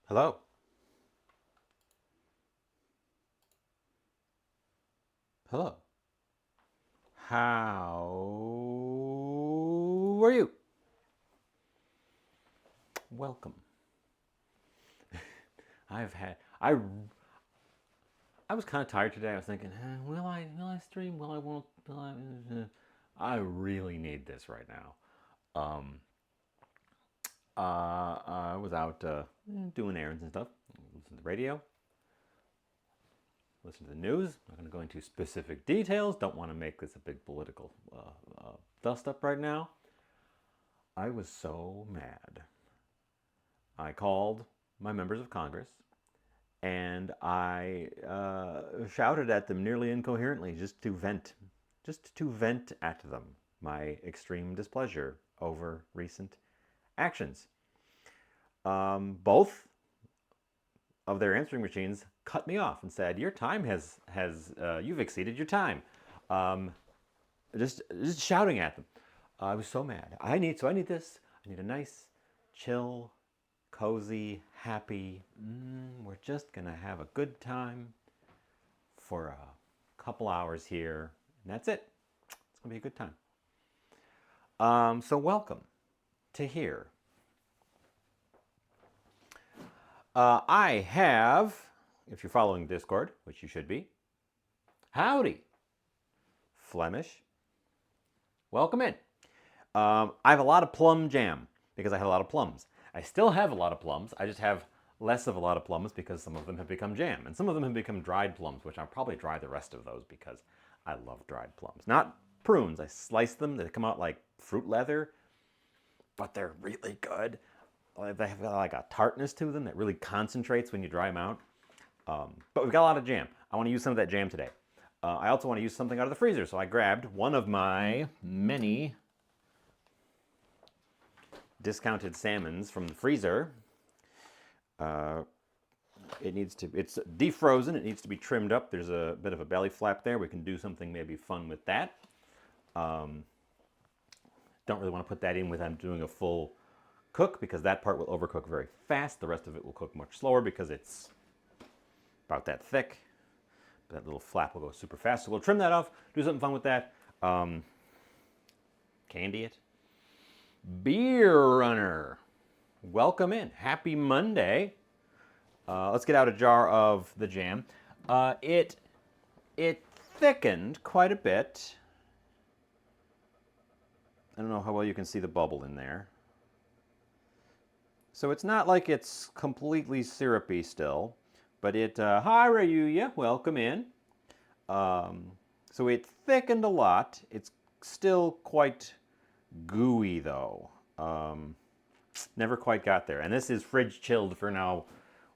Hello. Hello. How are you? Welcome. I've had I was kind of tired today. I was thinking, will I stream? Will I won't? Will I really need this right now. Um, I was out doing errands and stuff. Listen to the radio. Listen to the news. I'm not going to go into specific details. Don't want to make this a big political dust up right now. I was so mad. I called my members of Congress and I shouted at them nearly incoherently just to vent at them my extreme displeasure over recent actions. Both of their answering machines cut me off and said, "Your time has you've exceeded your time." Um, just shouting at them. I was so mad. I need this. I need a nice, chill, cozy, happy. We're just gonna have a good time for a couple hours here, and that's it. It's gonna be a good time. So welcome to here. I have, if you're following Discord, which you should be, howdy, Flemish. Welcome in. I have a lot of plum jam because I had a lot of plums. I still have a lot of plums. I just have less of a lot of plums because some of them have become jam. And some of them have become dried plums, which I'll probably dry the rest of those because I love dried plums. Not prunes. I slice them. They come out like fruit leather, but they're really good. They have like a tartness to them that really concentrates when you dry them out. But we've got a lot of jam. I want to use some of that jam today. I also want to use something out of the freezer, so I grabbed one of my many discounted salmons from the freezer. It's defrozen. It needs to be trimmed up. There's a bit of a belly flap there. We can do something maybe fun with that. Don't really want to put that in without doing a full cook because that part will overcook very fast. The rest of it will cook much slower because it's about that thick. That little flap will go super fast. So we'll trim that off, do something fun with that. Candy it. Beer Runner. Welcome in. Happy Monday. Let's get out a jar of the jam. It thickened quite a bit. I don't know how well you can see the bubble in there. So it's not like it's completely syrupy still, but hi Rayuya, welcome in. So it thickened a lot. It's still quite gooey though. Never quite got there. And this is fridge chilled for now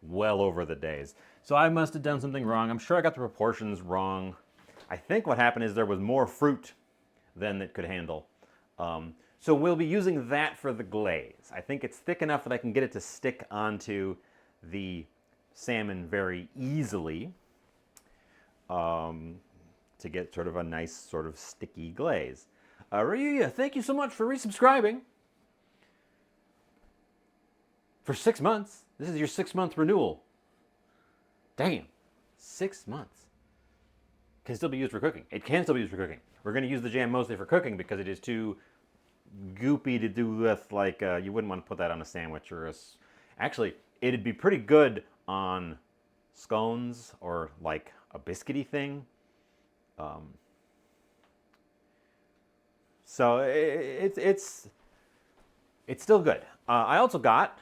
well over the days. So I must have done something wrong. I'm sure I got the proportions wrong. I think what happened is there was more fruit than it could handle. So we'll be using that for the glaze. I think it's thick enough that I can get it to stick onto the salmon very easily to get sort of a nice sort of sticky glaze. Rayuya, thank you so much for resubscribing. For 6 months. This is your 6-month renewal. Damn, 6 months. Can still be used for cooking. It can still be used for cooking. We're going to use the jam mostly for cooking because it is too goopy to do with, like, you wouldn't want to put that on a sandwich or a... Actually, it'd be pretty good on scones or like a biscuity thing. So it's still good. I also got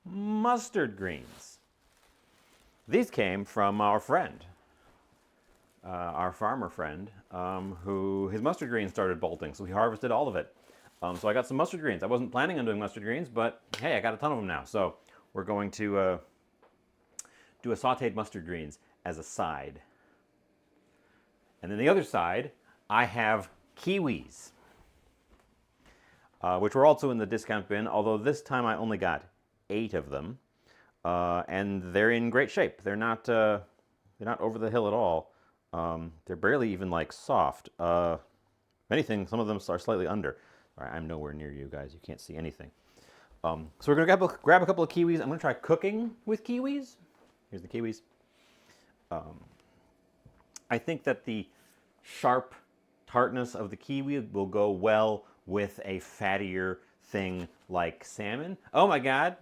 mustard greens. These came from our friend, our farmer friend, who his mustard greens started bolting, so he harvested all of it. So I got some mustard greens. I wasn't planning on doing mustard greens, but hey, I got a ton of them now. So we're going to do a sautéed mustard greens as a side. And then the other side, I have kiwis, which were also in the discount bin, although this time I only got 8 of them. And they're in great shape. They're not over the hill at all. They're barely even like soft. If anything, some of them are slightly under. All right, I'm nowhere near you guys. You can't see anything. So we're gonna grab a couple of kiwis. I'm gonna try cooking with kiwis. Here's the kiwis. I think that the sharp tartness of the kiwi will go well with a fattier thing like salmon. Oh my god.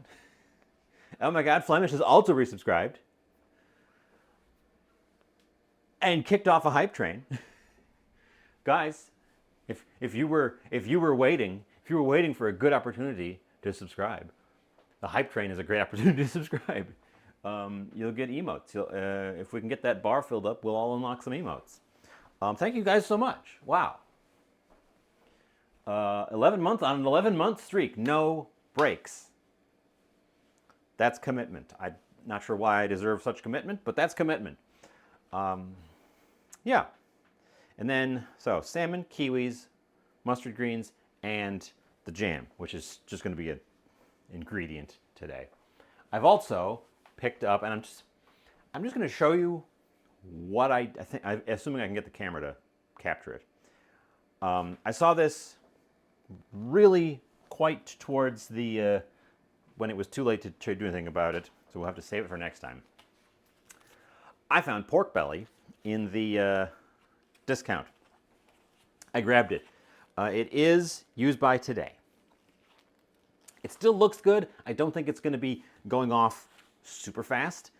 Oh my god, Flemish has also resubscribed and kicked off a hype train. Guys, if you were waiting for a good opportunity to subscribe, the hype train is a great opportunity to subscribe. You'll get emotes. If we can get that bar filled up, we'll all unlock some emotes. Thank you guys so much. Wow. 11 months on an 11-month streak, no breaks. That's commitment. I'm not sure why I deserve such commitment, but that's commitment. Yeah. And then, so salmon, kiwis, mustard greens, and the jam, which is just going to be an ingredient today. I've also picked up, and I'm just going to show you what I think, assuming I can get the camera to capture it. I saw this really quite towards the, when it was too late to do anything about it, so we'll have to save it for next time. I found pork belly in the discount. I grabbed it. It is used by today. It still looks good. I don't think it's going to be going off super fast,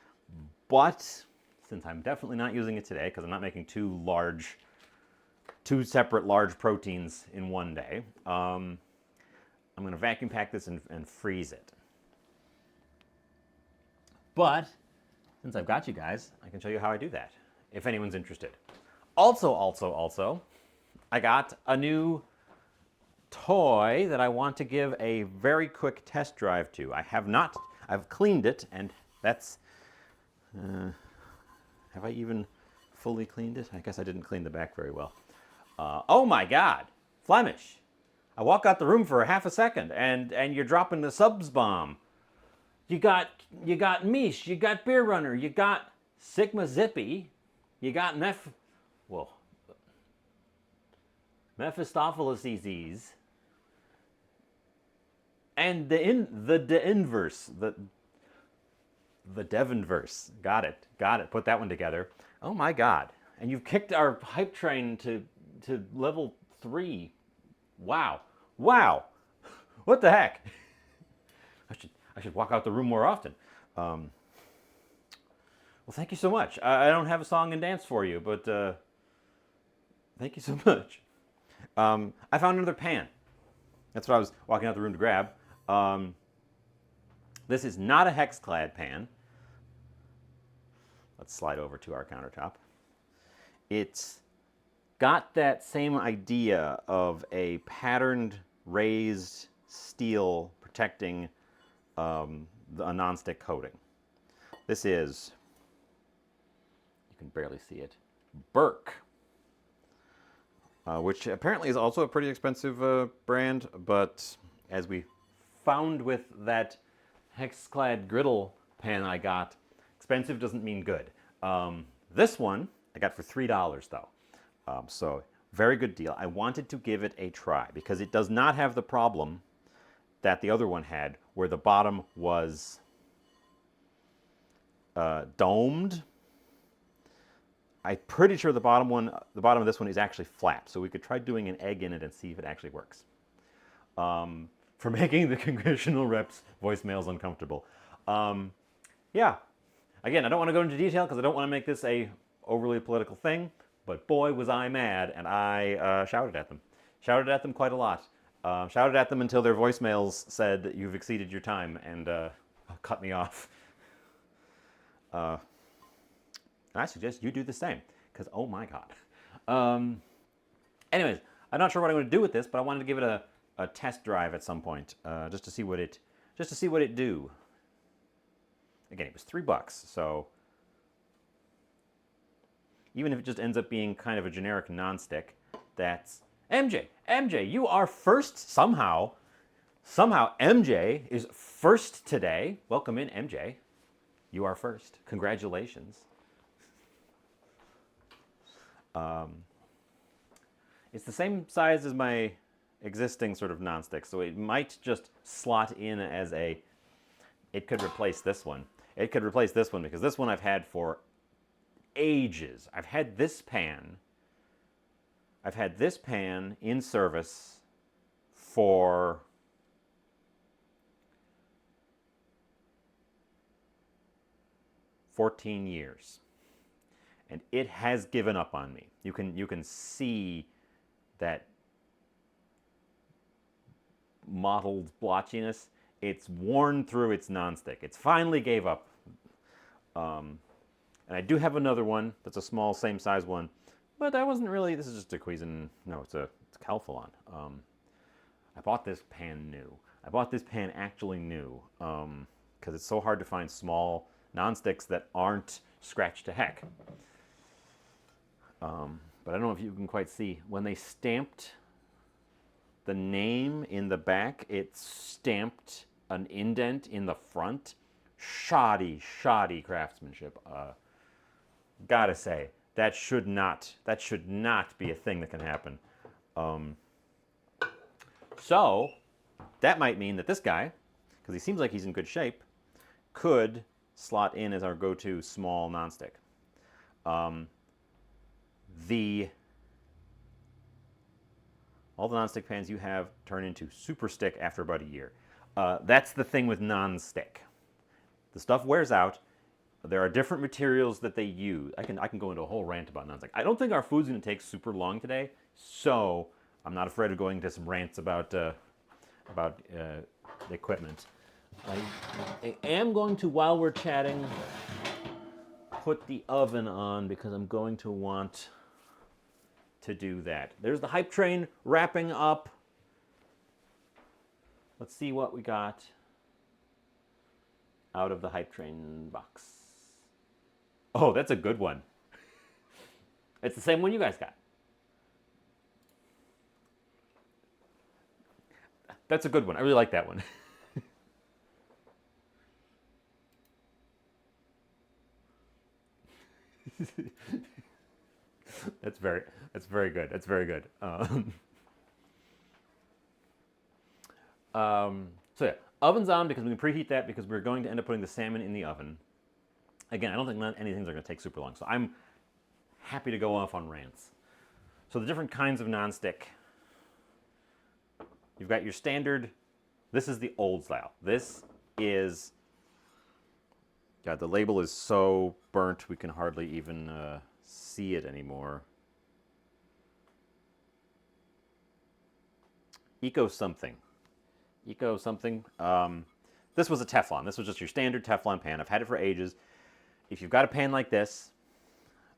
but since I'm definitely not using it today because I'm not making two separate large proteins in one day, I'm going to vacuum pack this and freeze it. But since I've got you guys, I can show you how I do that, if anyone's interested. Also, I got a new toy that I want to give a very quick test drive to. I've cleaned it, and that's, have I even fully cleaned it? I guess I didn't clean the back very well. Oh my God, Flemish. I walk out the room for a half a second, and you're dropping the subs bomb. You got Mish, you got Beer Runner, you got Sigma Zippy, you got Mephistopheles, and the inverse, the Devonverse. Got it. Put that one together. Oh my God! And you've kicked our hype train to level 3. Wow. What the heck? I should walk out the room more often. Well, thank you so much. I don't have a song and dance for you, but thank you so much. I found another pan. That's what I was walking out the room to grab. This is not a hex-clad pan. Let's slide over to our countertop. It's got that same idea of a patterned raised steel protecting a nonstick coating. This is, you can barely see it, Burke, which apparently is also a pretty expensive brand, but as we found with that hex-clad griddle pan I got, expensive doesn't mean good. This one I got for $3 though, so very good deal. I wanted to give it a try because it does not have the problem that the other one had, where the bottom was domed. I'm pretty sure the bottom of this one is actually flat, so we could try doing an egg in it and see if it actually works. For making the congressional reps' voicemails uncomfortable. Yeah, again, I don't want to go into detail because I don't want to make this a overly political thing, but boy was I mad, and I shouted at them. Shouted at them quite a lot. Shouted at them until their voicemails said that you've exceeded your time and cut me off. I suggest you do the same, because oh my God. Anyways, I'm not sure what I'm going to do with this, but I wanted to give it a test drive at some point, just to see what it do. Again, it was $3, so even if it just ends up being kind of a generic nonstick, that's MJ, you are first somehow. Somehow MJ is first today. Welcome in, MJ. You are first. Congratulations. It's the same size as my existing sort of nonstick. So it might just slot in as a, it could replace this one. It could replace this one because this one I've had for ages. I've had this pan in service for 14 years. And it has given up on me. You can see that mottled blotchiness. It's worn through its nonstick. It's finally gave up. And I do have another one that's a small, same size one, but that wasn't really. This is just a Cuisin. No, it's a Calphalon. I bought this pan new. I bought this pan actually new because it's so hard to find small nonsticks that aren't scratched to heck. But I don't know if you can quite see. When they stamped the name in the back, it stamped an indent in the front. Shoddy craftsmanship. Gotta say, that should not be a thing that can happen. So that might mean that this guy, because he seems like he's in good shape, could slot in as our go-to small nonstick. All the nonstick pans you have turn into super stick after about a year. That's the thing with nonstick. The stuff wears out. There are different materials that they use. I can go into a whole rant about nonstick. I don't think our food's going to take super long today, so I'm not afraid of going into some rants about the equipment. I am going to, while we're chatting, put the oven on because I'm going to want to do that. There's the hype train wrapping up. Let's see what we got out of the hype train box. Oh, that's a good one. It's the same one you guys got. That's a good one. I really like that one. That's very good. That's very good. So yeah, oven's on because we can preheat that because we're going to end up putting the salmon in the oven. Again, I don't think anything's are going to take super long, so I'm happy to go off on rants. So the different kinds of nonstick. You've got your standard. This is the old style. This is. God, the label is so burnt we can hardly even see it anymore. Eco something. This was a Teflon. This was just your standard Teflon pan. I've had it for ages. If you've got a pan like this,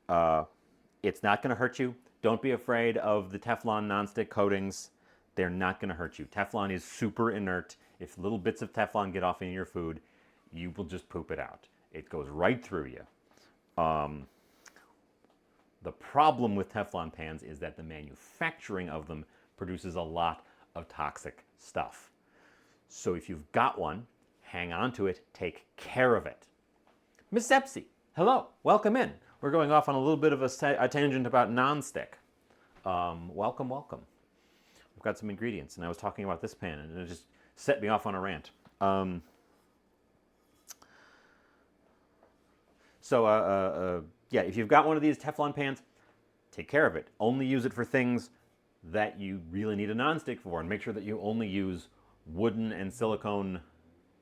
it's not going to hurt you. Don't be afraid of the Teflon nonstick coatings. They're not going to hurt you. Teflon is super inert. If little bits of Teflon get off in your food, you will just poop it out. It goes right through you. The problem with Teflon pans is that the manufacturing of them produces a lot of toxic stuff. So if you've got one, hang on to it, take care of it. Miss Sepsi, hello, welcome in. We're going off on a little bit of a tangent about nonstick. Welcome. We've got some ingredients, and I was talking about this pan, and it just set me off on a rant. Yeah, if you've got one of these Teflon pans, take care of it. Only use it for things that you really need a nonstick for, and make sure that you only use wooden and silicone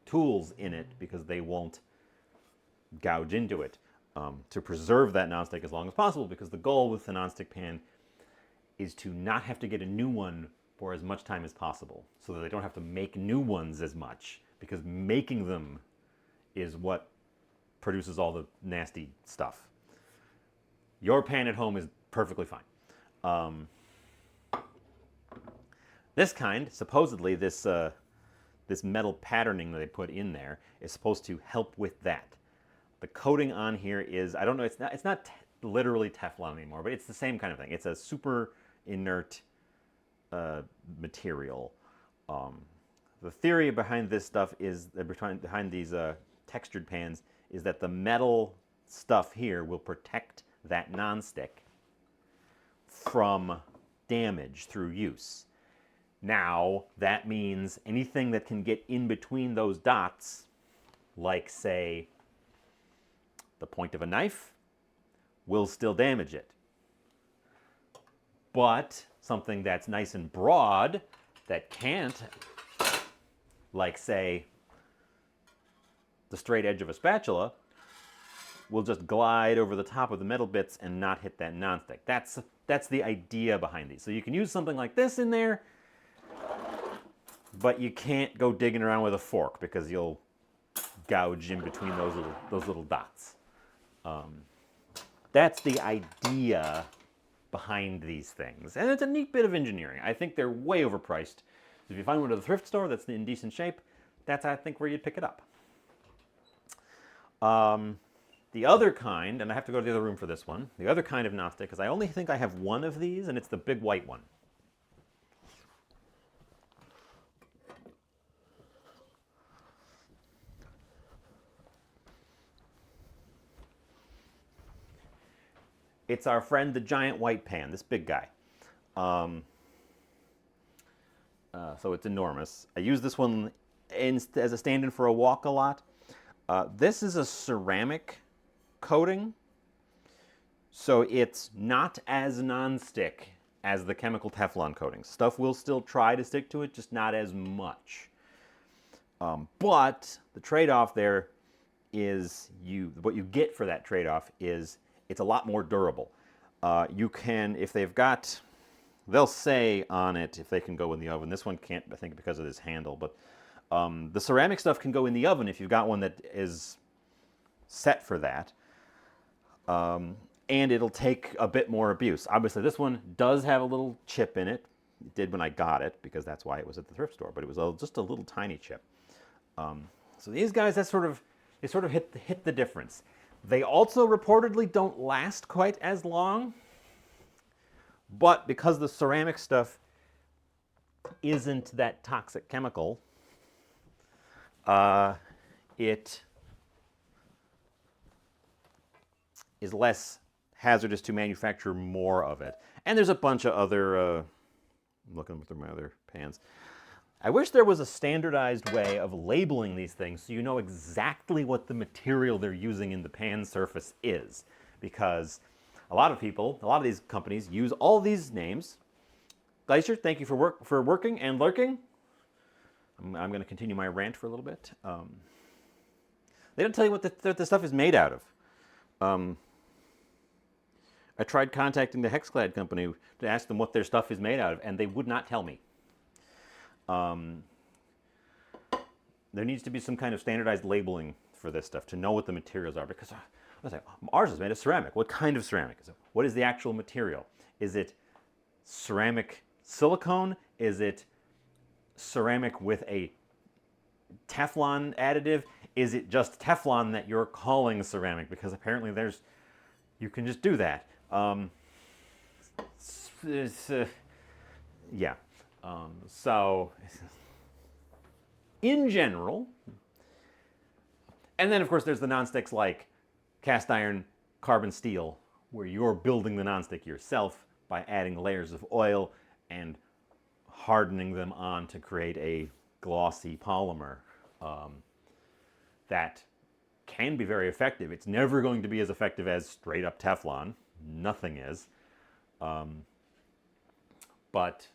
tools in it because they won't gouge into it. To preserve that nonstick as long as possible, because the goal with the nonstick pan is to not have to get a new one for as much time as possible, so that they don't have to make new ones as much, because making them is what produces all the nasty stuff. Your pan at home is perfectly fine. This kind, supposedly, this metal patterning that they put in there is supposed to help with that. The coating on here is, I don't know, it's not literally Teflon anymore, but it's the same kind of thing. It's a super inert material. The theory behind this stuff is, behind these textured pans, is that the metal stuff here will protect that nonstick from damage through use. Now, that means anything that can get in between those dots, like, say, the point of a knife, will still damage it. But something that's nice and broad that can't, like, say, the straight edge of a spatula, will just glide over the top of the metal bits and not hit that nonstick. That's the idea behind these. So you can use something like this in there, but you can't go digging around with a fork because you'll gouge in between those little dots. That's the idea behind these things. And it's a neat bit of engineering. I think they're way overpriced. So if you find one at the thrift store that's in decent shape, that's, I think, where you'd pick it up. The other kind, and I have to go to the other room for this one, the other kind of nonstick, because I only think I have one of these, and it's the big white one. It's our friend, the giant white pan, this big guy. So it's enormous. I use this one as a stand-in for a wok a lot. This is a ceramic coating, so it's not as non-stick as the chemical Teflon coatings. Stuff will still try to stick to it, just not as much. But the trade-off there is what you get for that trade-off is it's a lot more durable. You can, if they've got, they'll say on it if they can go in the oven. This one can't, I think, because of this handle, but the ceramic stuff can go in the oven if you've got one that is set for that. And it'll take a bit more abuse. Obviously, this one does have a little chip in it. It did when I got it, because that's why it was at the thrift store, but it was just a little tiny chip. So these guys, they sort of hit the difference. They also reportedly don't last quite as long, but because the ceramic stuff isn't that toxic chemical, it is less hazardous to manufacture more of it. And there's a bunch of other, I'm looking through my other pans. I wish there was a standardized way of labeling these things so you know exactly what the material they're using in the pan surface is. Because a lot of these companies use all these names. Glacier, thank you for working and lurking. I'm going to continue my rant for a little bit. They don't tell you what the stuff is made out of. I tried contacting the Hexclad company to ask them what their stuff is made out of, and they would not tell me. There needs to be some kind of standardized labeling for this stuff to know what the materials are, because I was like, ours is made of ceramic. What kind of ceramic? So what is the actual material? Is it ceramic silicone? Is it ceramic with a Teflon additive? Is it just Teflon that you're calling ceramic? Because apparently you can just do that. Yeah. So, in general, and then of course there's the nonsticks like cast iron, carbon steel, where you're building the nonstick yourself by adding layers of oil and hardening them on to create a glossy polymer that can be very effective. It's never going to be as effective as straight up Teflon. Nothing is. But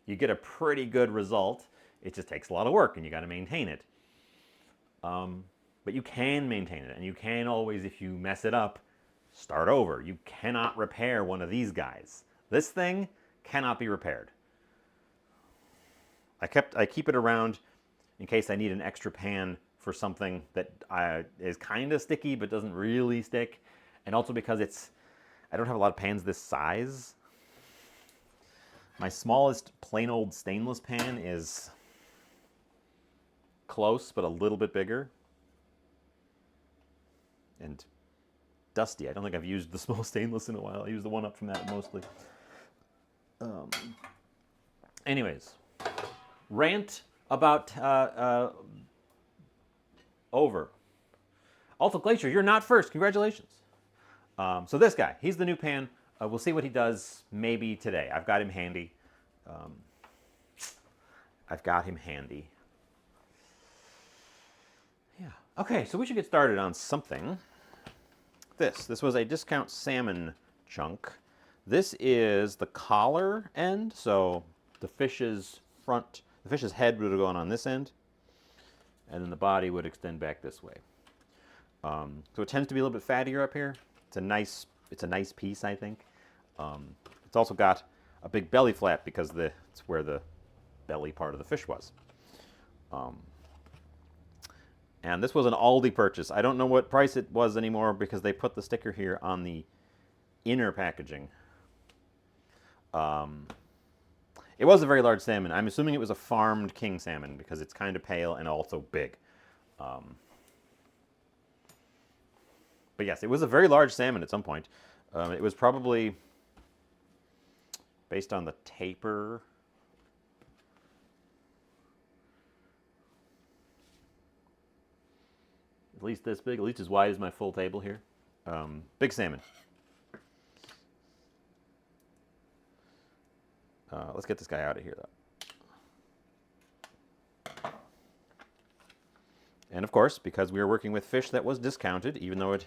you get a pretty good result. It just takes a lot of work and you got to maintain it. But you can maintain it, and you can always, if you mess it up, start over. You cannot repair one of these guys. This thing cannot be repaired. I keep it around in case I need an extra pan for something that is kind of sticky but doesn't really stick, and also because I don't have a lot of pans this size. My smallest plain old stainless pan is close but a little bit bigger and dusty. I don't think I've used the small stainless in a while. I use the one up from that mostly. Anyways, rant about over. Also, Glacier, you're not first. Congratulations. So this guy, he's the new pan. We'll see what he does maybe today. I've got him handy. I've got him handy. Yeah. Okay, so we should get started on something. This was a discount salmon chunk. This is the collar end, so the fish's head would have gone on this end, and then the body would extend back this way. So it tends to be a little bit fattier up here. It's a nice piece, I think. It's also got a big belly flap because it's where the belly part of the fish was. And this was an Aldi purchase. I don't know what price it was anymore because they put the sticker here on the inner packaging. It was a very large salmon. I'm assuming it was a farmed king salmon because it's kind of pale and also big. But yes, it was a very large salmon at some point. It was probably, based on the taper, at least this big, at least as wide as my full table here. Big salmon. Let's get this guy out of here, though. And of course, because we are working with fish that was discounted, even though it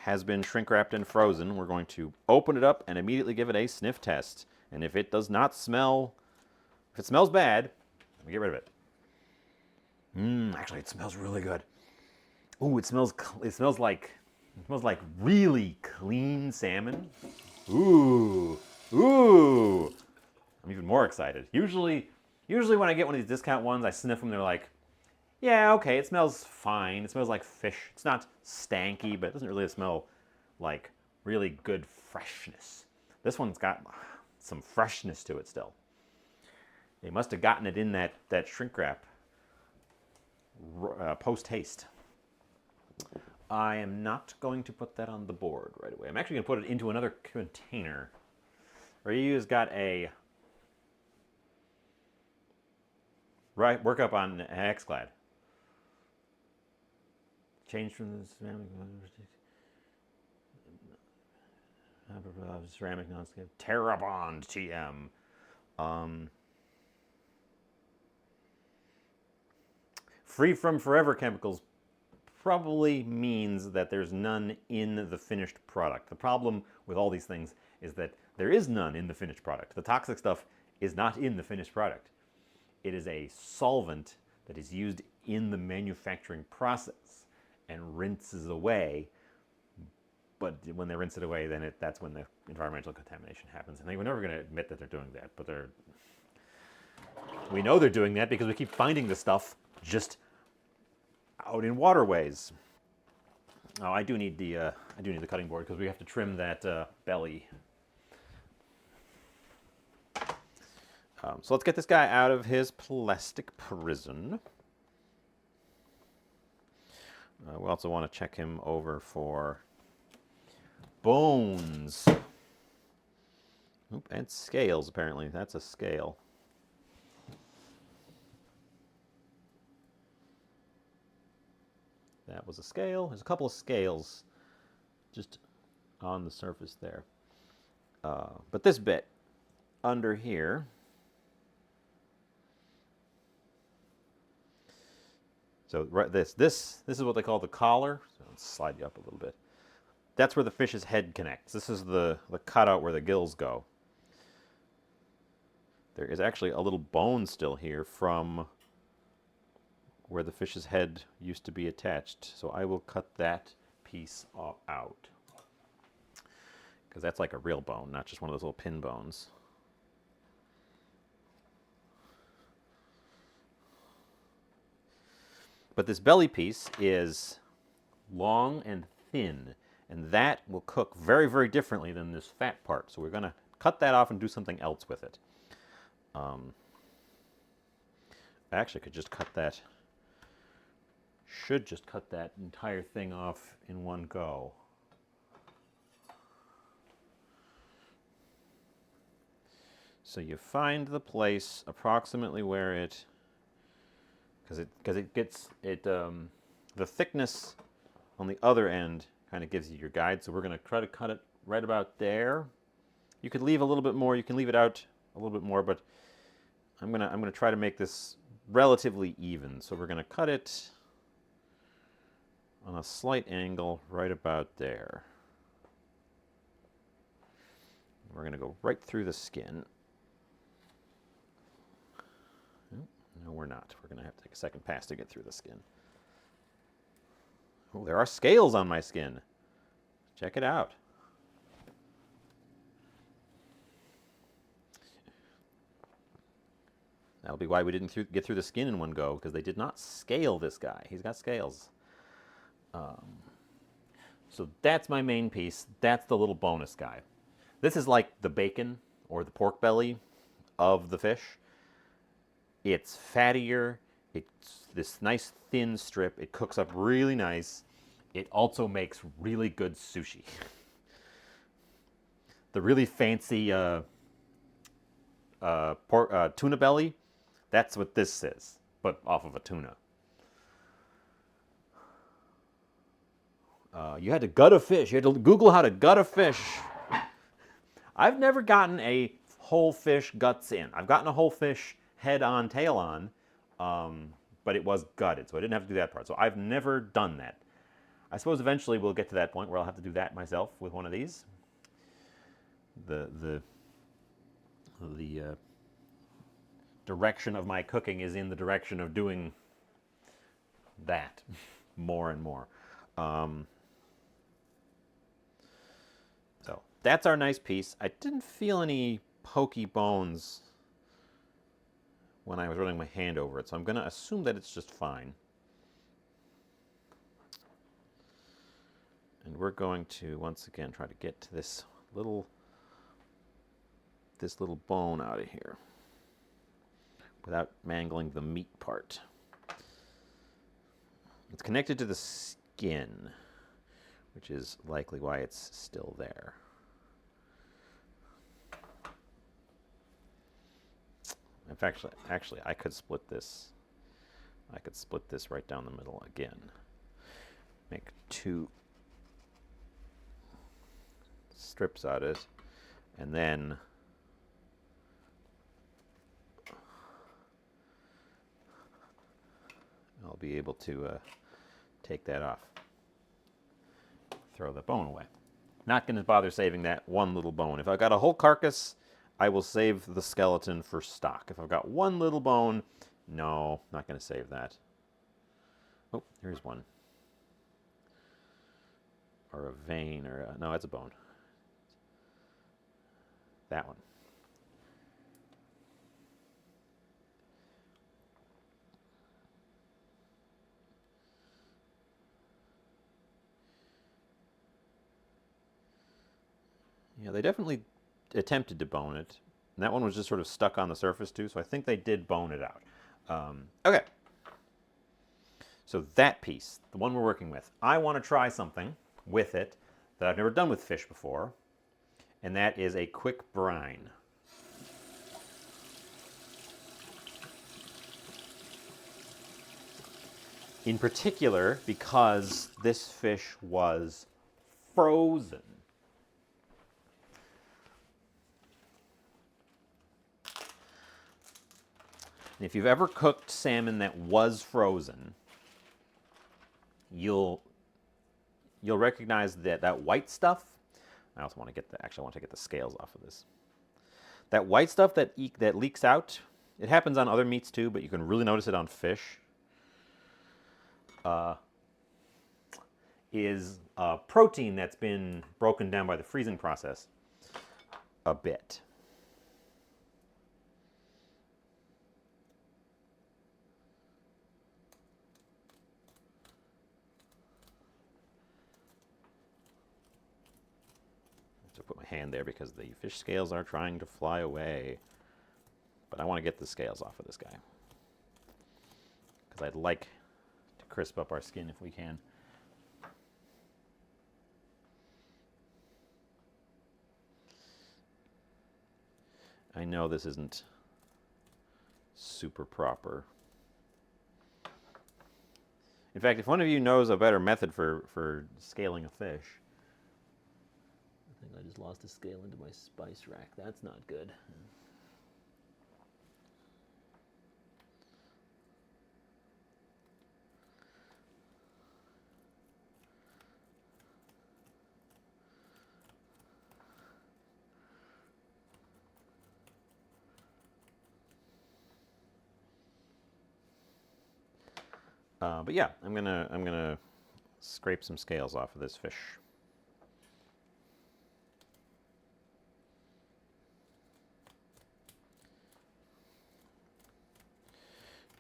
has been shrink wrapped and frozen, we're going to open it up and immediately give it a sniff test. And if it does not smell, if it smells bad, we get rid of it. Actually, it smells really good. Ooh, it smells like really clean salmon. Ooh. I'm even more excited. Usually when I get one of these discount ones, I sniff them, they're like, yeah, okay, it smells fine. It smells like fish. It's not stanky, but it doesn't really smell like really good freshness. This one's got some freshness to it still. They must have gotten it in that shrink wrap post-haste. I am not going to put that on the board right away. I'm actually going to put it into another container. Ryu's got a workup on Xclad. Change from the ceramic non-skip. Terrabond TM. Free from forever chemicals probably means that there's none in the finished product. The problem with all these things is that there is none in the finished product. The toxic stuff is not in the finished product. It is a solvent that is used in the manufacturing process and rinses away. But when they rinse it away, then that's when the environmental contamination happens. And they were never going to admit that they're doing that, but we know they're doing that because we keep finding the stuff just out in waterways. Oh, I do need the cutting board because we have to trim that belly. So let's get this guy out of his plastic prison. We also want to check him over for bones. Oop, and scales, apparently. That's a scale. That was a scale. There's a couple of scales just on the surface there. But this bit under here, so right, this is what they call the collar. So let's slide you up a little bit. That's where the fish's head connects. This is the cutout where the gills go. There is actually a little bone still here from where the fish's head used to be attached. So I will cut that piece out. Because that's like a real bone, not just one of those little pin bones. But this belly piece is long and thin, and that will cook very, very differently than this fat part. So we're going to cut that off and do something else with it. I actually could just cut that, should just cut that entire thing off in one go. So you find the place approximately where it, because it gets the thickness on the other end kind of gives you your guide. So we're going to try to cut it right about there. You could leave a little bit more. You can leave it out a little bit more, but I'm gonna try to make this relatively even. So we're gonna cut it on a slight angle right about there. We're going to go right through the skin. No, we're not. We're going to have to take a second pass to get through the skin. Oh, there are scales on my skin. Check it out. That'll be why we didn't get through the skin in one go, because they did not scale this guy. He's got scales. So that's my main piece. That's the little bonus guy. This is like the bacon or the pork belly of the fish. It's fattier. It's this nice thin strip. It cooks up really nice. It also makes really good sushi. The really fancy tuna belly, that's what this is, but off of a tuna. You had to gut a fish. You had to Google how to gut a fish. I've never gotten a whole fish guts in. I've gotten a whole fish head on, tail on, but it was gutted, so I didn't have to do that part. So I've never done that. I suppose eventually we'll get to that point where I'll have to do that myself with one of these. The direction of my cooking is in the direction of doing that more and more. So that's our nice piece. I didn't feel any pokey bones when I was running my hand over it, so I'm going to assume that it's just fine. And we're going to, once again, try to get to this little bone out of here without mangling the meat part. It's connected to the skin, which is likely why it's still there. In fact, actually, I could split this. I could split this right down the middle again. Make two strips out of it, and then I'll be able to take that off. Throw the bone away. Not going to bother saving that one little bone. If I've got a whole carcass, I will save the skeleton for stock. If I've got one little bone, no, not going to save that. Oh, here's one. Or a vein, or no, it's a bone. That one. Yeah, they definitely attempted to bone it. And that one was just sort of stuck on the surface too, so I think they did bone it out. Okay. So that piece, the one we're working with, I want to try something with it that I've never done with fish before, and that is a quick brine. In particular, because this fish was frozen. And if you've ever cooked salmon that was frozen, you'll recognize that white stuff. I also want to get I want to get the scales off of this. That white stuff that leaks out, it happens on other meats too, but you can really notice it on fish. Is protein that's been broken down by the freezing process a bit. So put my hand there because the fish scales are trying to fly away. But I want to get the scales off of this guy because I'd like to crisp up our skin if we can. I know this isn't super proper. In fact, if one of you knows a better method for scaling a fish. I think I just lost a scale into my spice rack. That's not good. But yeah, I'm gonna scrape some scales off of this fish.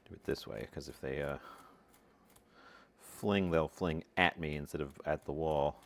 Do it this way, because if they fling, they'll fling at me instead of at the wall.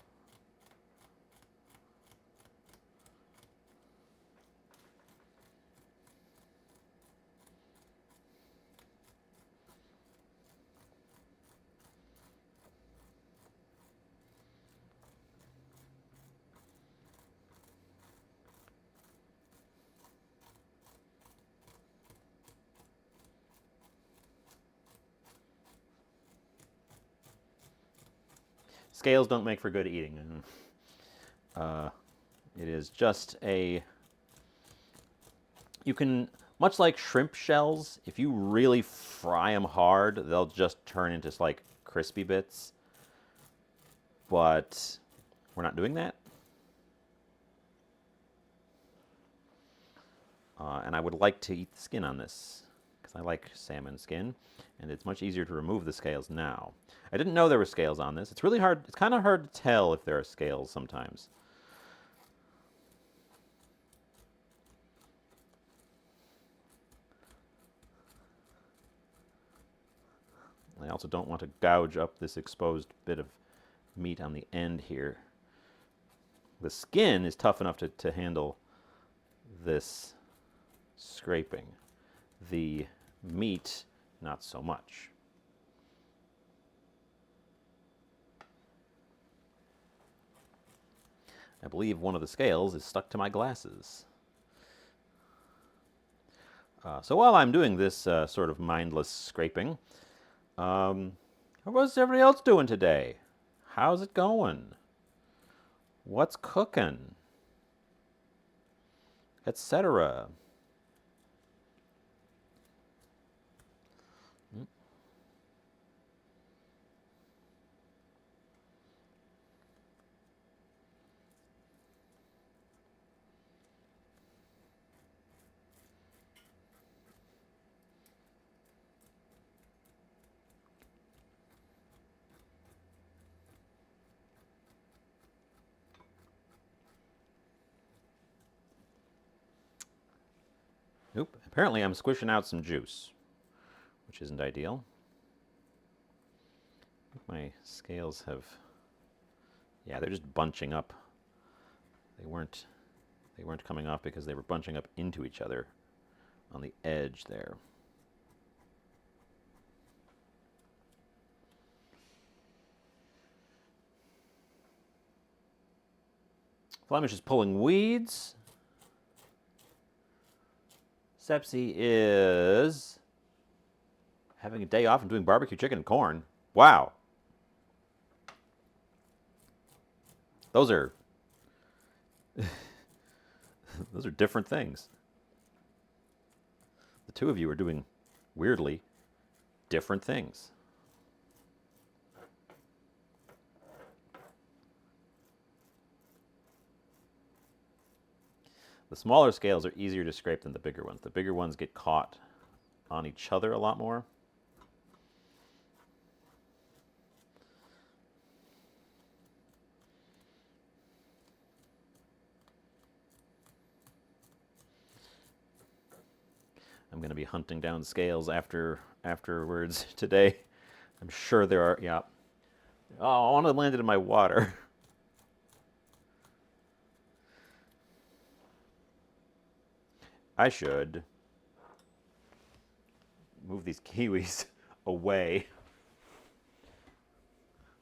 Scales don't make for good eating. It is just a... You can, much like shrimp shells, if you really fry them hard, they'll just turn into like crispy bits. But we're not doing that. And I would like to eat the skin on this, because I like salmon skin, and it's much easier to remove the scales now. I didn't know there were scales on this. It's really hard, it's kind of hard to tell if there are scales sometimes. I also don't want to gouge up this exposed bit of meat on the end here. The skin is tough enough to handle this scraping. The meat, not so much. I believe one of the scales is stuck to my glasses. So while I'm doing this sort of mindless scraping, what's everybody else doing today? How's it going? What's cooking? Etc. Nope. Apparently I'm squishing out some juice, which isn't ideal. My scales have... Yeah, they're just bunching up. They weren't coming off because they were bunching up into each other on the edge there. Flemish is pulling weeds. Sepsi is having a day off and doing barbecue chicken and corn. Wow. Those are those are different things. The two of you are doing weirdly different things. The smaller scales are easier to scrape than the bigger ones. The bigger ones get caught on each other a lot more. I'm going to be hunting down scales afterwards today. I'm sure there are, yeah. Oh, one of them landed in my water. I should move these kiwis away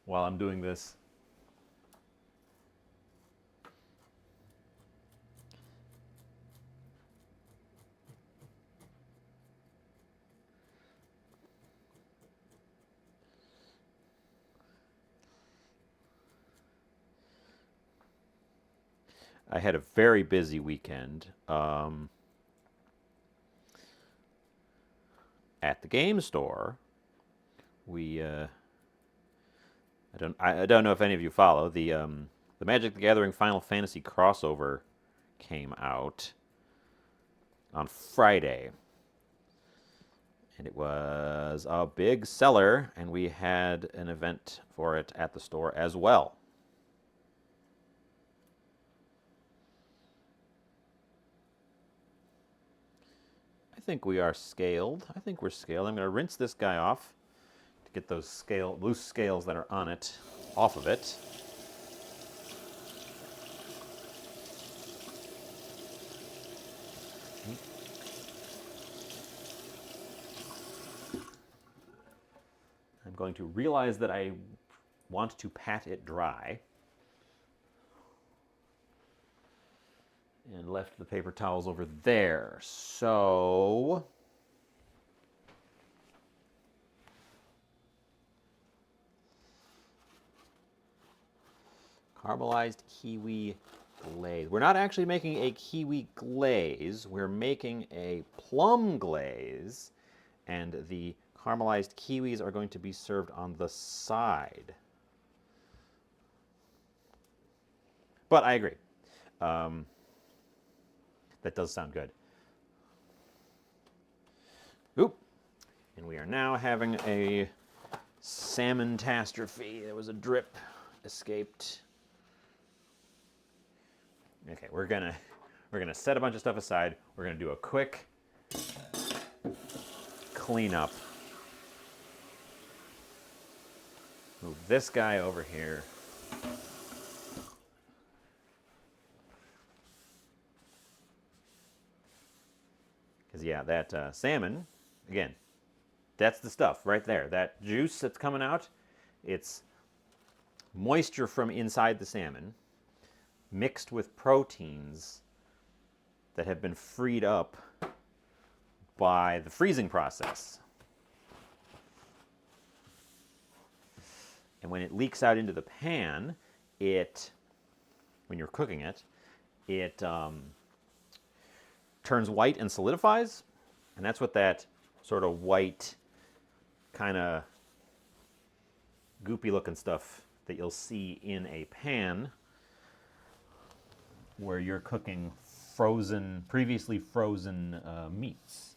while I'm doing this. I had a very busy weekend at the game store. We I don't know if any of you follow the Magic the Gathering Final Fantasy crossover came out on Friday, And it was a big seller, and we had an event for it at the store as well. I think we are scaled. I think we're scaled. I'm going to rinse this guy off to get those loose scales that are on it off of it. I'm going to realize that I want to pat it dry. And left the paper towels over there. So caramelized kiwi glaze. We're not actually making a kiwi glaze. We're making a plum glaze, and the caramelized kiwis are going to be served on the side. But I agree. That does sound good. Oop. And we are now having a salmon catastrophe. There was a drip escaped. Okay, we're gonna set a bunch of stuff aside. We're gonna do a quick cleanup. Move this guy over here. Because yeah, that salmon, again, that's the stuff right there. That juice that's coming out, it's moisture from inside the salmon mixed with proteins that have been freed up by the freezing process. And when it leaks out into the pan, when you're cooking it, it turns white and solidifies, and that's what that sort of white, kind of goopy looking stuff that you'll see in a pan where you're cooking previously frozen meats.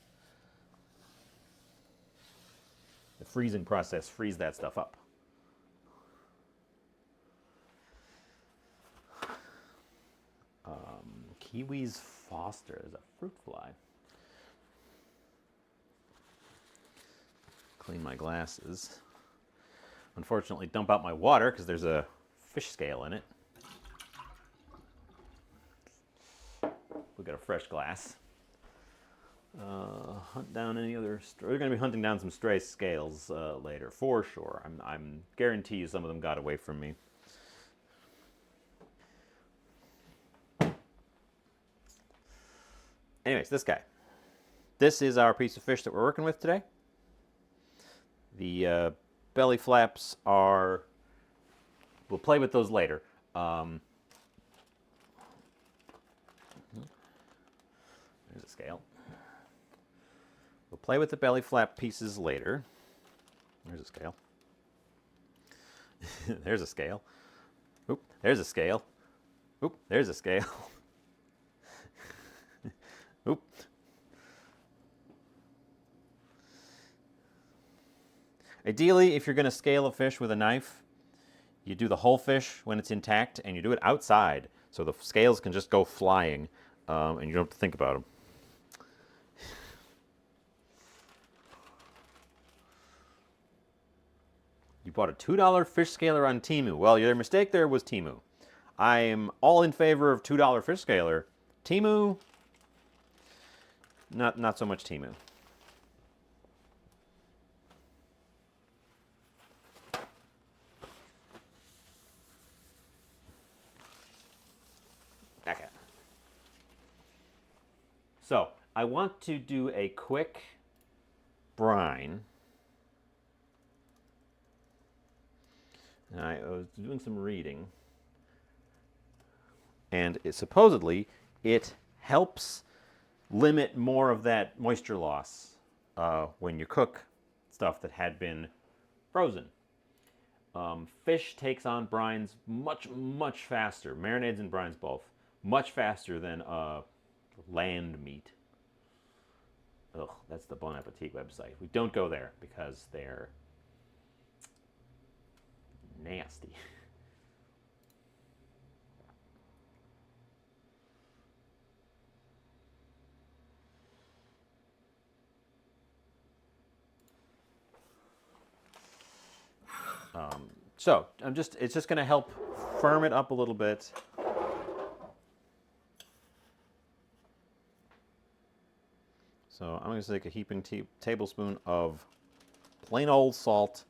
The freezing process frees that stuff up. Kiwis Foster is a fruit fly. Clean my glasses. Unfortunately, dump out my water because there's a fish scale in it. We'll get a fresh glass. Hunt down any other. We're going to be hunting down some stray scales later, for sure. I'm guarantee you some of them got away from me. Anyways, this guy. This is our piece of fish that we're working with today. The belly flaps are. We'll play with those later. There's a scale. We'll play with the belly flap pieces later. There's a scale. There's a scale. Oop, there's a scale. Oop, there's a scale. Oop. Ideally, if you're going to scale a fish with a knife, you do the whole fish when it's intact, and you do it outside, so the scales can just go flying, and you don't have to think about them. You bought a $2 fish scaler on Temu. Well, your mistake there was Temu. I am all in favor of $2 fish scaler. Temu, not so much Temu. Okay. So, I want to do a quick brine. And I was doing some reading, and supposedly it helps limit more of that moisture loss when you cook stuff that had been frozen. Fish takes on brines much faster, marinades and brines both, much faster than land meat. Ugh, that's the Bon Appetit website. We don't go there because they're nasty. So it's just going to help firm it up a little bit. So I'm going to take a heaping tablespoon of plain old salt,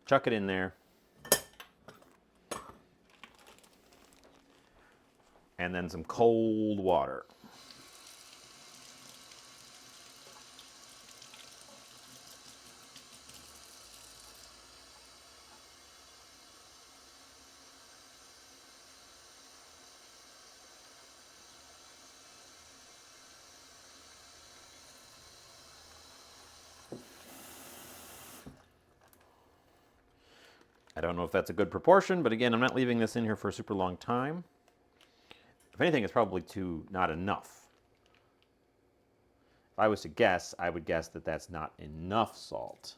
chuck it in there, and then some cold water. I don't know if that's a good proportion, but again, I'm not leaving this in here for a super long time. If anything, it's probably not enough. If I was to guess, I would guess that that's not enough salt.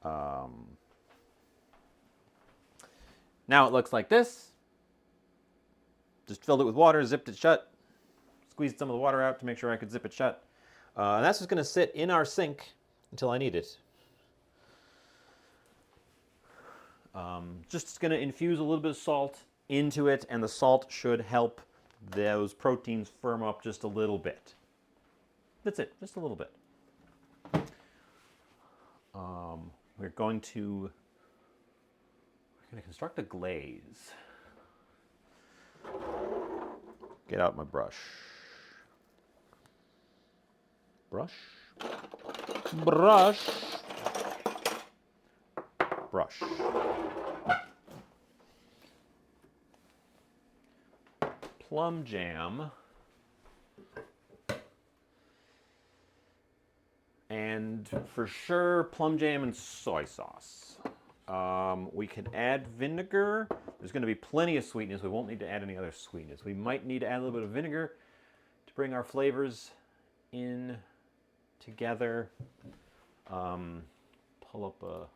Now it looks like this. Just filled it with water, zipped it shut, squeezed some of the water out to make sure I could zip it shut. And that's just going to sit in our sink until I need it. Just going to infuse a little bit of salt into it, and the salt should help those proteins firm up just a little bit. That's it, just a little bit. We're going to construct a glaze. Get out my brush. Brush. Brush. Brush. Plum jam. And for sure, plum jam and soy sauce. We could add vinegar. There's going to be plenty of sweetness. We won't need to add any other sweetness. We might need to add a little bit of vinegar to bring our flavors in together. Pull up a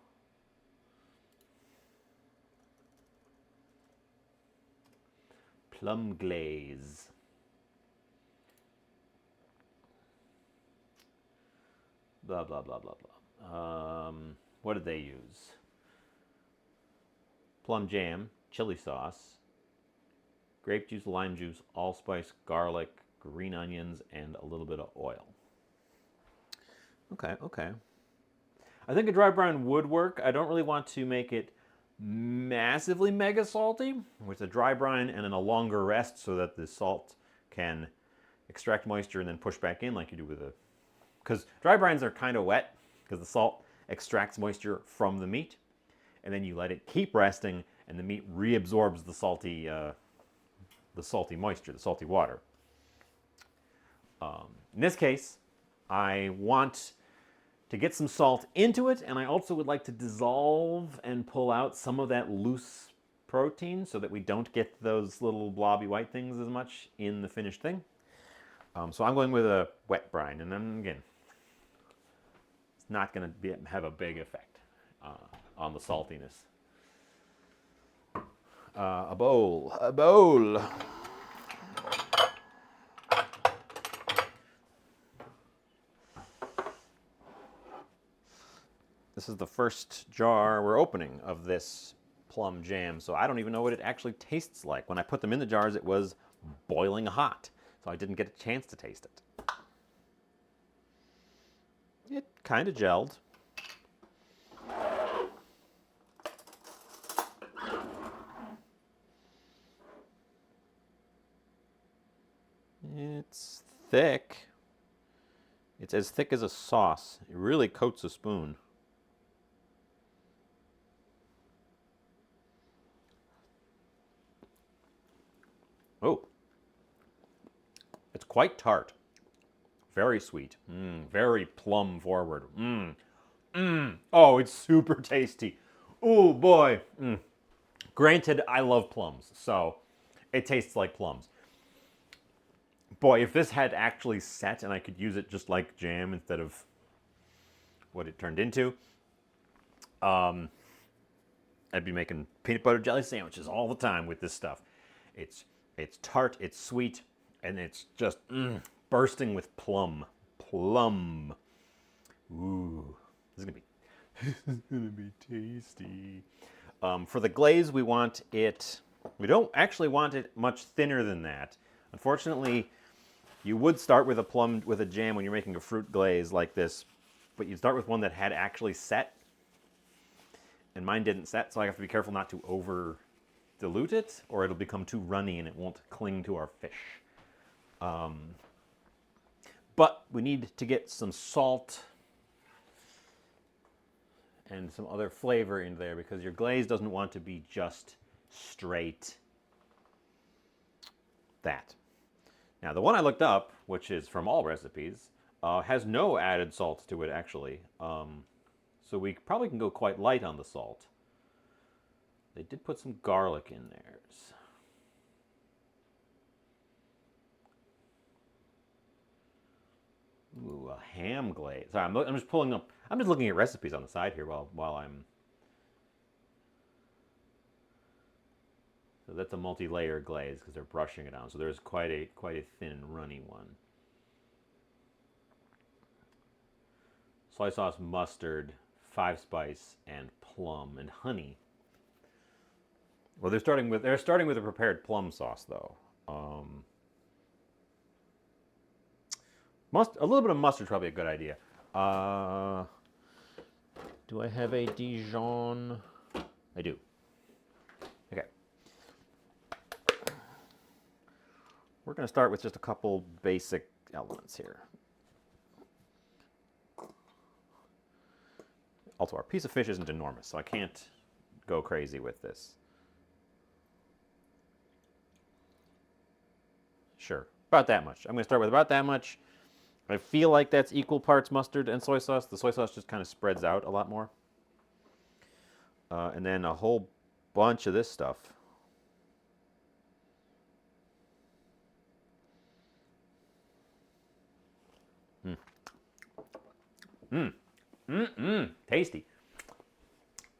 Plum-Glazed. Blah, blah, blah, blah, blah. What did they use? Plum jam, chili sauce, grape juice, lime juice, allspice, garlic, green onions, and a little bit of oil. Okay, okay. I think a dry brine would work. I don't really want to make it massively mega salty with a dry brine and then a longer rest so that the salt can extract moisture and then push back in like you do with a... Because dry brines are kind of wet because the salt extracts moisture from the meat, and then you let it keep resting and the meat reabsorbs the salty moisture, the salty water. In this case, I want to get some salt into it, and I also would like to dissolve and pull out some of that loose protein so that we don't get those little blobby white things as much in the finished thing. So I'm going with a wet brine, and then again, it's not going to have a big effect on the saltiness. A bowl. This is the first jar we're opening of this plum jam, so I don't even know what it actually tastes like. When I put them in the jars, it was boiling hot, so I didn't get a chance to taste it. It kind of gelled. It's thick. It's as thick as a sauce. It really coats a spoon. Oh, it's quite tart. Very sweet. Very plum forward. Oh, it's super tasty. Oh boy. Granted, I love plums, so It tastes like plums. Boy, if this had actually set and I could use it just like jam instead of what it turned into, I'd be making peanut butter jelly sandwiches all the time with this stuff. It's it's tart, it's sweet, and it's just bursting with plum. Plum. Ooh, this is gonna be this is gonna be tasty. For the glaze, we want it. We don't actually want it much thinner than that. Unfortunately, you would start with a jam when you're making a fruit glaze like this, but you'd start with one that had actually set, and mine didn't set, so I have to be careful not to over dilute it, or it'll become too runny and it won't cling to our fish. But we need to get some salt and some other flavor in there because your glaze doesn't want to be just straight that. Now, the one I looked up, which is from all recipes, has no added salt to it, actually. So we probably can go quite light on the salt. They did put some garlic in theirs. Ooh, a ham glaze. Sorry, I'm just pulling up. I'm just looking at recipes on the side here while I'm. So that's a multi-layer glaze because they're brushing it on. So there's quite a thin and runny one. Soy sauce, mustard, 5-spice, and plum and honey. Well, they're starting with a prepared plum sauce though. A little bit of mustard is probably a good idea. Do I have a Dijon? I do. Okay. We're going to start with just a couple basic elements here. Also, our piece of fish isn't enormous, so I can't go crazy with this. Sure, about that much. I'm going to start with about that much. I feel like that's equal parts mustard and soy sauce. The soy sauce just kind of spreads out a lot more. And then a whole bunch of this stuff. Tasty.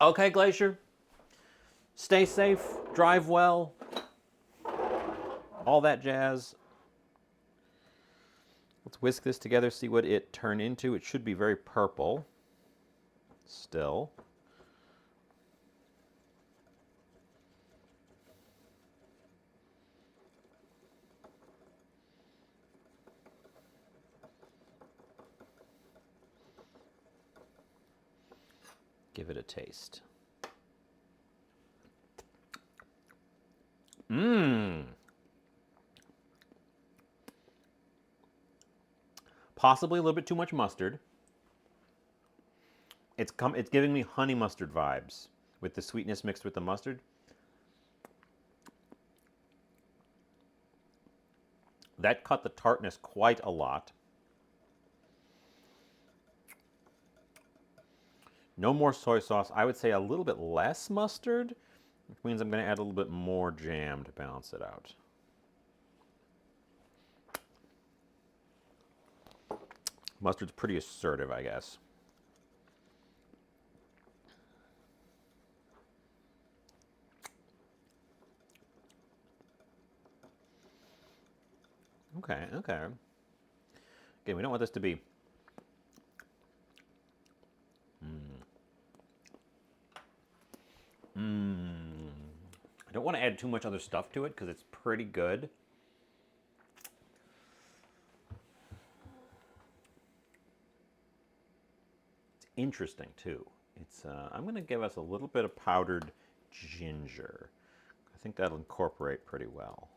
Okay, Glacier. Stay safe, drive well, all that jazz. Let's whisk this together, see what it turned into. It should be very purple still. Give it a taste. Possibly a little bit too much mustard. It's giving me honey mustard vibes with the sweetness mixed with the mustard. That cut the tartness quite a lot. No more soy sauce. I would say a little bit less mustard, which means I'm going to add a little bit more jam to balance it out. Mustard's pretty assertive, I guess. Okay, okay. Again, we don't want this to be... I don't want to add too much other stuff to it because it's pretty good. It's interesting too. I'm going to give us a little bit of powdered ginger. I think that'll incorporate pretty well.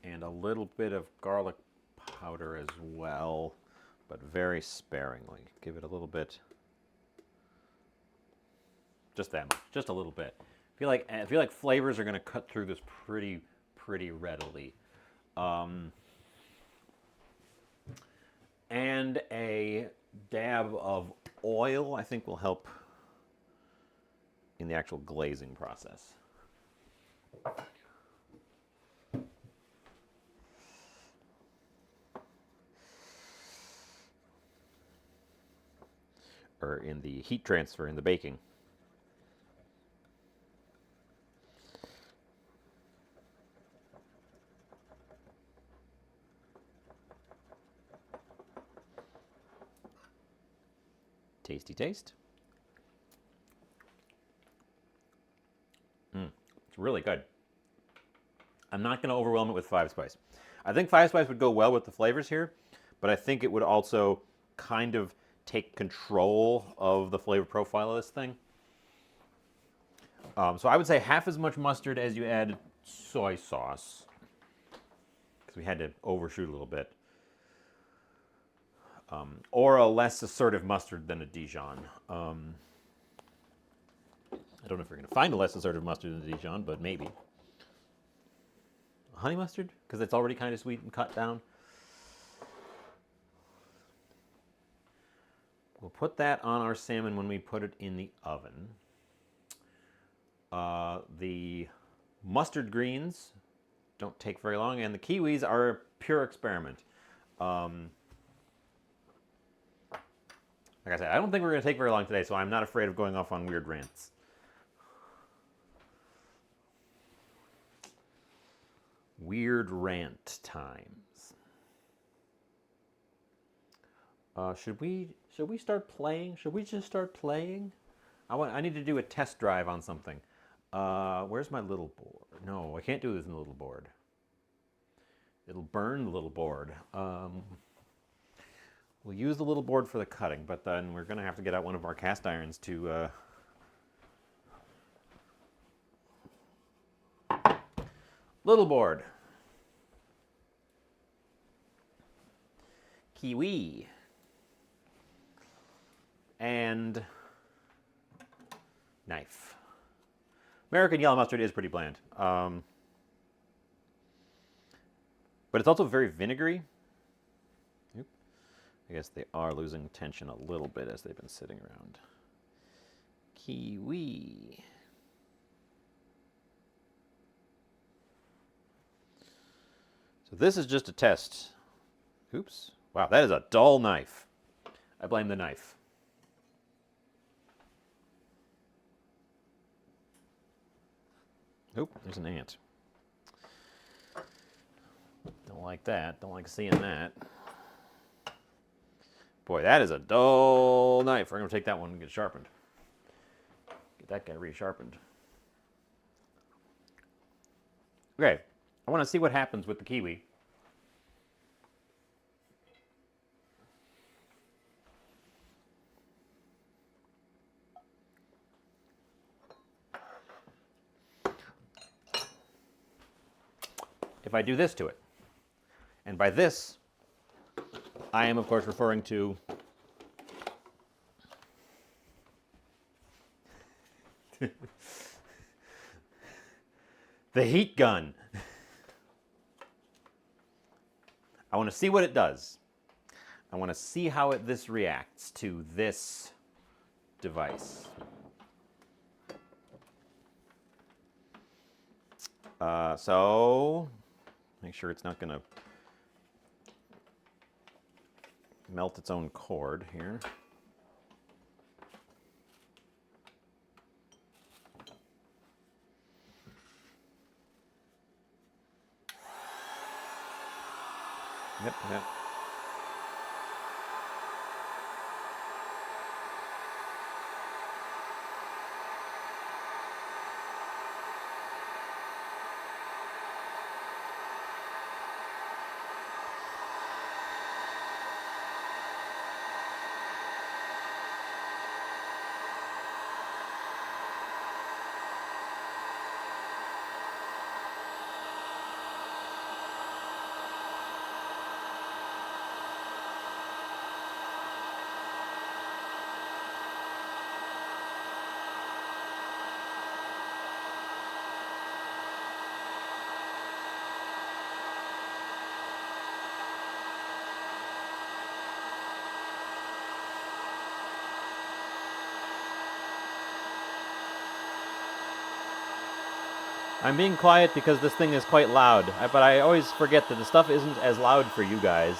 And a little bit of garlic powder as well, but very sparingly. Give it a little bit. Just that much, just a little bit. I feel like flavors are going to cut through this pretty readily. And a dab of oil, I think, will help in the actual glazing process. Or in the heat transfer in the baking. Tasty taste. It's really good. I'm not going to overwhelm it with 5-spice. I think 5-spice would go well with the flavors here, but I think it would also kind of take control of the flavor profile of this thing. So I would say half as much mustard as you add soy sauce, because we had to overshoot a little bit. Or a less assertive mustard than a Dijon. I don't know if you're going to find a less assertive mustard than a Dijon, but maybe. Honey mustard? Because it's already kind of sweet and cut down. We'll put that on our salmon when we put it in the oven. The mustard greens don't take very long, and the kiwis are a pure experiment. Like I said, I don't think we're going to take very long today, so I'm not afraid of going off on weird rants. Weird rant times. Should we start playing? Should we just start playing? I need to do a test drive on something. Where's my little board? No, I can't do this in the little board. It'll burn the little board. We'll use the little board for the cutting, but then we're going to have to get out one of our cast irons to... Little board. Kiwi. And knife. American yellow mustard is pretty bland. But it's also very vinegary. Oop. I guess they are losing tension a little bit as they've been sitting around. Kiwi. So this is just a test. Oops. Wow, that is a dull knife. I blame the knife. Oop, there's an ant. Don't like that. Don't like seeing that. Boy, that is a dull knife. We're going to take that one and get sharpened. Get that guy resharpened. Okay, I want to see what happens with the kiwi. If I do this to it. And by this, I am, of course, referring to the heat gun. I want to see what it does. I want to see how this reacts to this device. So make sure it's not going to melt its own cord here. Yep. I'm being quiet because this thing is quite loud, but I always forget that the stuff isn't as loud for you guys.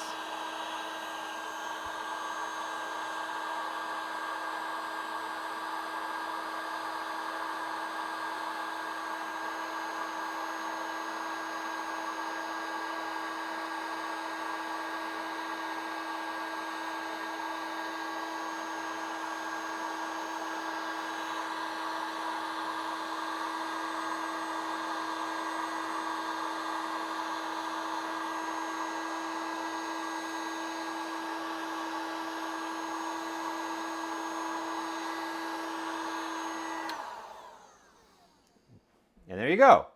And there you go.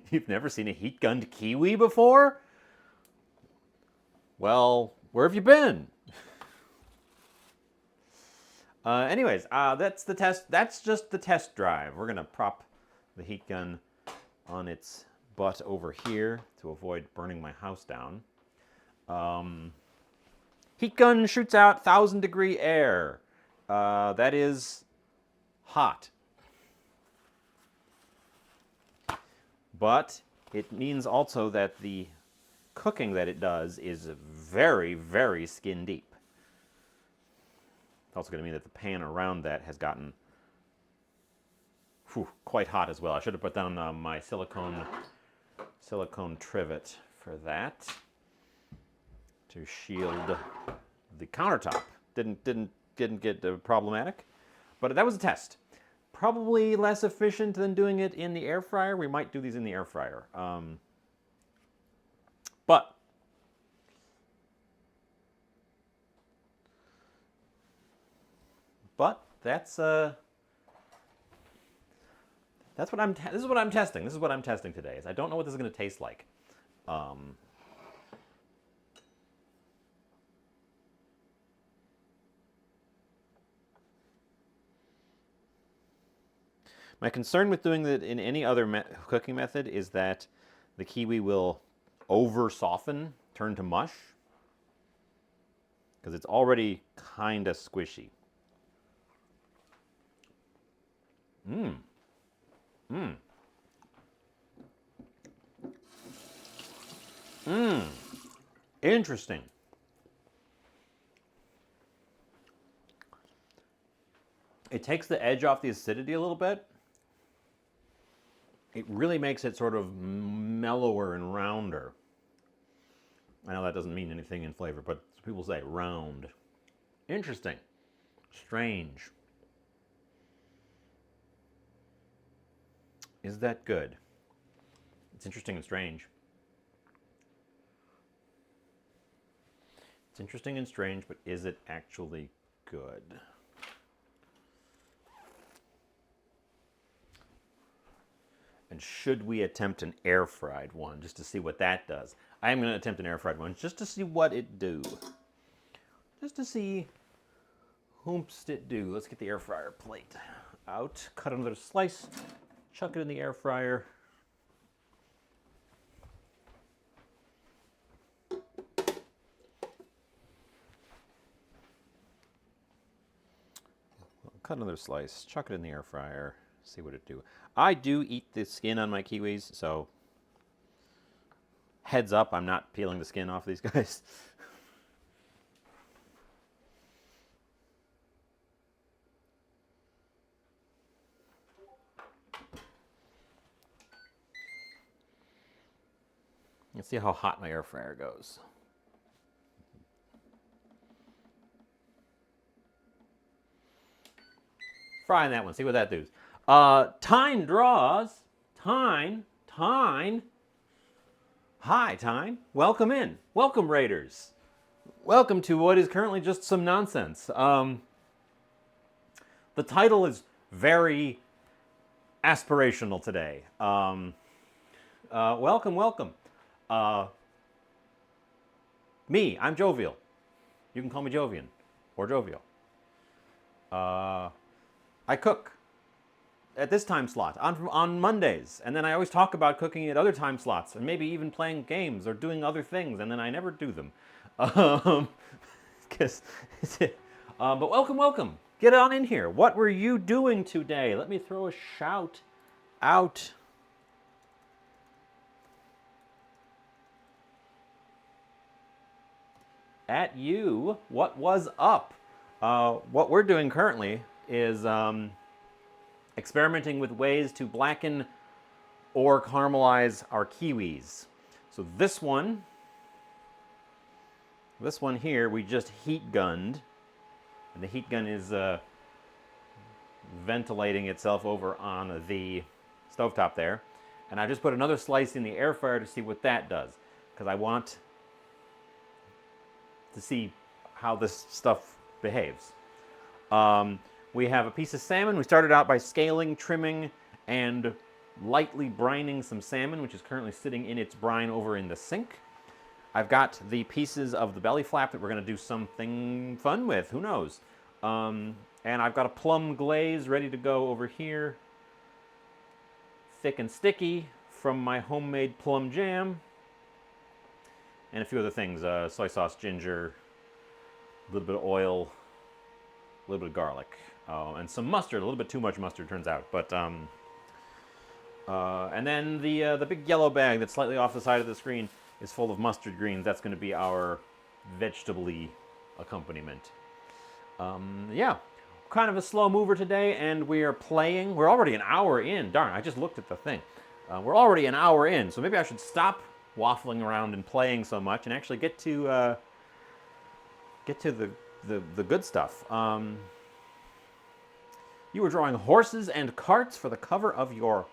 You've never seen a heat-gunned kiwi before? Well, where have you been? Anyways, that's the test. That's just the test drive. We're gonna prop the heat gun on its butt over here to avoid burning my house down. Heat gun shoots out 1,000-degree air. That is hot. But it means also that the cooking that it does is very, very skin deep. It's also going to mean that the pan around that has gotten quite hot as well. I should have put down my silicone trivet for that to shield the countertop. Didn't get problematic, but that was a test. Probably less efficient than doing it in the air fryer. We might do these in the air fryer. But that's what this is what I'm testing. This is what I'm testing today. Is I don't know what this is going to taste like. My concern with doing that in any other cooking method is that the kiwi will over-soften, turn to mush, because it's already kind of squishy. Interesting. It takes the edge off the acidity a little bit. It really makes it sort of mellower and rounder. I know that doesn't mean anything in flavor, but people say round. Interesting. Strange. Is that good? It's interesting and strange. It's interesting and strange, but is it actually good? And should we attempt an air-fried one just to see what that does? I am going to attempt an air-fried one just to see what it do. Just to see whomst it do. Let's get the air fryer plate out, cut another slice, chuck it in the air fryer. Cut another slice, chuck it in the air fryer, see what it do. I do eat the skin on my kiwis, so heads up, I'm not peeling the skin off these guys. Let's see how hot my air fryer goes. Frying that one, see what that does. Tyne draws. Tyne. Hi, Tyne. Welcome in. Welcome, Raiders. Welcome to what is currently just some nonsense. The title is very aspirational today. Welcome. Me, I'm jovial. You can call me Jovian or jovial. I cook at this time slot on Mondays, and then I always talk about cooking at other time slots, and maybe even playing games or doing other things, and then I never do them. But welcome. Get on in here. What were you doing today? Let me throw a shout out. At you. What was up? What we're doing currently is experimenting with ways to blacken or caramelize our kiwis. So this one here, we just heat gunned. And the heat gun is ventilating itself over on the stovetop there. And I just put another slice in the air fryer to see what that does. Because I want to see how this stuff behaves. We have a piece of salmon. We started out by scaling, trimming, and lightly brining some salmon, which is currently sitting in its brine over in the sink. I've got the pieces of the belly flap that we're going to do something fun with. Who knows? And I've got a plum glaze ready to go over here. Thick and sticky from my homemade plum jam. And a few other things. Soy sauce, ginger, a little bit of oil, a little bit of garlic. And some mustard. A little bit too much mustard, turns out. But and then the big yellow bag that's slightly off the side of the screen is full of mustard greens. That's going to be our vegetable-y accompaniment. Yeah, kind of a slow mover today, and we are playing. We're already an hour in. Darn, I just looked at the thing. We're already an hour in, so maybe I should stop waffling around and playing so much and actually get to the good stuff. You were drawing horses and carts for the cover of your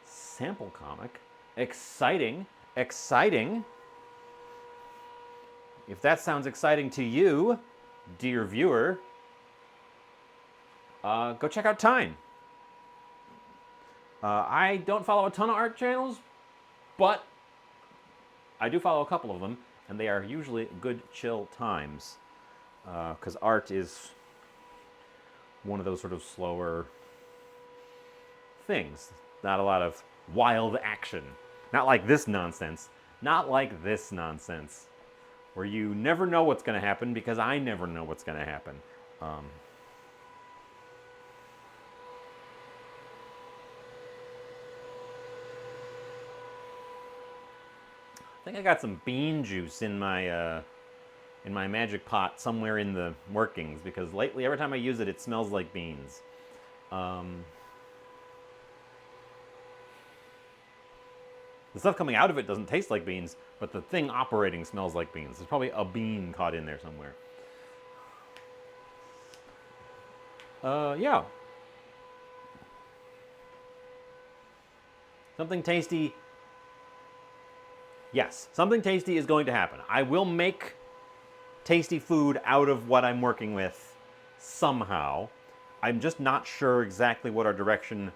sample comic. Exciting, exciting. If that sounds exciting to you, dear viewer, go check out Time. I don't follow a ton of art channels, but I do follow a couple of them, and they are usually good, chill times. Because art is one of those sort of slower things. Not a lot of wild action. Not like this nonsense. Not like this nonsense. Where you never know what's going to happen because I never know what's going to happen. I think I got some bean juice in my magic pot somewhere in the workings because lately every time I use it, it smells like beans. The stuff coming out of it doesn't taste like beans, but the thing operating smells like beans. There's probably a bean caught in there somewhere. Yeah. Something tasty. Yes, something tasty is going to happen. I will make tasty food out of what I'm working with somehow. I'm just not sure exactly what our direction,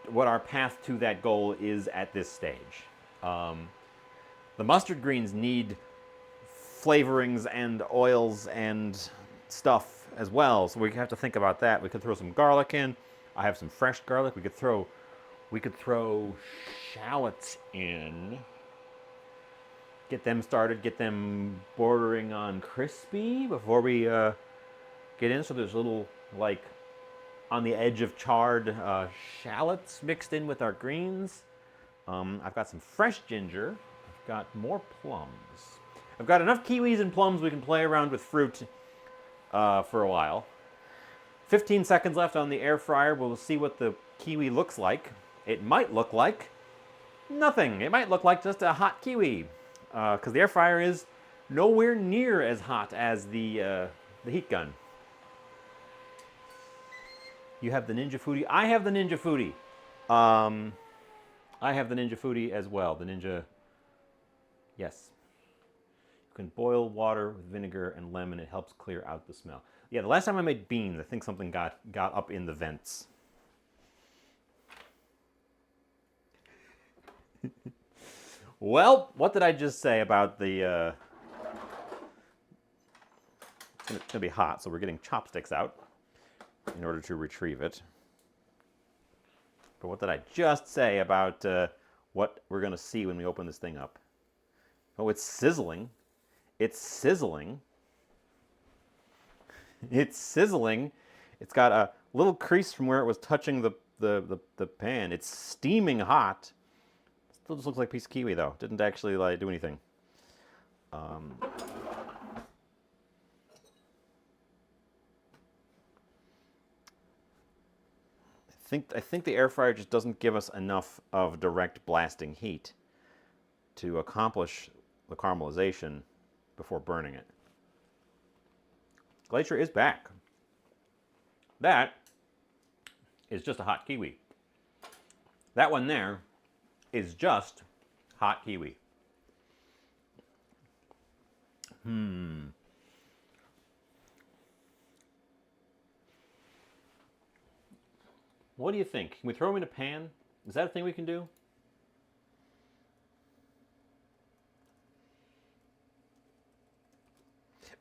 what our path to that goal is at this stage. The mustard greens need flavorings and oils and stuff as well, so we have to think about that. We could throw some garlic in. I have some fresh garlic. We could throw shallots in. Get them started, get them bordering on crispy before we get in. So there's little, like, on the edge of charred shallots mixed in with our greens. I've got some fresh ginger. I've got more plums. I've got enough kiwis and plums we can play around with fruit for a while. 15 seconds left on the air fryer. We'll see what the kiwi looks like. It might look like nothing. It might look like just a hot kiwi. Because the air fryer is nowhere near as hot as the heat gun. You have the Ninja Foodie. I have the Ninja Foodie. I have the Ninja Foodie as well. The Ninja, yes. You can boil water with vinegar and lemon. It helps clear out the smell. Yeah, the last time I made beans, I think something got up in the vents. Well, what did I just say about the... It's going to be hot, so we're getting chopsticks out in order to retrieve it. But what did I just say about what we're going to see when we open this thing up? Oh, it's sizzling. It's sizzling. It's sizzling. It's got a little crease from where it was touching the pan. It's steaming hot. Still just looks like a piece of kiwi though. Didn't actually like do anything. I think the air fryer just doesn't give us enough of direct blasting heat to accomplish the caramelization before burning it. Glacier is back. That is just a hot kiwi. That one there is just hot kiwi. What do you think? Can we throw them in a pan? Is that a thing we can do?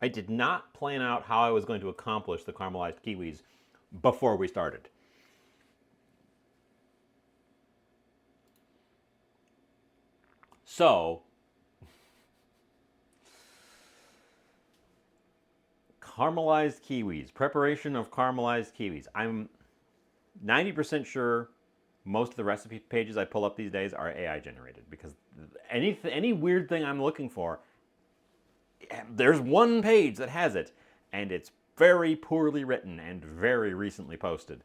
I did not plan out how I was going to accomplish the caramelized kiwis before we started. So, caramelized kiwis, preparation of caramelized kiwis. I'm 90% sure most of the recipe pages I pull up these days are AI generated because any weird thing I'm looking for, there's one page that has it, and it's very poorly written and very recently posted.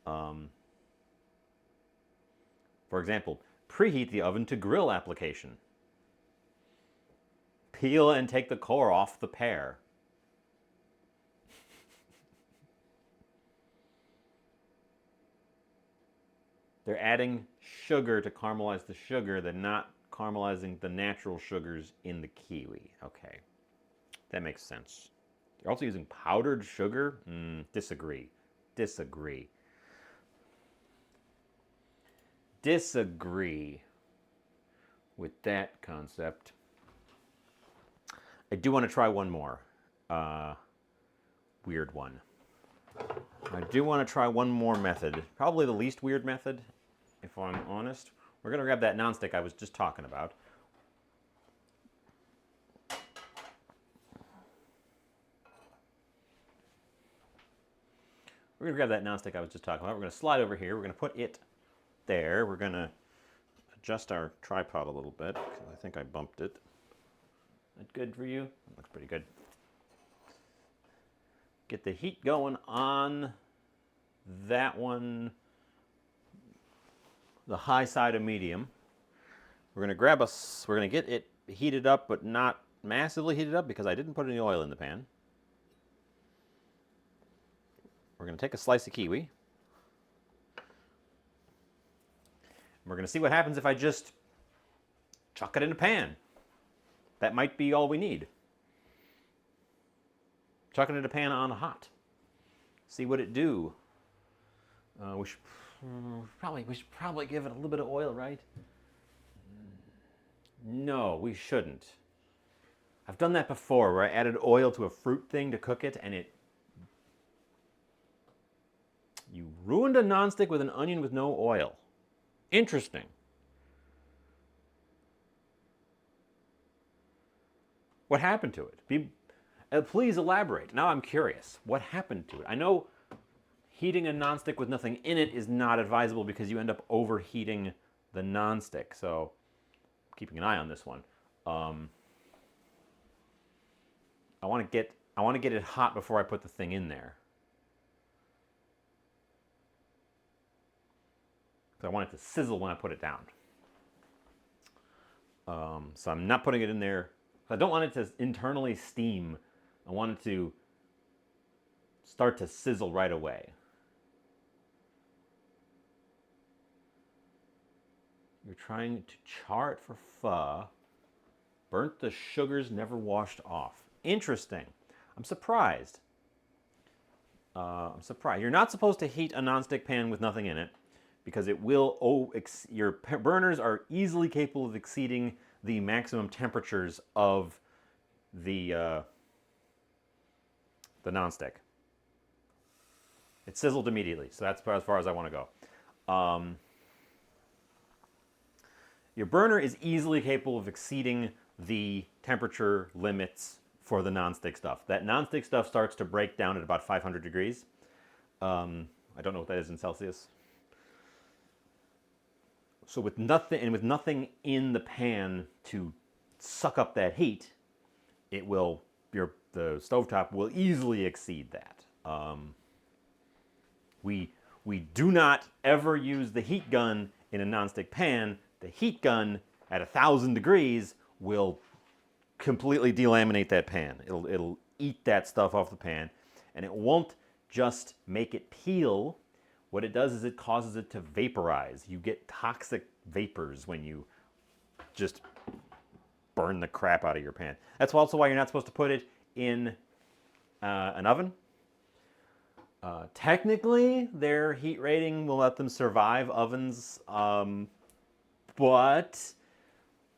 For example, preheat the oven to grill application. Peel and take the core off the pear. They're adding sugar to caramelize the sugar. They're not caramelizing the natural sugars in the kiwi. Okay, that makes sense. They're also using powdered sugar? Disagree. Disagree. Disagree with that concept. I do want to try one more weird one. I do want to try one more method. Probably the least weird method, if I'm honest. We're going to grab that nonstick I was just talking about. We're going to grab that nonstick I was just talking about. We're going to slide over here. We're going to put it there. We're going to adjust our tripod a little bit because I think I bumped it. Is that good for you? That looks pretty good. Get the heat going on that one, the high side of medium. We're going to we're going to get it heated up, but not massively heated up because I didn't put any oil in the pan. We're going to take a slice of kiwi. We're going to see what happens if I just chuck it in a pan. That might be all we need. Chuck it in a pan on hot. See what it do. We should probably give it a little bit of oil, right? No, we shouldn't. I've done that before where I added oil to a fruit thing to cook it and you ruined a nonstick with an onion with no oil. Interesting. What happened to it? Please elaborate. Now I'm curious. What happened to it? I know heating a nonstick with nothing in it is not advisable because you end up overheating the nonstick. So, keeping an eye on this one. I want to get it hot before I put the thing in there. So I want it to sizzle when I put it down. So I'm not putting it in there. I don't want it to internally steam. I want it to start to sizzle right away. You're trying to char it for pho. Burnt the sugars, never washed off. Interesting. I'm surprised. You're not supposed to heat a nonstick pan with nothing in it because it will, your burners are easily capable of exceeding the maximum temperatures of the nonstick. It sizzled immediately, so that's as far as I want to go. Your burner is easily capable of exceeding the temperature limits for the nonstick stuff. That nonstick stuff starts to break down at about 500 degrees. I don't know what that is in Celsius. So with nothing in the pan to suck up that heat, the stovetop will easily exceed that. We do not ever use the heat gun in a nonstick pan. The heat gun at 1,000 degrees will completely delaminate that pan. It'll eat that stuff off the pan, and it won't just make it peel. What it does is it causes it to vaporize. You get toxic vapors when you just burn the crap out of your pan. That's also why you're not supposed to put it in an oven. Technically, their heat rating will let them survive ovens, but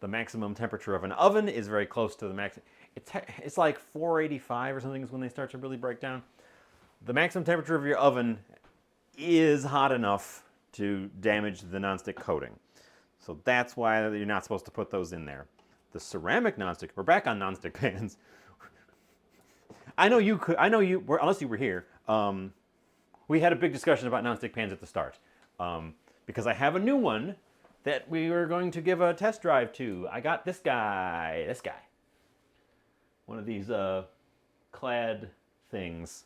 the maximum temperature of an oven is very close to the max. It's like 485 or something is when they start to really break down. The maximum temperature of your oven is hot enough to damage the nonstick coating. So that's why you're not supposed to put those in there. The ceramic nonstick, we're back on nonstick pans. Unless you were here, we had a big discussion about nonstick pans at the start. Because I have a new one that we were going to give a test drive to. I got this guy. One of these clad things.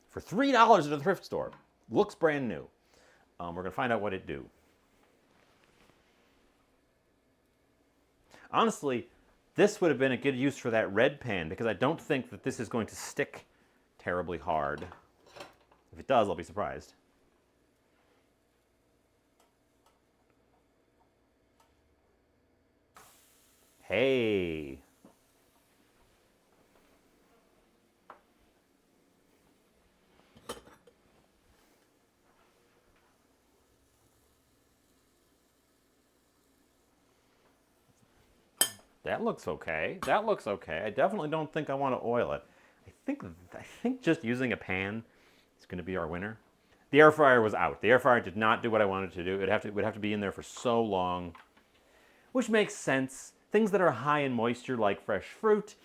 For $3 at a thrift store. Looks brand new. We're going to find out what it do. Honestly, this would have been a good use for that red pan because I don't think that this is going to stick terribly hard. If it does, I'll be surprised. Hey. That looks okay. That looks okay. I definitely don't think I want to oil it. I think just using a pan is going to be our winner. The air fryer was out. The air fryer did not do what I wanted to do. It would have to be in there for so long, which makes sense. Things that are high in moisture, like fresh fruit,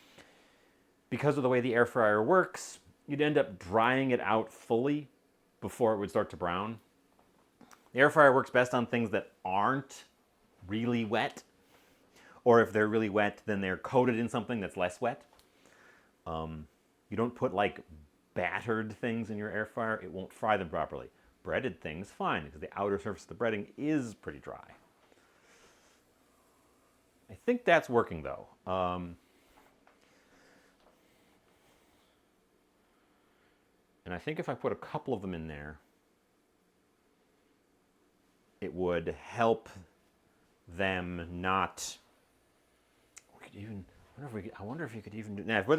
because of the way the air fryer works, you'd end up drying it out fully before it would start to brown. The air fryer works best on things that aren't really wet. Or if they're really wet, then they're coated in something that's less wet. You don't put like battered things in your air fryer, it won't fry them properly. Breaded things, fine, because the outer surface of the breading is pretty dry. I think that's working though. And I think if I put a couple of them in there, it would help them not. I wonder if you could even do. Now, if we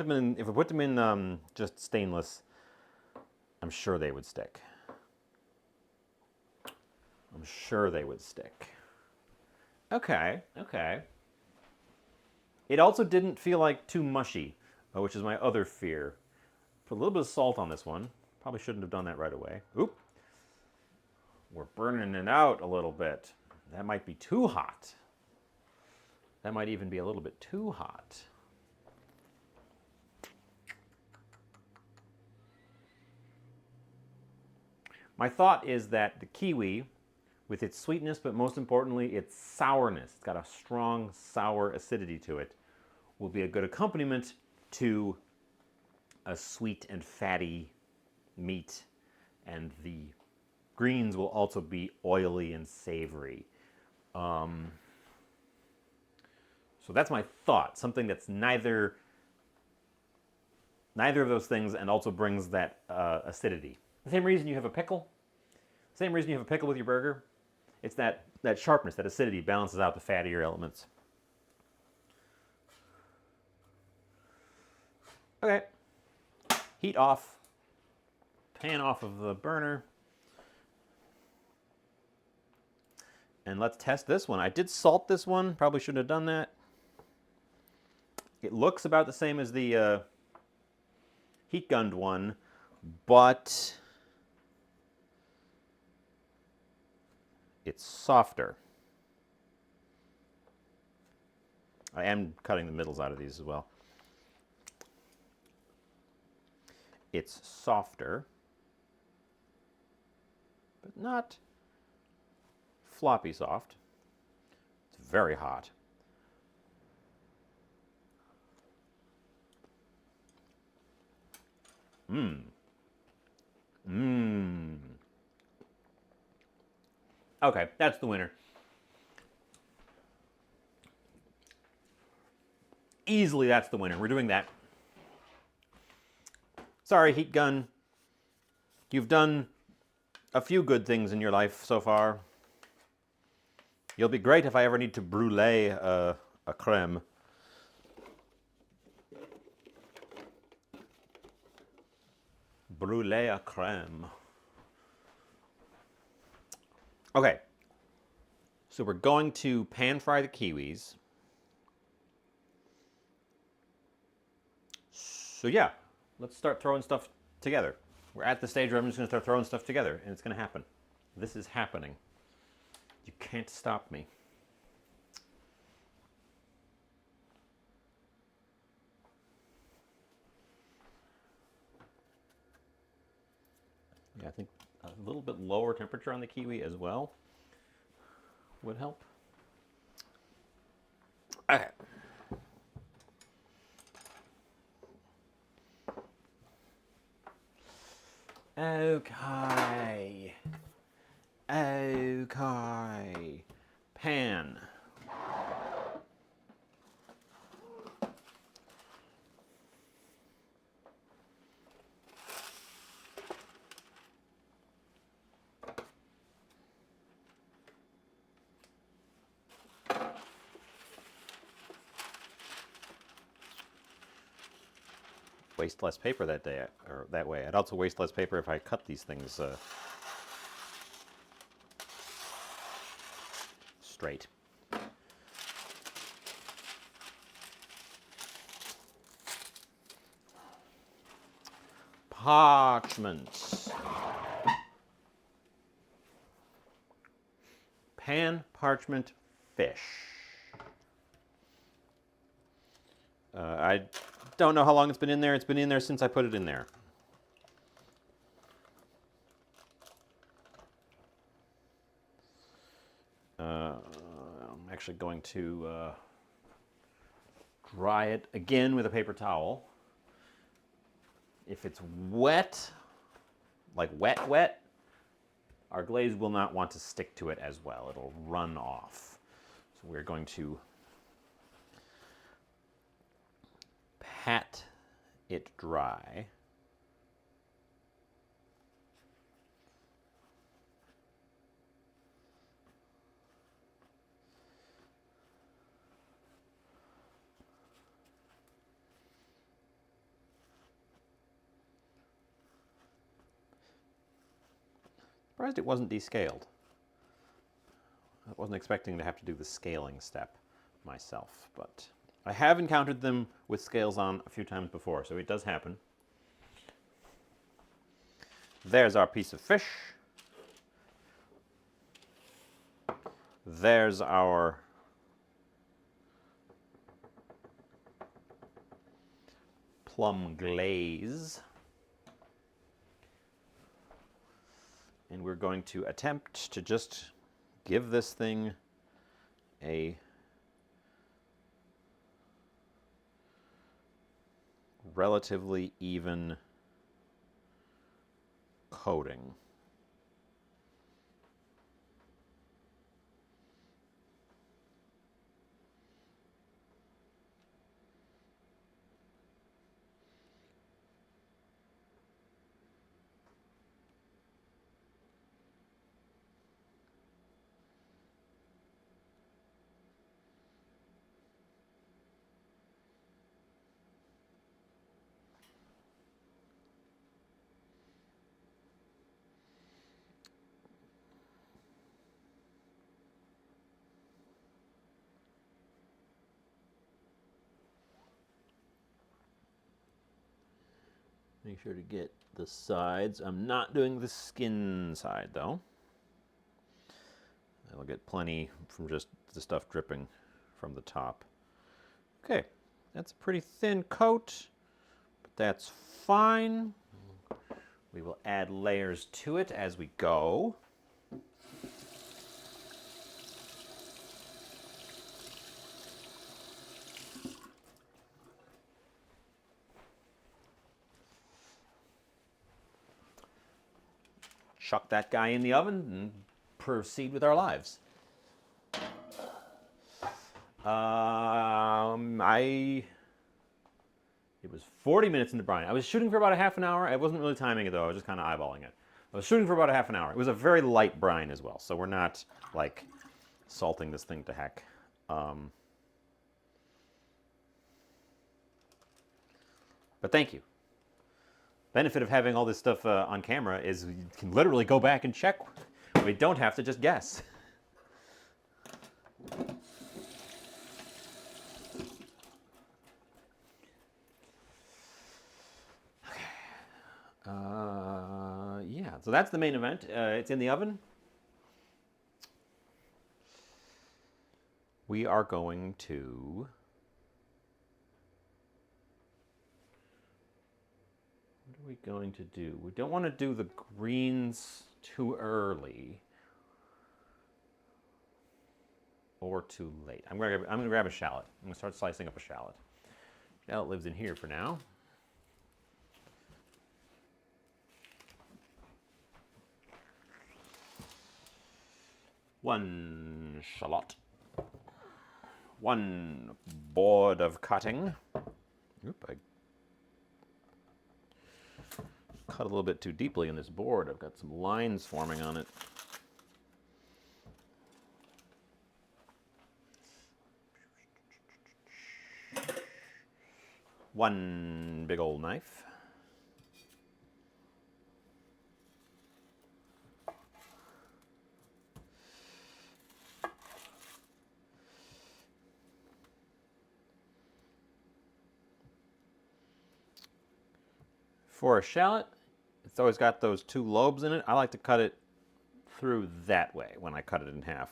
put them in just stainless, I'm sure they would stick. I'm sure they would stick. Okay. It also didn't feel like too mushy, which is my other fear. Put a little bit of salt on this one. Probably shouldn't have done that right away. Oop. We're burning it out a little bit. That might be too hot. That might even be a little bit too hot. My thought is that the kiwi, with its sweetness, but most importantly, its sourness, it's got a strong sour acidity to it, will be a good accompaniment to a sweet and fatty meat. And the greens will also be oily and savory. So that's my thought. Something that's neither of those things and also brings that acidity. The same reason you have a pickle. Same reason you have a pickle with your burger. It's that sharpness, that acidity balances out the fattier elements. Okay. Heat off. Pan off of the burner. And let's test this one. I did salt this one. Probably shouldn't have done that. It looks about the same as the heat gunned one, but it's softer. I am cutting the middles out of these as well. It's softer, but not floppy soft. It's very hot. Mmm. Mmm. Okay, that's the winner. Easily, that's the winner. We're doing that. Sorry, Heat Gun. You've done a few good things in your life so far. You'll be great if I ever need to brulee a creme. Brulee a creme. Okay. So we're going to pan fry the kiwis. So yeah, let's start throwing stuff together. We're at the stage where I'm just going to start throwing stuff together, and it's going to happen. This is happening. You can't stop me. Yeah, I think a little bit lower temperature on the kiwi as well would help. Okay. Okay. Okay. Pan. Waste less paper that day, or that way. I'd also waste less paper if I cut these things straight. Parchment. Pan parchment fish. I don't know how long it's been in there. It's been in there since I put it in there. I'm actually going to dry it again with a paper towel. If it's wet, like wet, our glaze will not want to stick to it as well. It'll run off. So we're going to pat it dry. Surprised it wasn't descaled. I wasn't expecting to have to do the scaling step myself, but I have encountered them with scales on a few times before, so it does happen. There's our piece of fish. There's our plum glaze. And we're going to attempt to just give this thing a relatively even coating. Make sure to get the sides. I'm not doing the skin side though. I'll get plenty from just the stuff dripping from the top. Okay, that's a pretty thin coat, but that's fine. We will add layers to it as we go. Chuck that guy in the oven and proceed with our lives. It was 40 minutes into brine. I was shooting for about a half an hour. I wasn't really timing it though. I was just kind of eyeballing it. I was shooting for about a half an hour. It was a very light brine as well, so we're not like salting this thing to heck. But thank you. Benefit of having all this stuff on camera is you can literally go back and check. We don't have to just guess. Yeah, so that's the main event. It's in the oven. We are going to... What are we going to do? We don't want to do the greens too early or too late. I'm going to grab a shallot. I'm going to start slicing up a shallot. Shallot lives in here for now. One shallot. One board of cutting. Oop, I cut a little bit too deeply in this board. I've got some lines forming on it. One big old knife. For a shallot, it's always got those two lobes in it. I like to cut it through that way when I cut it in half.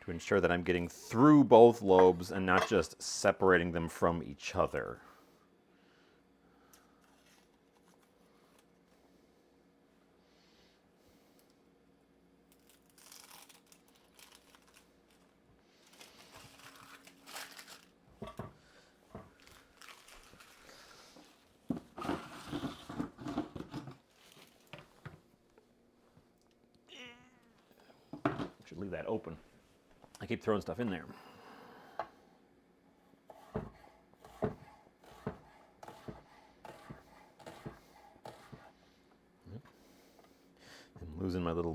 To ensure that I'm getting through both lobes and not just separating them from each other. Should leave that open. I keep throwing stuff in there. I'm losing my little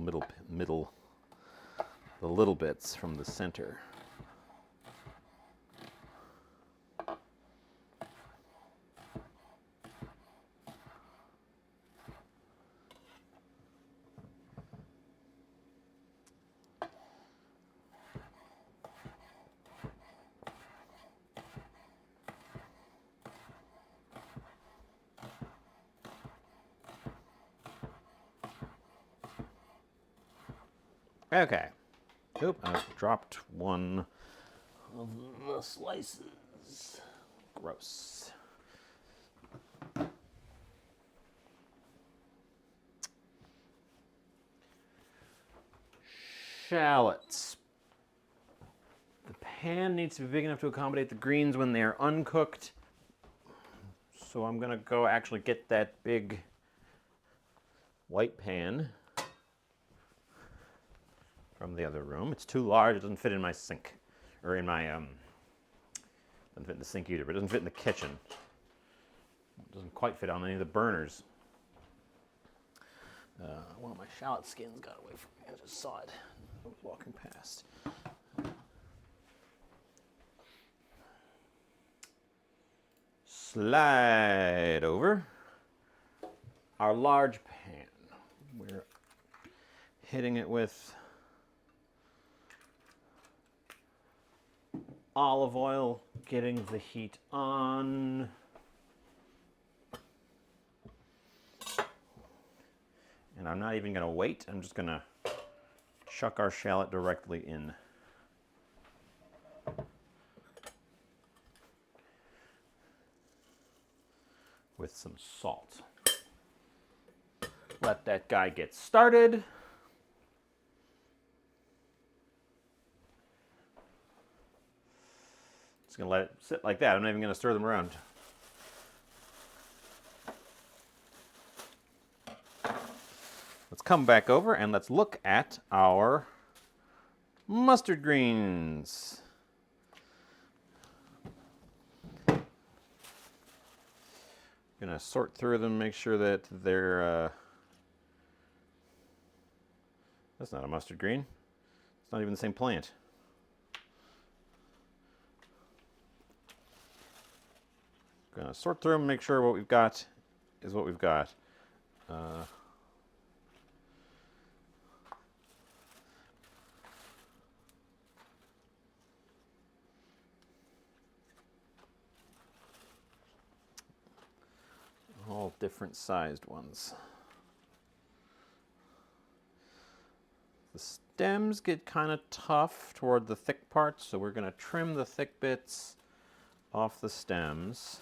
the little bits from the center. Okay. Oop, I dropped one of the slices. Gross. Shallots. The pan needs to be big enough to accommodate the greens when they're uncooked. So I'm gonna go actually get that big white pan from the other room. It's too large, it doesn't fit in my sink. Or in my, doesn't fit in the sink either, but it doesn't fit in the kitchen. It doesn't quite fit on any of the burners. One of my shallot skins got away from me. I just saw it. I was walking past. Slide over our large pan. We're hitting it with olive oil, getting the heat on. And I'm not even going to wait. I'm just going to chuck our shallot directly in. With some salt. Let that guy get started. Just gonna let it sit like that. I'm not even gonna stir them around. Let's come back over and let's look at our mustard greens. Gonna sort through them, make sure that they're, that's not a mustard green. It's not even the same plant. Gonna sort through them, make sure what we've got is what we've got. All different sized ones. The stems get kind of tough toward the thick parts, so we're going to trim the thick bits off the stems.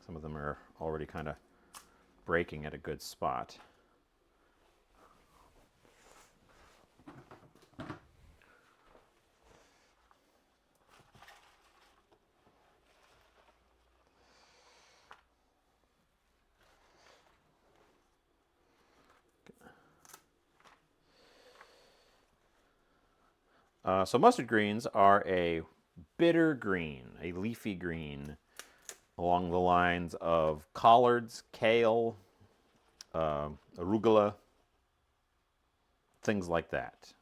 Some of them are already kind of breaking at a good spot. So mustard greens are a bitter green, a leafy green, along the lines of collards, kale, arugula, things like that.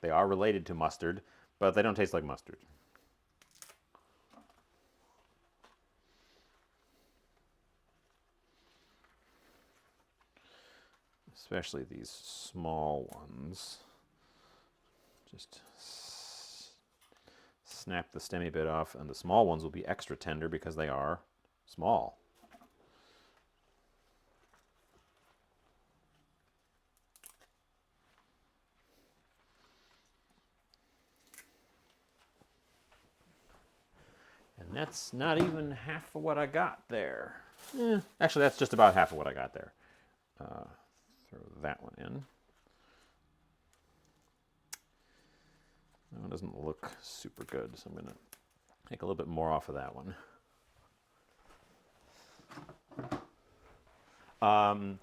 They are related to mustard, but they don't taste like mustard. Especially these small ones. Just snap the stemmy bit off, and the small ones will be extra tender because they are small. And that's not even half of what I got there. Actually, that's just about half of what I got there. Throw that one in. That one doesn't look super good, so I'm going to take a little bit more off of that one.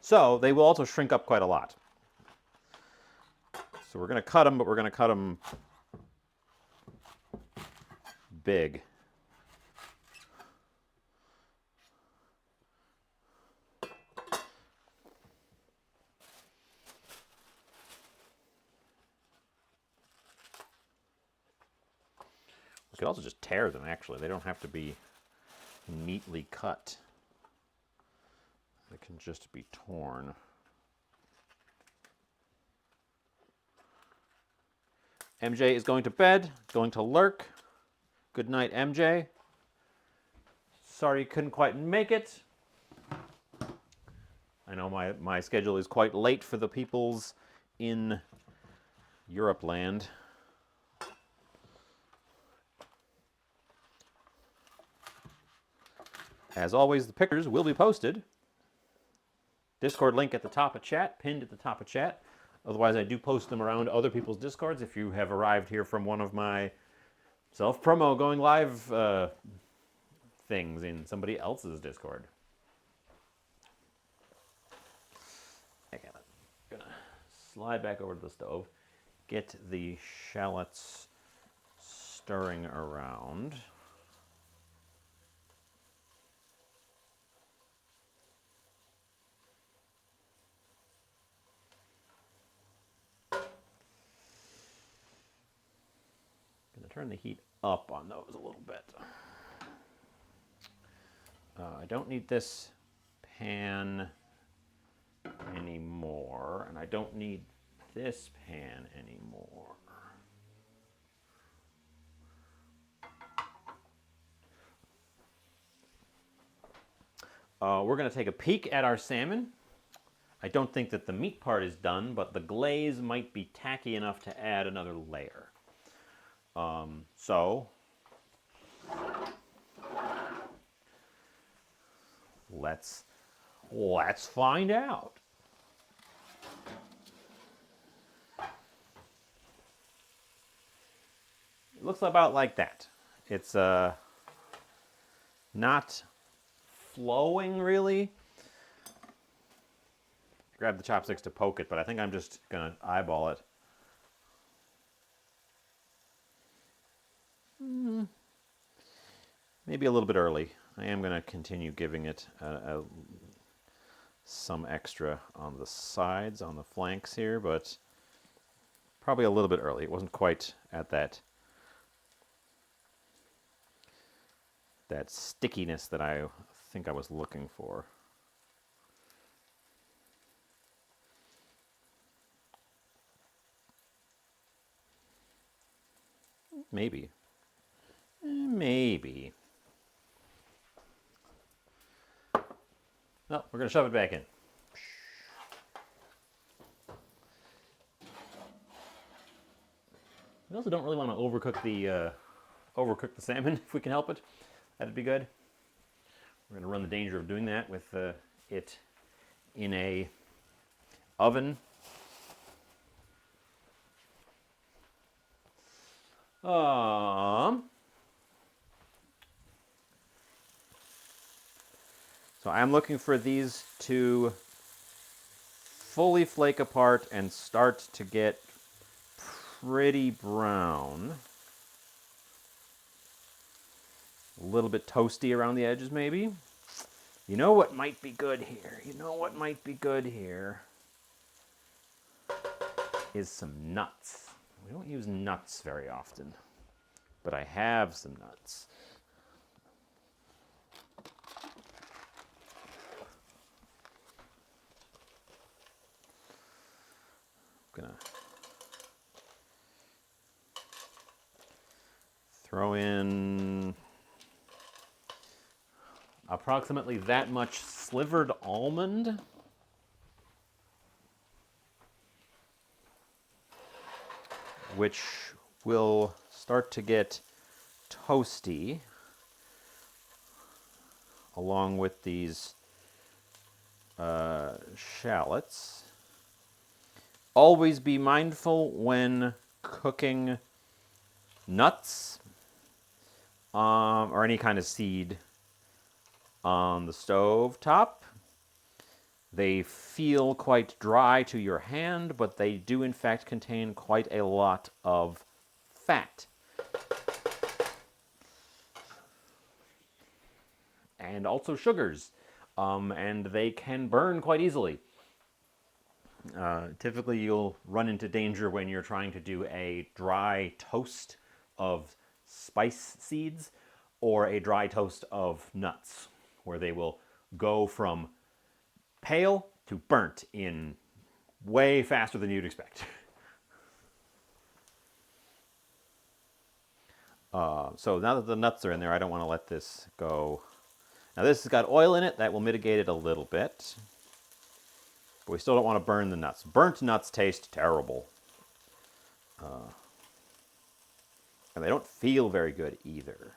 So they will also shrink up quite a lot. So we're going to cut them, but we're going to cut them big. We could also just tear them, actually. They don't have to be neatly cut. They can just be torn. MJ is going to bed, going to lurk. Good night, MJ. Sorry you couldn't quite make it. I know my schedule is quite late for the peoples in Europe land. As always, the pictures will be posted. Discord link at the top of chat, pinned at the top of chat. Otherwise, I do post them around other people's Discords if you have arrived here from one of my self-promo going live things in somebody else's Discord. Okay, I'm gonna slide back over to the stove, get the shallots stirring around. Turn the heat up on those a little bit. I don't need this pan anymore, and I don't need this pan anymore. We're going to take a peek at our salmon. I don't think that the meat part is done, but the glaze might be tacky enough to add another layer. So let's find out. It looks about like that. It's not flowing really. Grab the chopsticks to poke it, but I think I'm just gonna eyeball it. Maybe a little bit early. I am gonna continue giving it some extra on the sides, on the flanks here, but probably a little bit early. It wasn't quite at that stickiness that I think I was looking for. Maybe. Maybe. No, we're going to shove it back in. We also don't really want to overcook the salmon if we can help it. That'd be good. We're going to run the danger of doing that with it in a oven. So I'm looking for these to fully flake apart and start to get pretty brown. A little bit toasty around the edges, maybe. You know what might be good here? You know what might be good here? Is some nuts. We don't use nuts very often, but I have some nuts. I'm gonna throw in approximately that much slivered almond. Which will start to get toasty along with these shallots. Always be mindful when cooking nuts or any kind of seed on the stove top. They feel quite dry to your hand, but they do in fact contain quite a lot of fat. And also sugars. And they can burn quite easily. Typically you'll run into danger when you're trying to do a dry toast of spice seeds or a dry toast of nuts, where they will go from pale to burnt in way faster than you'd expect. So now that the nuts are in there, I don't want to let this go. Now this has got oil in it, that will mitigate it a little bit. But we still don't want to burn the nuts. Burnt nuts taste terrible. And they don't feel very good either.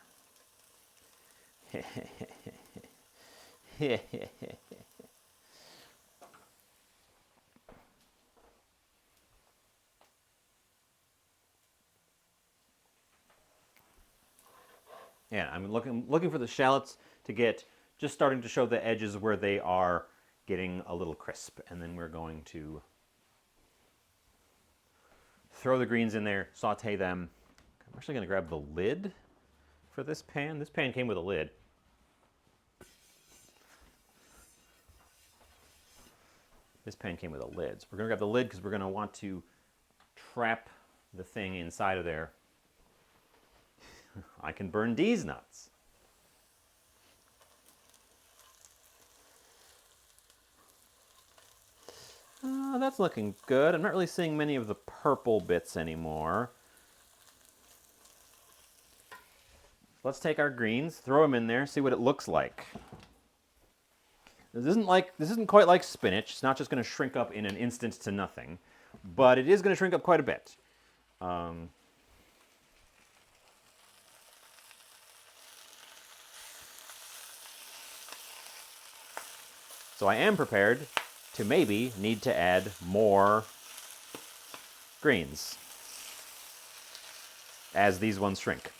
Yeah, I'm looking for the shallots to get just starting to show the edges where they are getting a little crisp, and then we're going to throw the greens in there, saute them. I'm actually going to grab the lid for this pan. This pan came with a lid. This pan came with a lid. So we're going to grab the lid because we're going to want to trap the thing inside of there. I can burn these nuts. That's looking good. I'm not really seeing many of the purple bits anymore. Let's take our greens, throw them in there, see what it looks like. This isn't quite like spinach. It's not just going to shrink up in an instant to nothing, but it is going to shrink up quite a bit. So I am prepared to maybe need to add more greens as these ones shrink.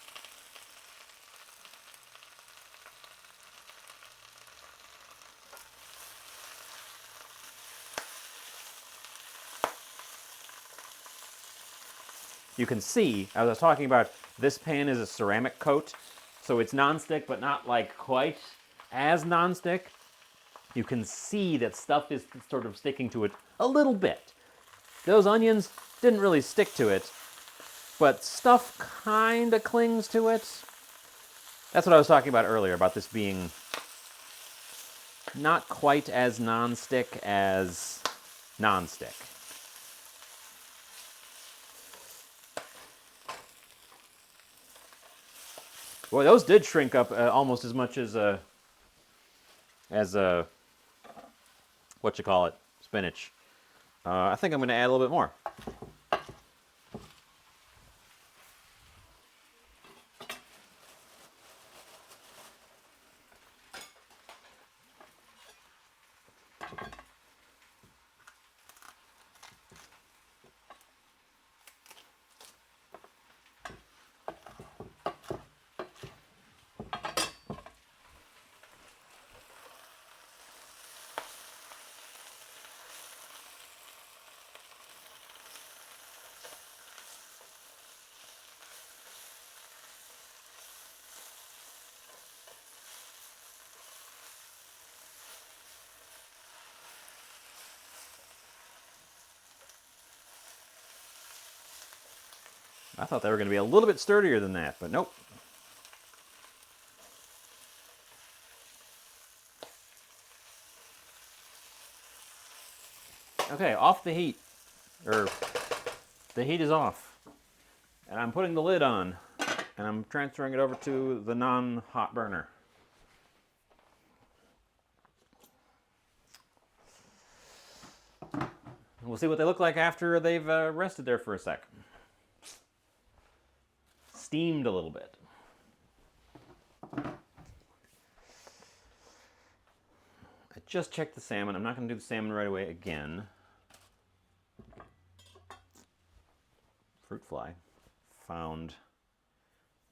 You can see, as I was talking about, this pan is a ceramic coat, so it's nonstick, but not like quite as nonstick. You can see that stuff is sort of sticking to it a little bit. Those onions didn't really stick to it, but stuff kind of clings to it. That's what I was talking about earlier, about this being not quite as nonstick as nonstick. Boy, those did shrink up almost as much as what you call it, spinach. I think I'm going to add a little bit more. I thought they were going to be a little bit sturdier than that, but nope. Okay, off the heat. The heat is off. And I'm putting the lid on, and I'm transferring it over to the non-hot burner. We'll see what they look like after they've rested there for a sec. Steamed a little bit. I just checked the salmon. I'm not going to do the salmon right away again. Fruit fly. Found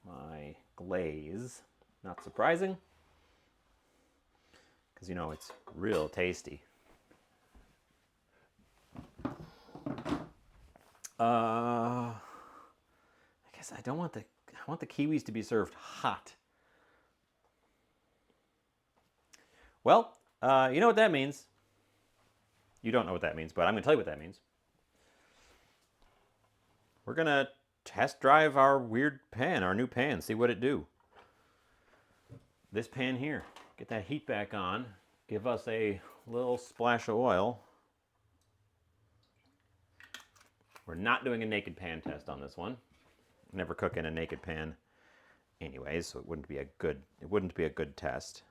my glaze. Not surprising, because you know it's real tasty. I guess I want the kiwis to be served hot. Well, you know what that means. You don't know what that means, but I'm going to tell you what that means. We're going to test drive our weird pan, our new pan, see what it do. This pan here, get that heat back on, give us a little splash of oil. We're not doing a naked pan test on this one. Never cook in a naked pan anyways, so it wouldn't be a good test.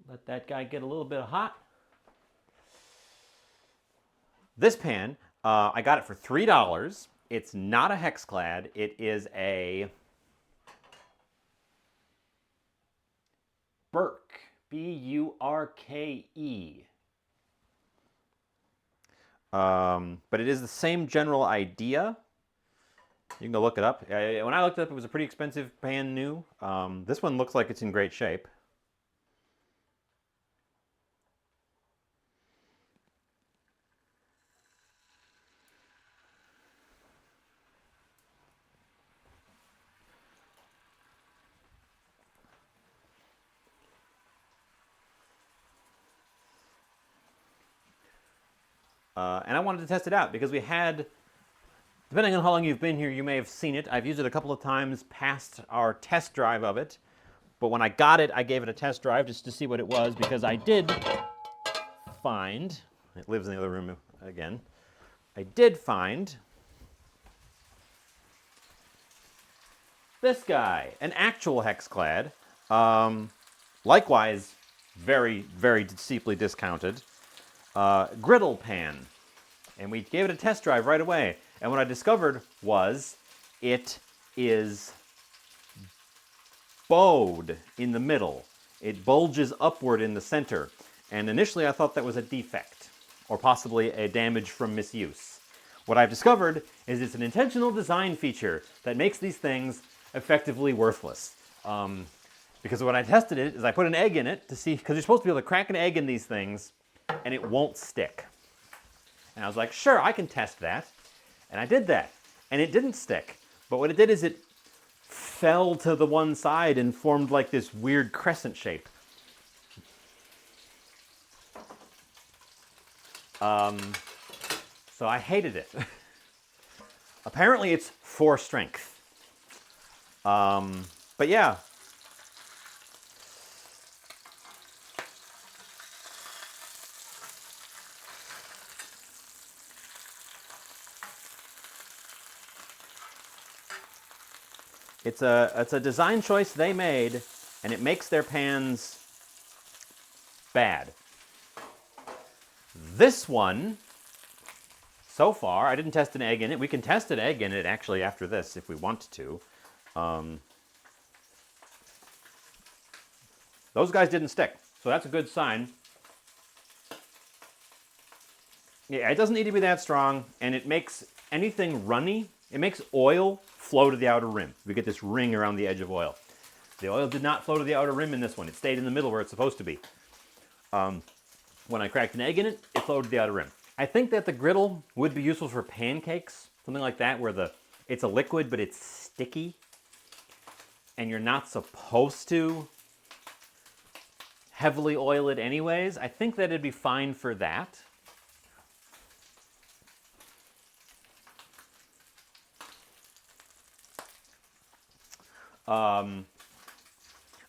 Let that guy get a little bit hot. This pan, I got it for $3. It's not a hex clad. It is a Burke, B-U-R-K-E. But it is the same general idea. You can go look it up. When I looked it up, it was a pretty expensive pan new. This one looks like it's in great shape. And I wanted to test it out because we had, depending on how long you've been here, you may have seen it. I've used it a couple of times past our test drive of it. But when I got it, I gave it a test drive just to see what it was, because I did find, it lives in the other room again, I did find this guy, an actual Hexclad, likewise very, very steeply discounted, griddle pan. And we gave it a test drive right away. And what I discovered was it is bowed in the middle. It bulges upward in the center. And initially I thought that was a defect, or possibly a damage from misuse. What I've discovered is it's an intentional design feature that makes these things effectively worthless. Because when I tested it, is I put an egg in it to see, because you're supposed to be able to crack an egg in these things, and it won't stick. And I was like, sure, I can test that. And I did that, and it didn't stick. But what it did is it fell to the one side and formed like this weird crescent shape. So I hated it. Apparently it's for strength. But yeah. It's a design choice they made, and it makes their pans bad. This one, so far, I didn't test an egg in it. We can test an egg in it actually after this if we want to. Those guys didn't stick, so that's a good sign. Yeah, it doesn't need to be that strong, and it makes anything runny, it makes oil flow to the outer rim. We get this ring around the edge of oil. The oil did not flow to the outer rim in this one. It stayed in the middle where it's supposed to be. When I cracked an egg in it, it flowed to the outer rim. I think that the griddle would be useful for pancakes, something like that, where it's a liquid, but it's sticky, and you're not supposed to heavily oil it anyways. I think that it'd be fine for that.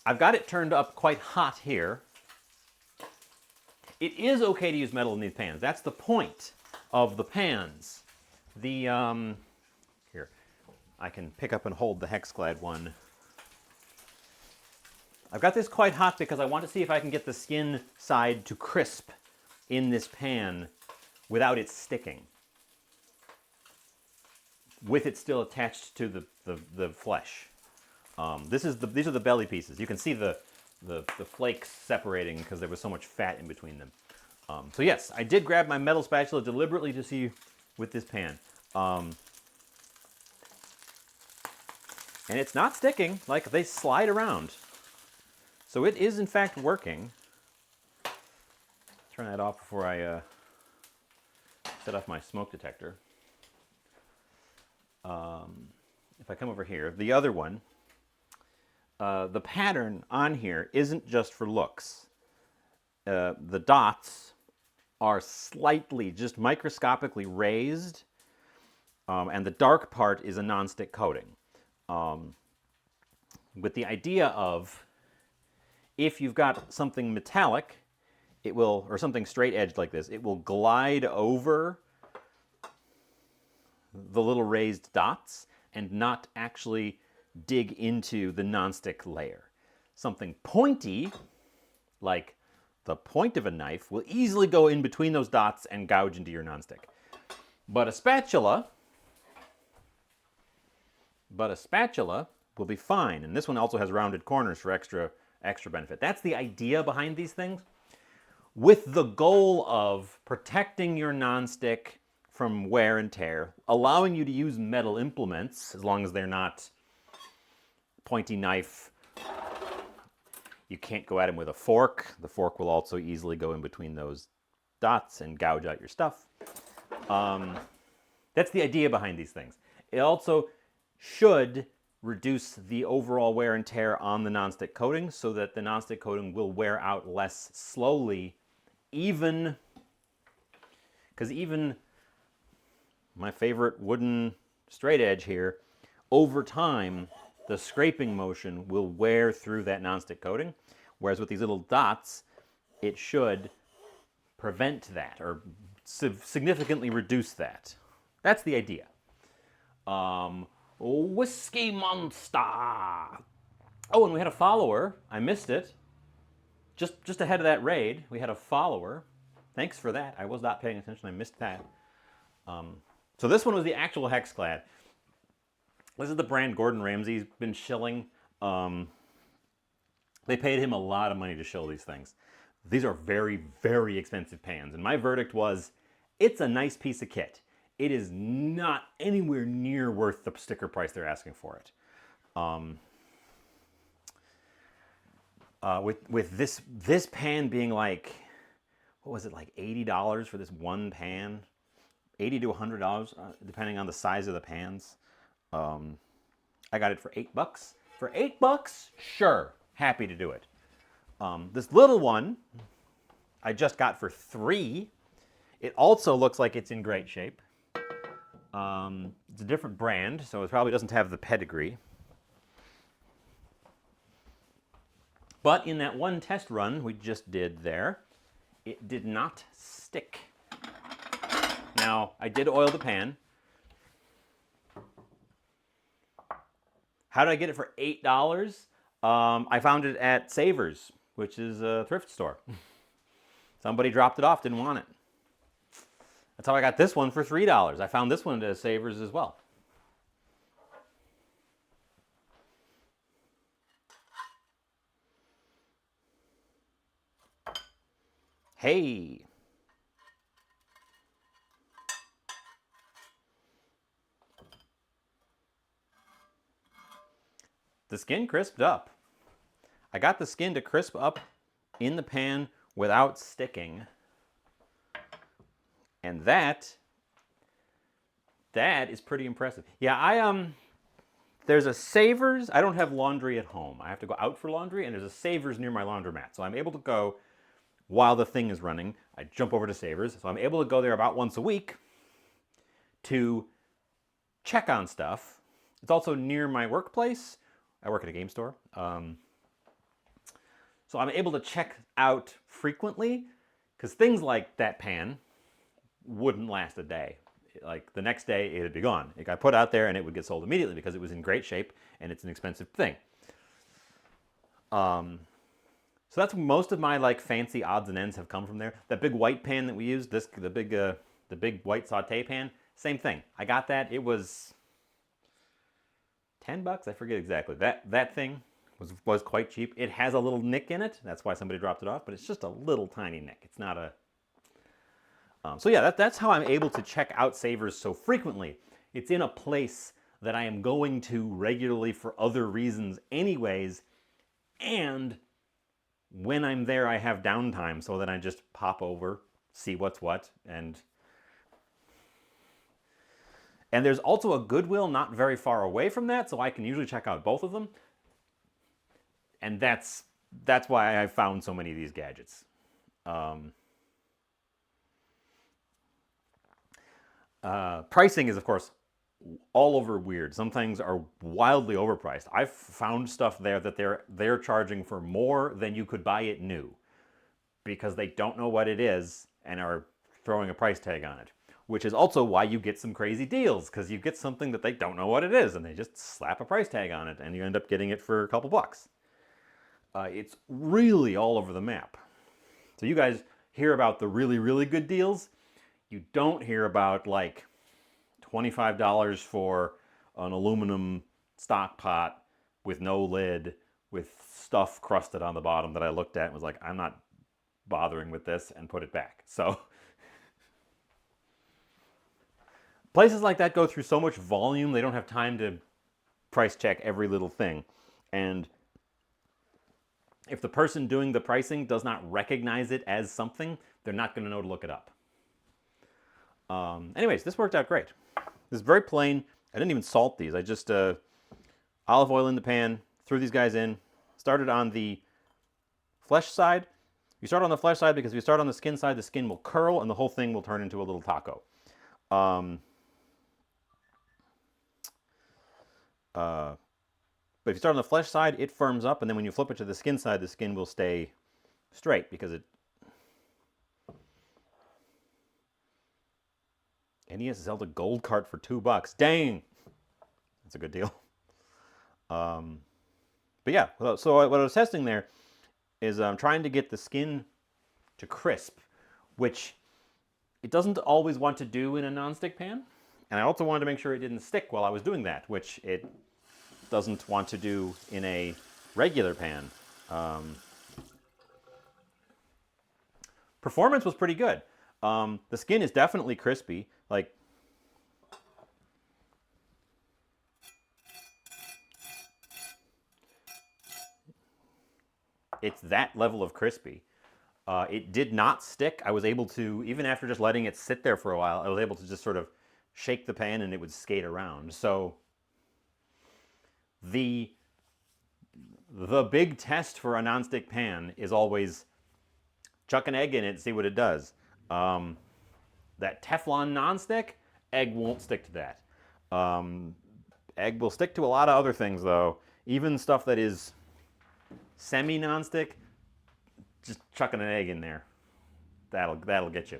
I've got it turned up quite hot here. It is okay to use metal in these pans. That's the point of the pans. Here, I can pick up and hold the Hexclad one. I've got this quite hot because I want to see if I can get the skin side to crisp in this pan without it sticking, with it still attached to the flesh. These are the belly pieces. You can see the flakes separating because there was so much fat in between them. So yes, I did grab my metal spatula deliberately to see with this pan. And it's not sticking, like they slide around. So it is in fact working. Turn that off before I set off my smoke detector. If I come over here, the other one, the pattern on here isn't just for looks. The dots are slightly, just microscopically raised, and the dark part is a nonstick coating. With the idea of, if you've got something metallic, it will, or something straight edged like this, it will glide over the little raised dots and not actually dig into the nonstick layer. Something pointy, like the point of a knife, will easily go in between those dots and gouge into your nonstick. But a spatula will be fine. And this one also has rounded corners for extra benefit. That's the idea behind these things, with the goal of protecting your nonstick from wear and tear, allowing you to use metal implements as long as they're not pointy knife. You can't go at them with a fork. The fork will also easily go in between those dots and gouge out your stuff. That's the idea behind these things. It also should reduce the overall wear and tear on the nonstick coating so that the nonstick coating will wear out less slowly, even, Because even my favorite wooden straight edge here, over time, the scraping motion will wear through that nonstick coating. Whereas with these little dots, it should prevent that or significantly reduce that. That's the idea. Whiskey Monster. Oh, and we had a follower. I missed it. Just ahead of that raid, we had a follower. Thanks for that. I was not paying attention. I missed that. So this one was the actual Hexclad. This is the brand Gordon Ramsay's been shilling. They paid him a lot of money to shill these things. These are very, very expensive pans. And my verdict was, it's a nice piece of kit. It is not anywhere near worth the sticker price they're asking for it. With this pan being like, what was it, like $80 for this one pan? $80 to $100, depending on the size of the pans. I got it for $8. For $8, sure, happy to do it. This little one, I just got for $3. It also looks like it's in great shape. It's a different brand, so it probably doesn't have the pedigree. But in that one test run we just did there, it did not stick. Now, I did oil the pan. How did I get it for $8? I found it at Savers, which is a thrift store. Somebody dropped it off, didn't want it. That's how I got this one for $3. I found this one at Savers as well. Hey. The skin crisped up. I got the skin to crisp up in the pan without sticking. And that is pretty impressive. Yeah, there's a Savers. I don't have laundry at home. I have to go out for laundry, and there's a Savers near my laundromat. So I'm able to go while the thing is running. I jump over to Savers. So I'm able to go there about once a week to check on stuff. It's also near my workplace. I work at a game store. So I'm able to check out frequently, because things like that pan wouldn't last a day. Like the next day, it'd be gone. It got put out there and it would get sold immediately because it was in great shape and it's an expensive thing. So that's most of my like fancy odds and ends have come from there. That big white pan that we used, the big white saute pan, same thing. I got that. It was $10. I forget exactly. That thing was quite cheap. It has a little nick in it. That's why somebody dropped it off, but it's just a little tiny nick. It's not a... so yeah, that's how I'm able to check out Savers so frequently. It's in a place that I am going to regularly for other reasons anyways, and when I'm there I have downtime, so then I just pop over, see what's what, and there's also a Goodwill not very far away from that, so I can usually check out both of them. And that's why I found so many of these gadgets. Pricing is, of course, all over weird. Some things are wildly overpriced. I've found stuff there that they're charging for more than you could buy it new, because they don't know what it is and are throwing a price tag on it. Which is also why you get some crazy deals, because you get something that they don't know what it is and they just slap a price tag on it and you end up getting it for a couple bucks. It's really all over the map. So you guys hear about the really, really good deals. You don't hear about like $25 for an aluminum stock pot with no lid, with stuff crusted on the bottom that I looked at and was like, I'm not bothering with this, and put it back. So places like that go through so much volume, they don't have time to price check every little thing. And if the person doing the pricing does not recognize it as something, they're not going to know to look it up. Anyways, this worked out great. This is very plain. I didn't even salt these. I just olive oil in the pan, threw these guys in, started on the flesh side, You start on the flesh side because if you start on the skin side, the skin will curl and the whole thing will turn into a little taco. But if you start on the flesh side, it firms up, and then when you flip it to the skin side, the skin will stay straight because it... NES Zelda Gold Cart for $2. Dang! That's a good deal. But yeah, so what I was testing there is I'm trying to get the skin to crisp, which it doesn't always want to do in a nonstick pan. And I also wanted to make sure it didn't stick while I was doing that, which it doesn't want to do in a regular pan. Performance was pretty good. The skin is definitely crispy. Like, it's that level of crispy. It did not stick. I was able to, even after just letting it sit there for a while, I was able to just sort of shake the pan and it would skate around. So the big test for a nonstick pan is always chuck an egg in it and see what it does. That Teflon nonstick, egg won't stick to that. Egg will stick to a lot of other things though. Even stuff that is semi-nonstick, just chucking an egg in there. That'll get you.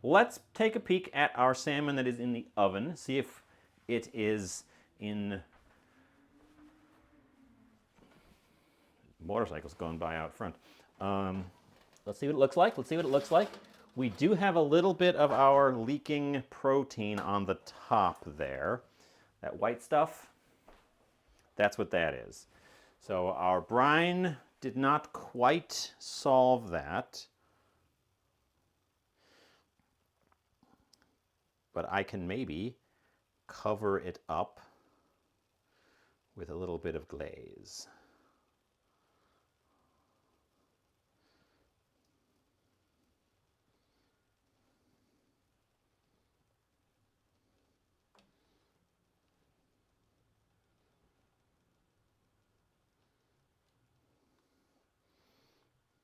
Let's take a peek at our salmon that is in the oven. See if it is in... Motorcycles going by out front. Let's see what it looks like. Let's see what it looks like. We do have a little bit of our leaking protein on the top there. That white stuff, that's what that is. So our brine did not quite solve that. But I can maybe cover it up with a little bit of glaze.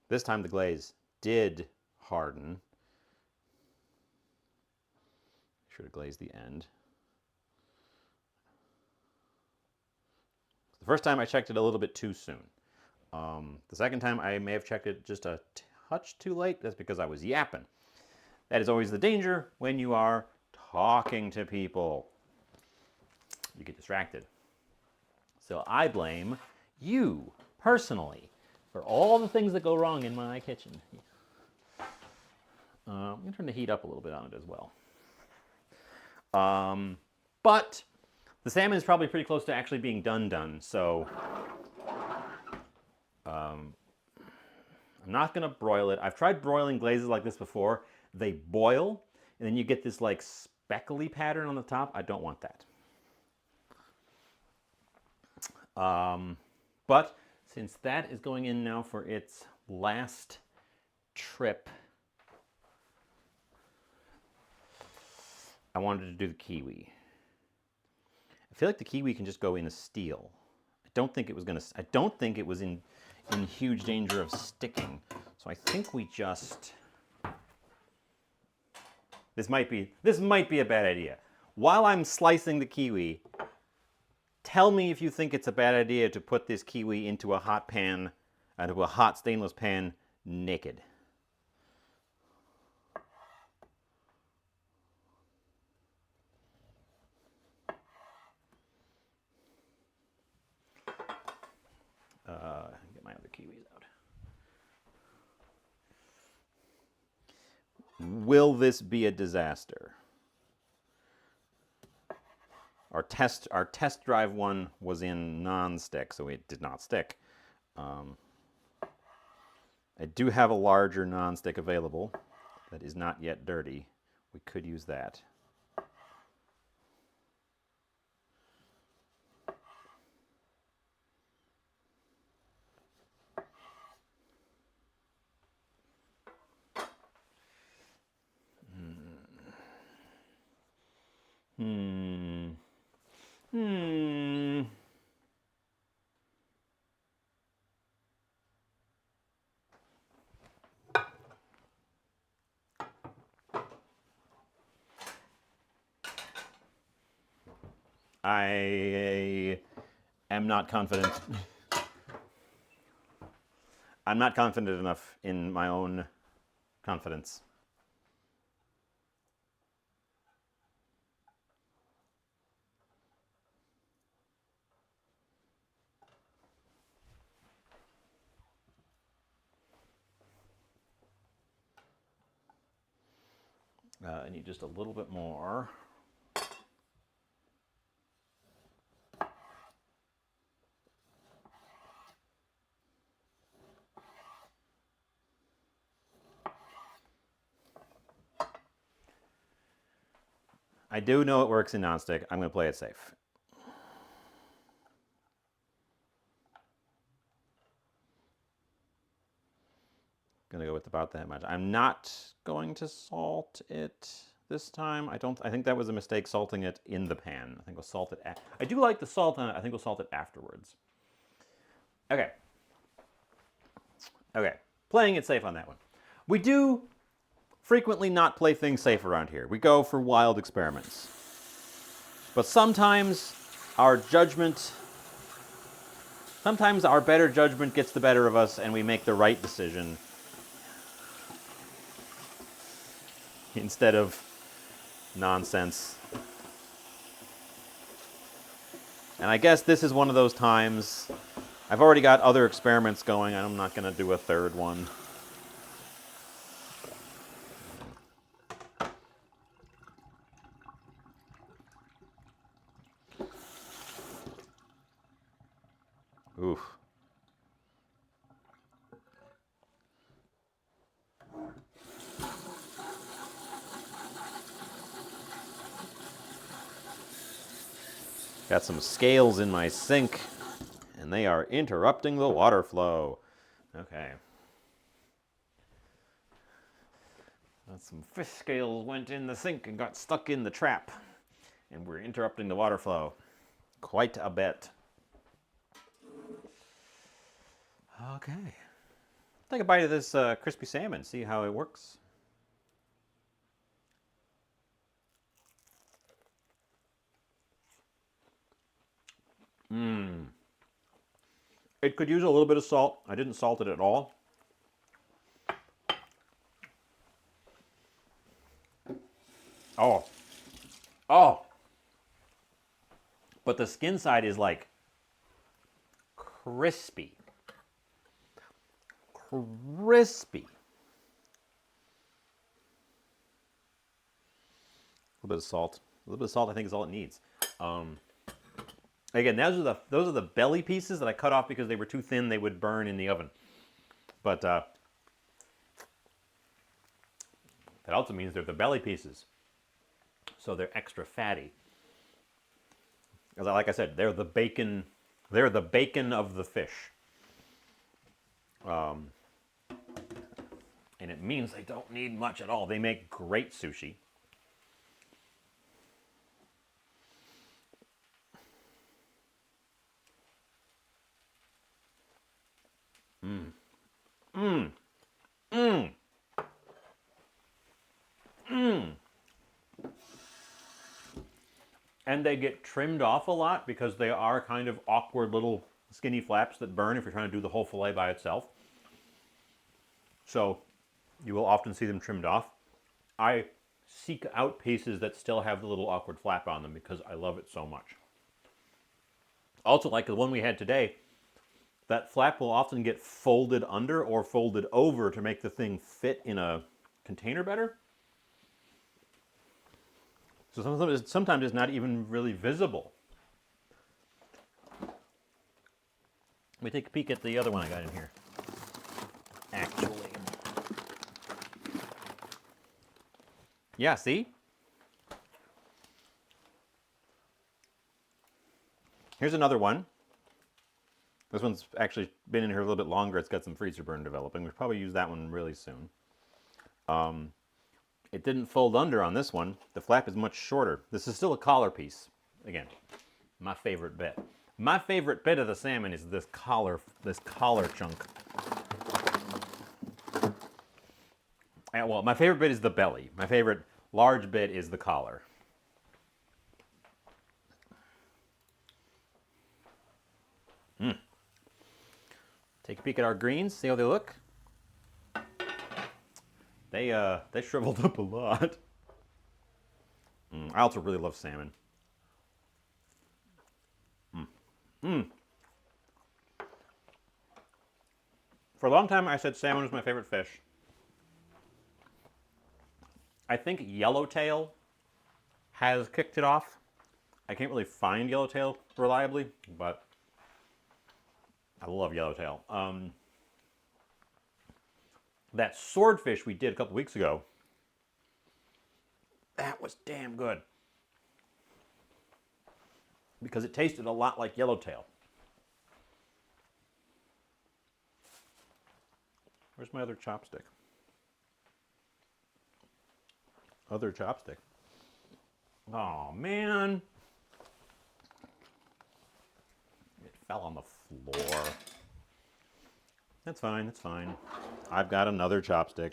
This time the glaze did harden. Should have glazed the end. The first time I checked it a little bit too soon. The second time I may have checked it just a touch too late. That's because I was yapping. That is always the danger when you are talking to people. You get distracted. So I blame you personally for all the things that go wrong in my kitchen. I'm going to turn the heat up a little bit on it as well. But the salmon is probably pretty close to actually being done, so I'm not going to broil it. I've tried broiling glazes like this before. They boil, and then you get this like speckly pattern on the top. I don't want that. But since that is going in now for its last trip, I wanted to do the kiwi. I feel like the kiwi can just go in a steel. I don't think it was in huge danger of sticking. So I think we just... This might be a bad idea. While I'm slicing the kiwi, tell me if you think it's a bad idea to put this kiwi into a hot pan, into a hot stainless pan, naked. Get my other kiwis out. Will this be a disaster? Our test drive one was in non-stick, so it did not stick. I do have a larger non-stick available that is not yet dirty. We could use that. I am not confident. I'm not confident enough in my own confidence. I need just a little bit more. I do know it works in nonstick. I'm going to play it safe. Gonna go with about that much. I'm not going to salt it this time. I think that was a mistake salting it in the pan. I think we'll salt it. I do like the salt on it. I think we'll salt it afterwards. Okay. Okay. Playing it safe on that one. We do frequently not play things safe around here. We go for wild experiments. But sometimes our better judgment gets the better of us and we make the right decision instead of nonsense. And I guess this is one of those times. I've already got other experiments going. I'm not going to do a third one. Oof. Got some scales in my sink, and they are interrupting the water flow. Okay. Some fish scales went in the sink and got stuck in the trap, and we're interrupting the water flow quite a bit. Okay. Take a bite of this crispy salmon, see how it works. It could use a little bit of salt. I didn't salt it at all. Oh. Oh. But the skin side is like crispy. Crispy. A little bit of salt. A little bit of salt, I think, is all it needs. Again, those are the belly pieces that I cut off because they were too thin. They would burn in the oven. But that also means they're the belly pieces, so they're extra fatty. Like I said, they're the bacon. They're the bacon of the fish. And it means they don't need much at all. They make great sushi. And they get trimmed off a lot because they are kind of awkward little skinny flaps that burn if you're trying to do the whole fillet by itself. So you will often see them trimmed off. I seek out pieces that still have the little awkward flap on them because I love it so much. Also, like the one we had today, that flap will often get folded under or folded over to make the thing fit in a container better. So sometimes it's not even really visible. Let me take a peek at the other one I got in here. Actually. Yeah, see? Here's another one. This one's actually been in here a little bit longer. It's got some freezer burn developing. We'll probably use that one really soon. It didn't fold under on this one. The flap is much shorter. This is still a collar piece. Again, my favorite bit. My favorite bit of the salmon is this collar chunk. Well, my favorite bit is the belly. My favorite large bit is the collar. Take a peek at our greens, see how they look. They shriveled up a lot. I also really love salmon. For a long time, I said salmon was my favorite fish. I think yellowtail has kicked it off. I can't really find yellowtail reliably, but I love yellowtail. That swordfish we did a couple weeks ago, that was damn good. Because it tasted a lot like yellowtail. Where's my other chopstick? Other chopstick. Oh, man. It fell on the floor. That's fine, that's fine. I've got another chopstick.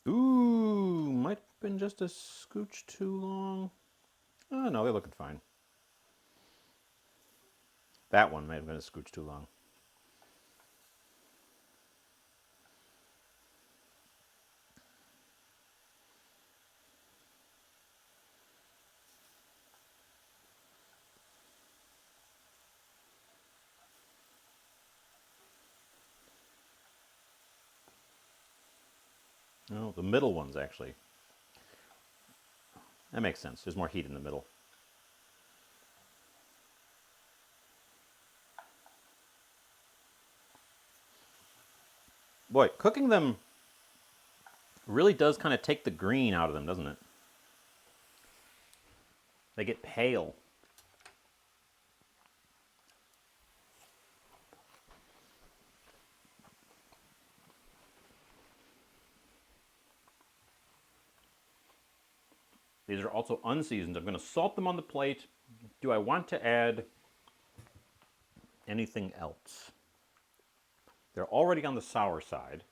Ooh, might have been just a scooch too long. Oh, no, they're looking fine. That one might have been a scooch too long. No, the middle one's actually. That makes sense. There's more heat in the middle. Boy, cooking them really does kind of take the green out of them, doesn't it? They get pale. These are also unseasoned. I'm going to salt them on the plate. Do I want to add anything else? They're already on the sour side.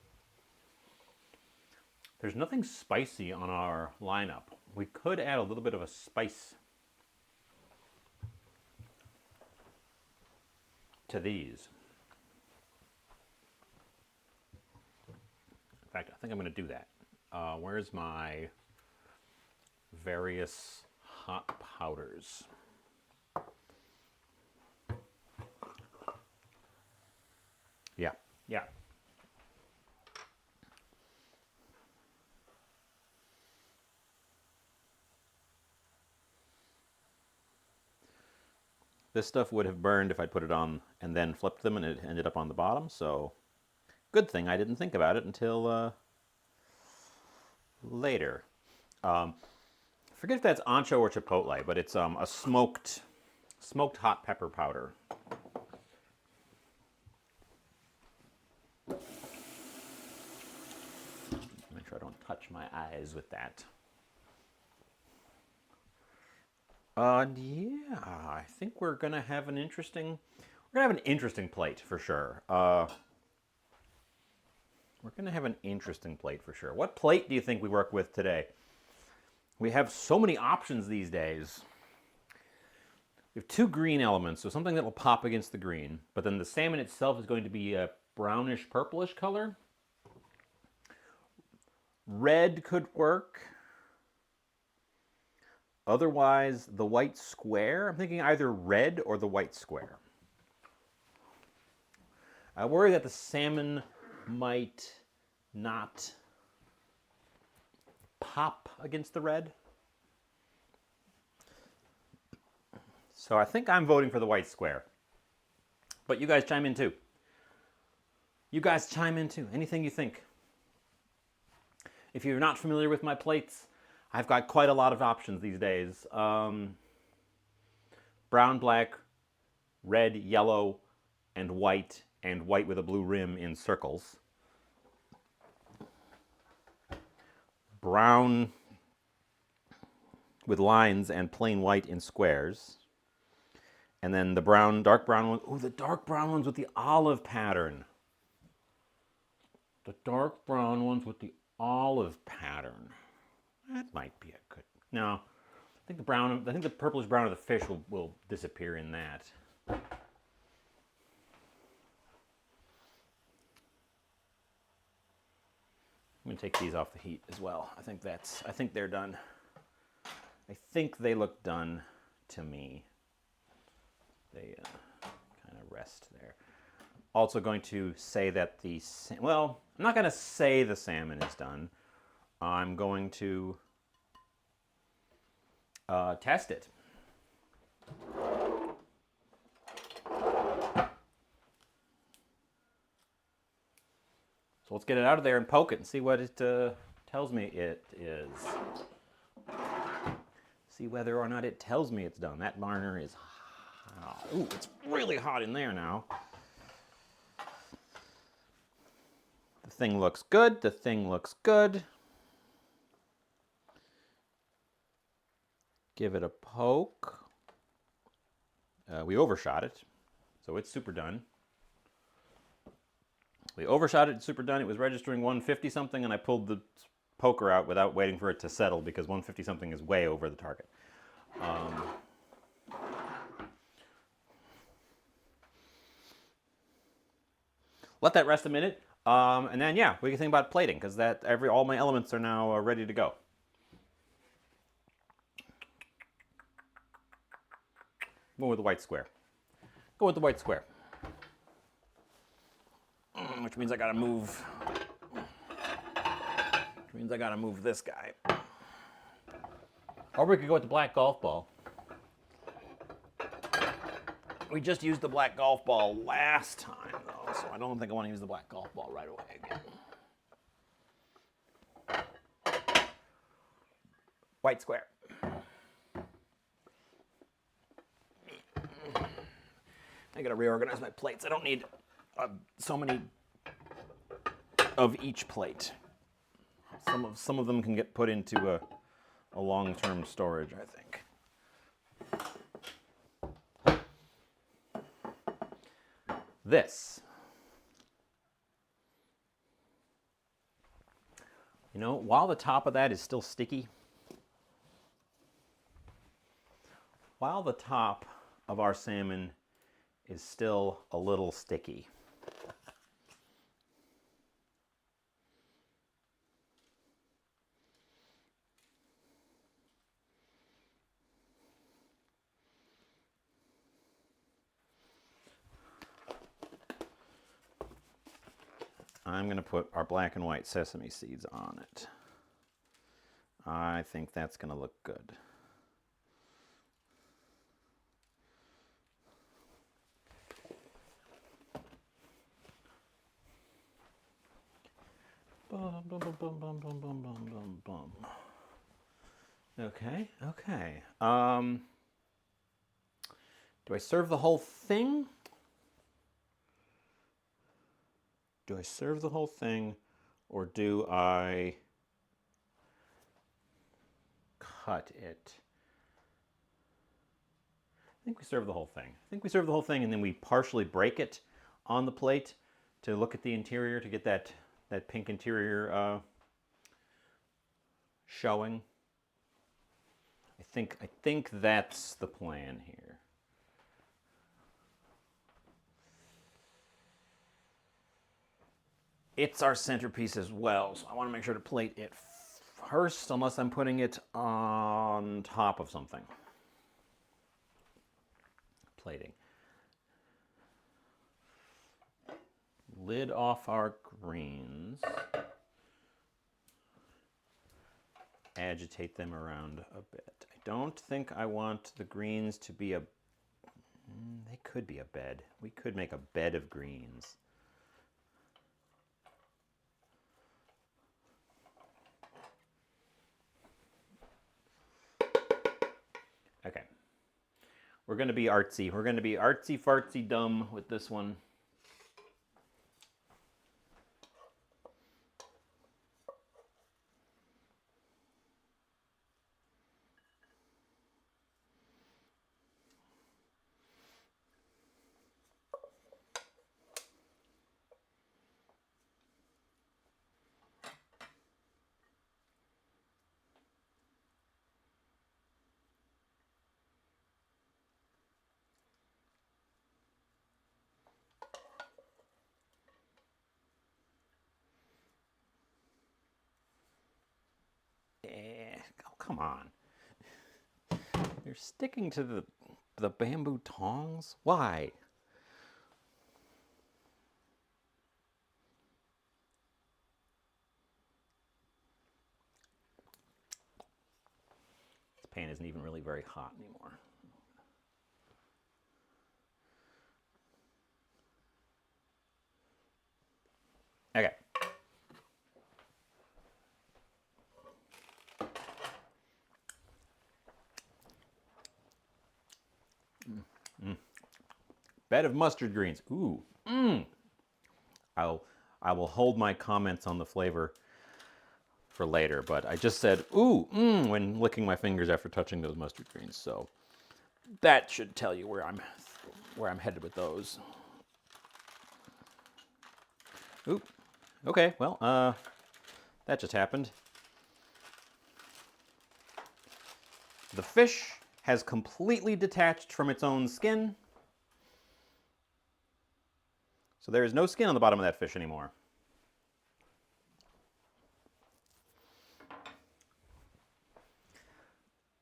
There's nothing spicy on our lineup. We could add a little bit of a spice to these. In fact, I think I'm going to do that. Where's my various hot powders? Yeah. This stuff would have burned if I put it on and then flipped them and it ended up on the bottom, so good thing I didn't think about it until later. Forget if that's ancho or chipotle, but it's a smoked hot pepper powder. Make sure I don't touch my eyes with that. Yeah, I think we're gonna have an interesting plate for sure. We're gonna have an interesting plate for sure. What plate do you think we work with today? We have so many options these days. We have two green elements, so something that will pop against the green, but then the salmon itself is going to be a brownish purplish color. Red could work. Otherwise, the white square. I'm thinking either red or the white square. I worry that the salmon might not pop against the red. So I think I'm voting for the white square. But you guys chime in too. Anything you think. If you're not familiar with my plates, I've got quite a lot of options these days. Brown, black, red, yellow, and white with a blue rim in circles. Brown with lines and plain white in squares. And then the brown, dark brown one. Oh, the dark brown ones with the olive pattern. The dark brown ones with the olive pattern. That might be a good. No, I think the brown. I think the purplish brown of the fish will disappear in that. I'm gonna take these off the heat as well. I think they're done. I think they look done to me. They kind of rest there. Also going to say that well, I'm not going to say the salmon is done. I'm going to test it. So let's get it out of there and poke it and see what it tells me it is. See whether or not it tells me it's done. That burner is hot. Ooh, it's really hot in there now. The thing looks good. The thing looks good. Give it a poke. We overshot it, so it's super done. We overshot it, super done. It was registering 150 something, and I pulled the poker out without waiting for it to settle because 150 something is way over the target. Let that rest a minute, and then yeah, we can think about plating because all my elements are now ready to go. Go with the white square. Go with the white square. Which means I gotta move. Which means I gotta move this guy. Or we could go with the black golf ball. We just used the black golf ball last time, though, so I don't think I want to use the black golf ball right away again. White square. I gotta reorganize my plates. I don't need so many of each plate. Some of them can get put into a long-term storage, I think. This. You know, while the top of that is still sticky, while the top of our salmon is still a little sticky, I'm going to put our black and white sesame seeds on it. I think that's going to look good. Bum, bum, bum, bum, bum, bum, bum, bum, bum. Okay, okay. Do I serve the whole thing? Do I serve the whole thing, or do I cut it? I think we serve the whole thing. I think we serve the whole thing, and then we partially break it on the plate to look at the interior to get that pink interior showing. I think that's the plan here. It's our centerpiece as well, so I want to make sure to plate it first, unless I'm putting it on top of something. Plating. Lid off our greens. Agitate them around a bit. I don't think I want the greens to be they could be a bed. We could make a bed of greens. Okay. We're going to be artsy. We're going to be artsy fartsy dumb with this one. come on. You're sticking to the bamboo tongs? Why? This pan isn't even really very hot anymore. Okay. Bed of mustard greens. Ooh. I will hold my comments on the flavor for later, but I just said ooh, when licking my fingers after touching those mustard greens. So that should tell you where I'm headed with those. Ooh. Okay, well, that just happened. The fish has completely detached from its own skin. So there is no skin on the bottom of that fish anymore.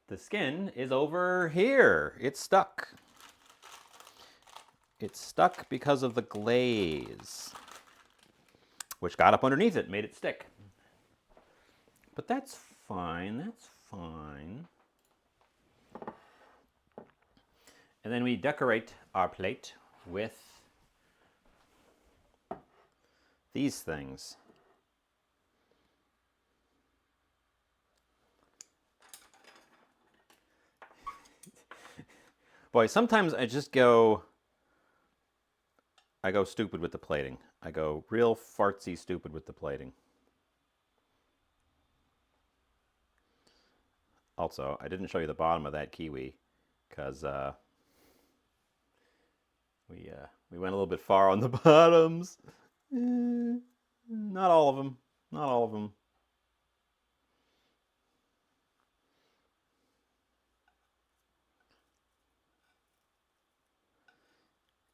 The skin is over here. It's stuck. It's stuck because of the glaze, which got up underneath it, made it stick. But that's fine, that's fine. And then we decorate our plate with these things. Boy, sometimes I go stupid with the plating. I go real fartsy stupid with the plating. Also, I didn't show you the bottom of that kiwi because we went a little bit far on the bottoms. Not all of them. Not all of them.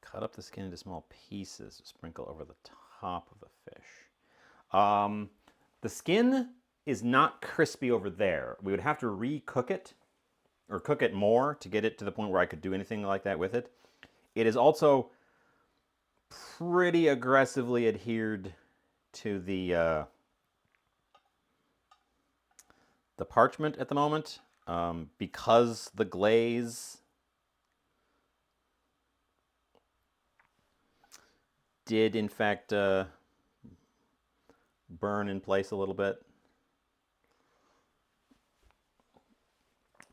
Cut up the skin into small pieces to sprinkle over the top of the fish. The skin is not crispy over there. We would have to re-cook it or cook it more to get it to the point where I could do anything like that with it. It is also pretty aggressively adhered to the parchment at the moment because the glaze did in fact burn in place a little bit.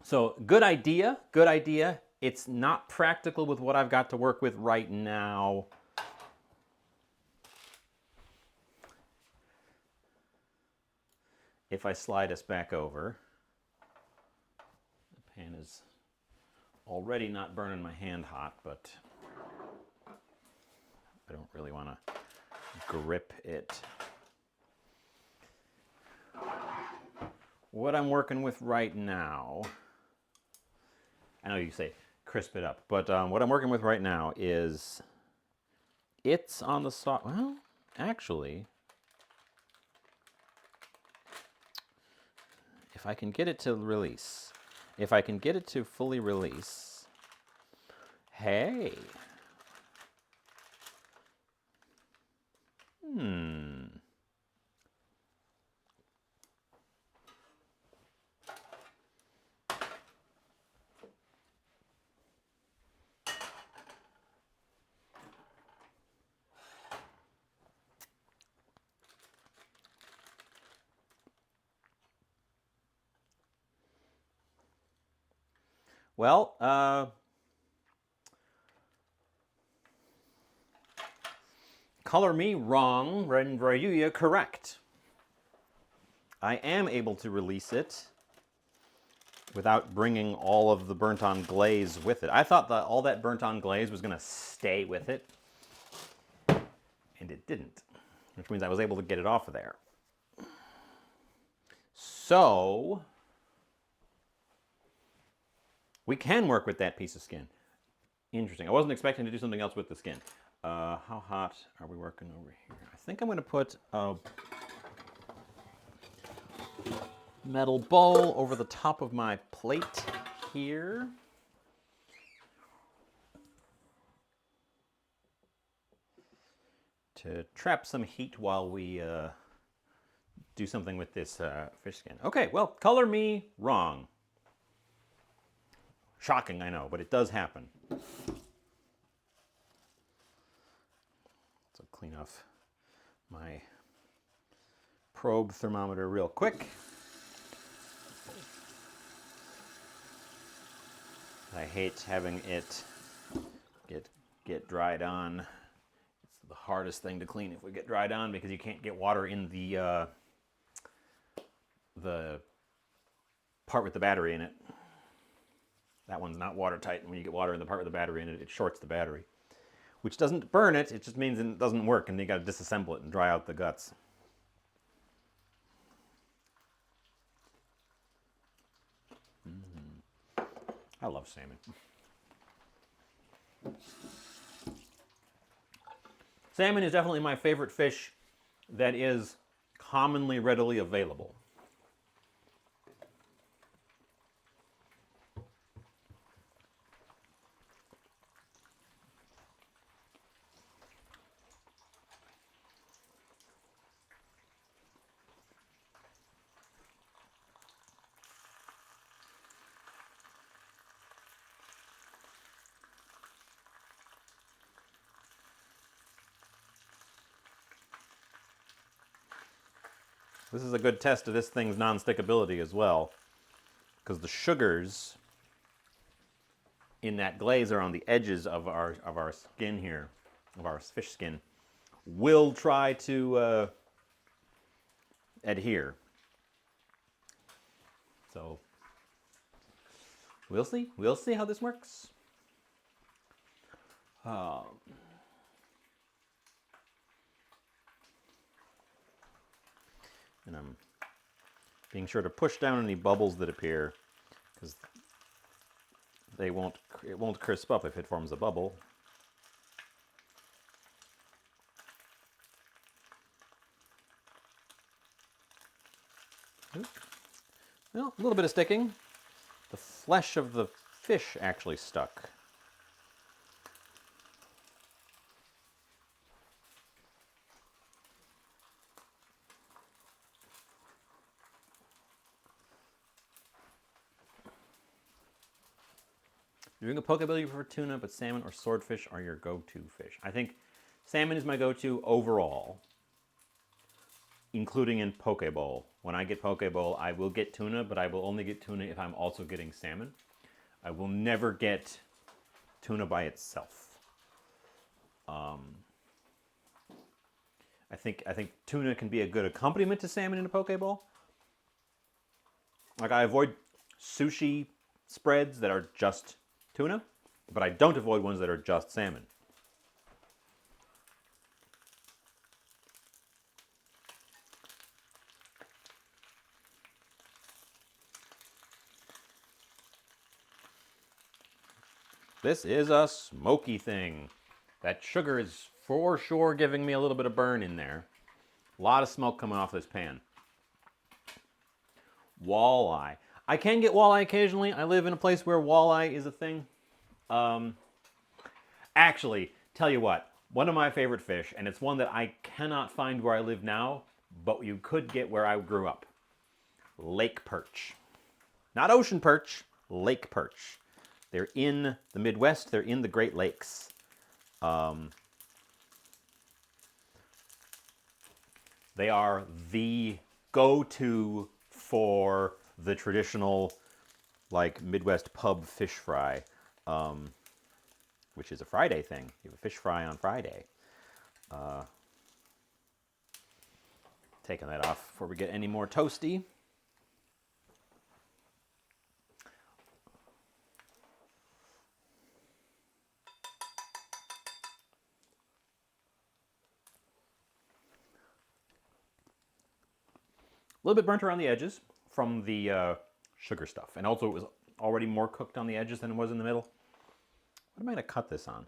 So good idea, good idea. It's not practical with what I've got to work with right now. If I slide us back over, the pan is already not burning my hand hot, but I don't really want to grip it. What I'm working with right now, I know you say crisp it up, but what I'm working with right now is it's on the soft. Well, actually, if I can get it to release, if I can get it to fully release, hey. Well, color me wrong, Rayuya correct. I am able to release it without bringing all of the burnt-on glaze with it. I thought that all that burnt-on glaze was going to stay with it, and it didn't, which means I was able to get it off of there. So we can work with that piece of skin. Interesting. I wasn't expecting to do something else with the skin. How hot are we working over here? I think I'm going to put metal bowl over the top of my plate here. To trap some heat while we do something with this fish skin. Okay, well, color me wrong. Shocking, I know, but it does happen. So clean off my probe thermometer real quick. I hate having it get dried on. It's the hardest thing to clean if we get dried on because you can't get water in the part with the battery in it. That one's not watertight, and when you get water in the part with the battery in it, it shorts the battery. Which doesn't burn it, it just means it doesn't work, and you gotta disassemble it and dry out the guts. I love salmon. Salmon is definitely my favorite fish that is commonly readily available. This is a good test of this thing's non-stickability as well, because the sugars in that glaze are on the edges of our skin here, of our fish skin, will try to adhere. So we'll see. We'll see how this works. And I'm being sure to push down any bubbles that appear, because it won't crisp up if it forms a bubble. Well, a little bit of sticking. The flesh of the fish actually stuck. Doing a poke belly for tuna, but salmon or swordfish are your go-to fish. I think salmon is my go-to overall, including in poke bowl. When I get poke bowl, I will get tuna, but I will only get tuna if I'm also getting salmon. I will never get tuna by itself. I think tuna can be a good accompaniment to salmon in a poke bowl. Like, I avoid sushi spreads that are just tuna, but I don't avoid ones that are just salmon. This is a smoky thing. That sugar is for sure giving me a little bit of burn in there. A lot of smoke coming off this pan. Walleye. I can get walleye occasionally. I live in a place where walleye is a thing. Actually, tell you what, one of my favorite fish, and it's one that I cannot find where I live now, but you could get where I grew up. Lake perch. Not ocean perch, lake perch. They're in the Midwest, they're in the Great Lakes. They are the go-to for the traditional, like, Midwest pub fish fry, which is a Friday thing. You have a fish fry on Friday. Taking that off before we get any more toasty. A little bit burnt around the edges from the sugar stuff. And also it was already more cooked on the edges than it was in the middle. What am I going to cut this on?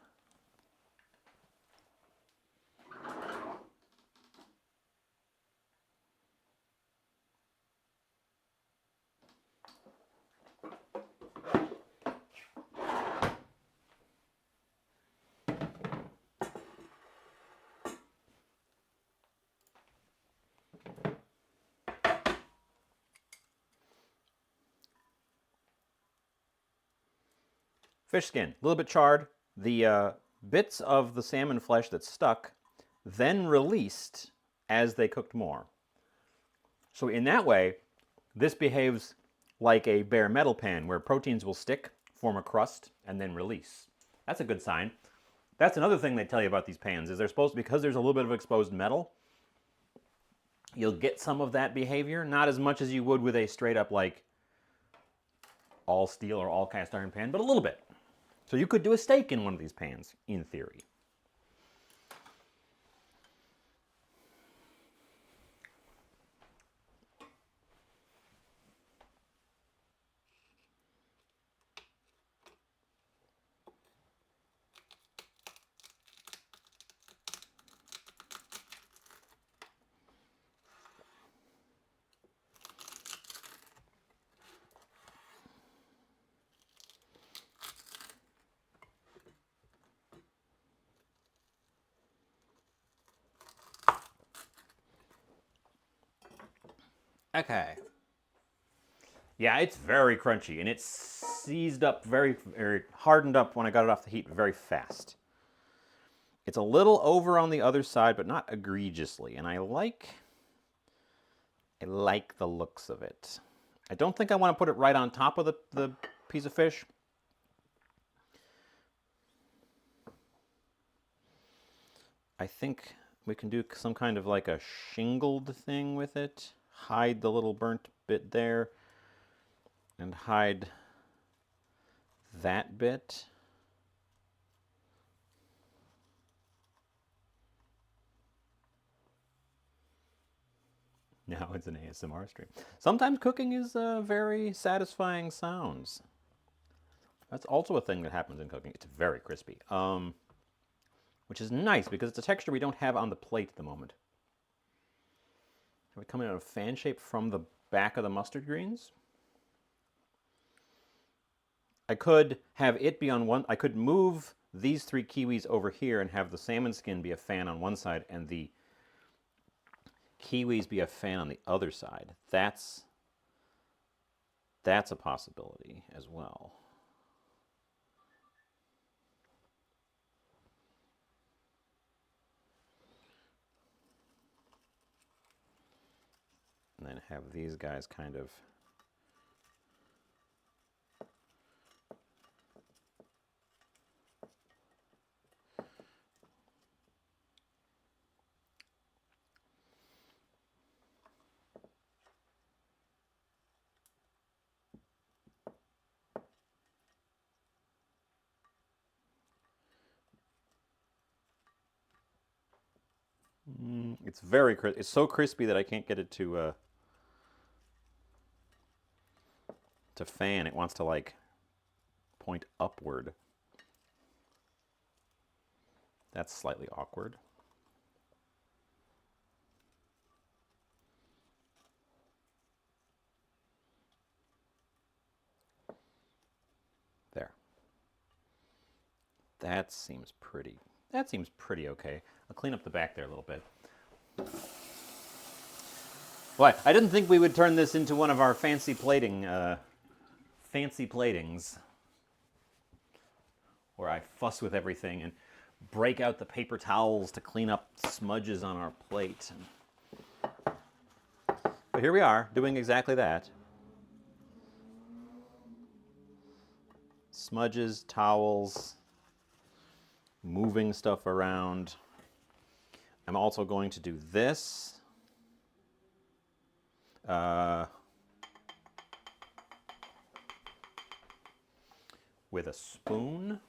Fish skin, a little bit charred. The bits of the salmon flesh that stuck then released as they cooked more. So in that way, this behaves like a bare metal pan where proteins will stick, form a crust, and then release. That's a good sign. That's another thing they tell you about these pans is they're supposed, because there's a little bit of exposed metal, you'll get some of that behavior, not as much as you would with a straight up like all steel or all cast iron pan, but a little bit. So you could do a steak in one of these pans, in theory. Okay. Yeah, it's very crunchy, and it's seized up very hardened up when I got it off the heat very fast. It's a little over on the other side, but not egregiously, and I like the looks of it. I don't think I want to put it right on top of the piece of fish. I think we can do some kind of like a shingled thing with it. Hide the little burnt bit there and hide that bit. Now it's an ASMR stream. Sometimes cooking is very satisfying sounds. That's also a thing that happens in cooking. It's very crispy, which is nice because it's a texture we don't have on the plate at the moment. Are we coming out of fan shape from the back of the mustard greens? I could have it be on one. I could move these 3 kiwis over here and have the salmon skin be a fan on one side and the kiwis be a fan on the other side. That's a possibility as well. And then have these guys kind of it's very crisp. It's so crispy that I can't get it to fan. It wants to like point upward. That's slightly awkward. There. That seems pretty okay. I'll clean up the back there a little bit. Boy, I didn't think we would turn this into one of our fancy platings, where I fuss with everything and break out the paper towels to clean up smudges on our plate. But here we are, doing exactly that. Smudges, towels, moving stuff around. I'm also going to do this. With a spoon.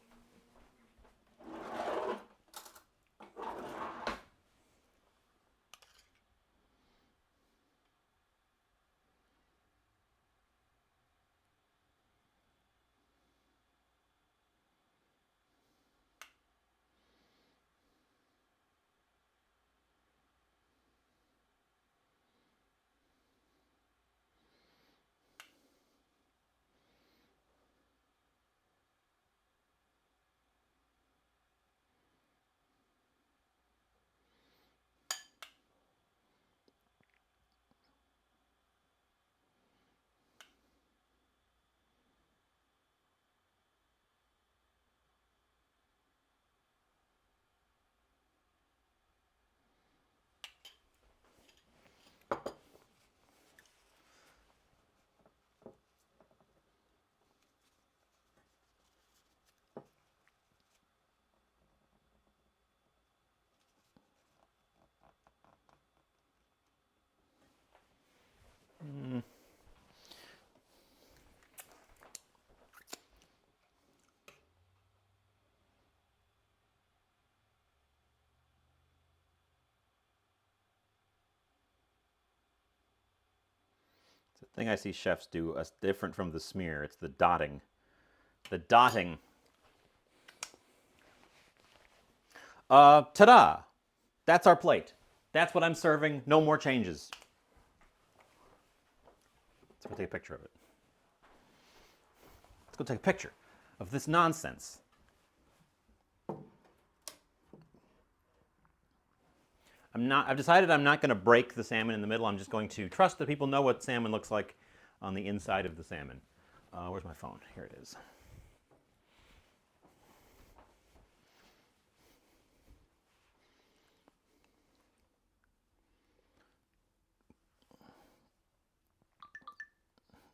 The thing I see chefs do is different from the smear. It's the dotting. The dotting. Ta-da! That's our plate. That's what I'm serving. No more changes. Let's go take a picture of it. Let's go take a picture of this nonsense. I've decided I'm not going to break the salmon in the middle. I'm just going to trust that people know what salmon looks like on the inside of the salmon. Where's my phone? Here it is.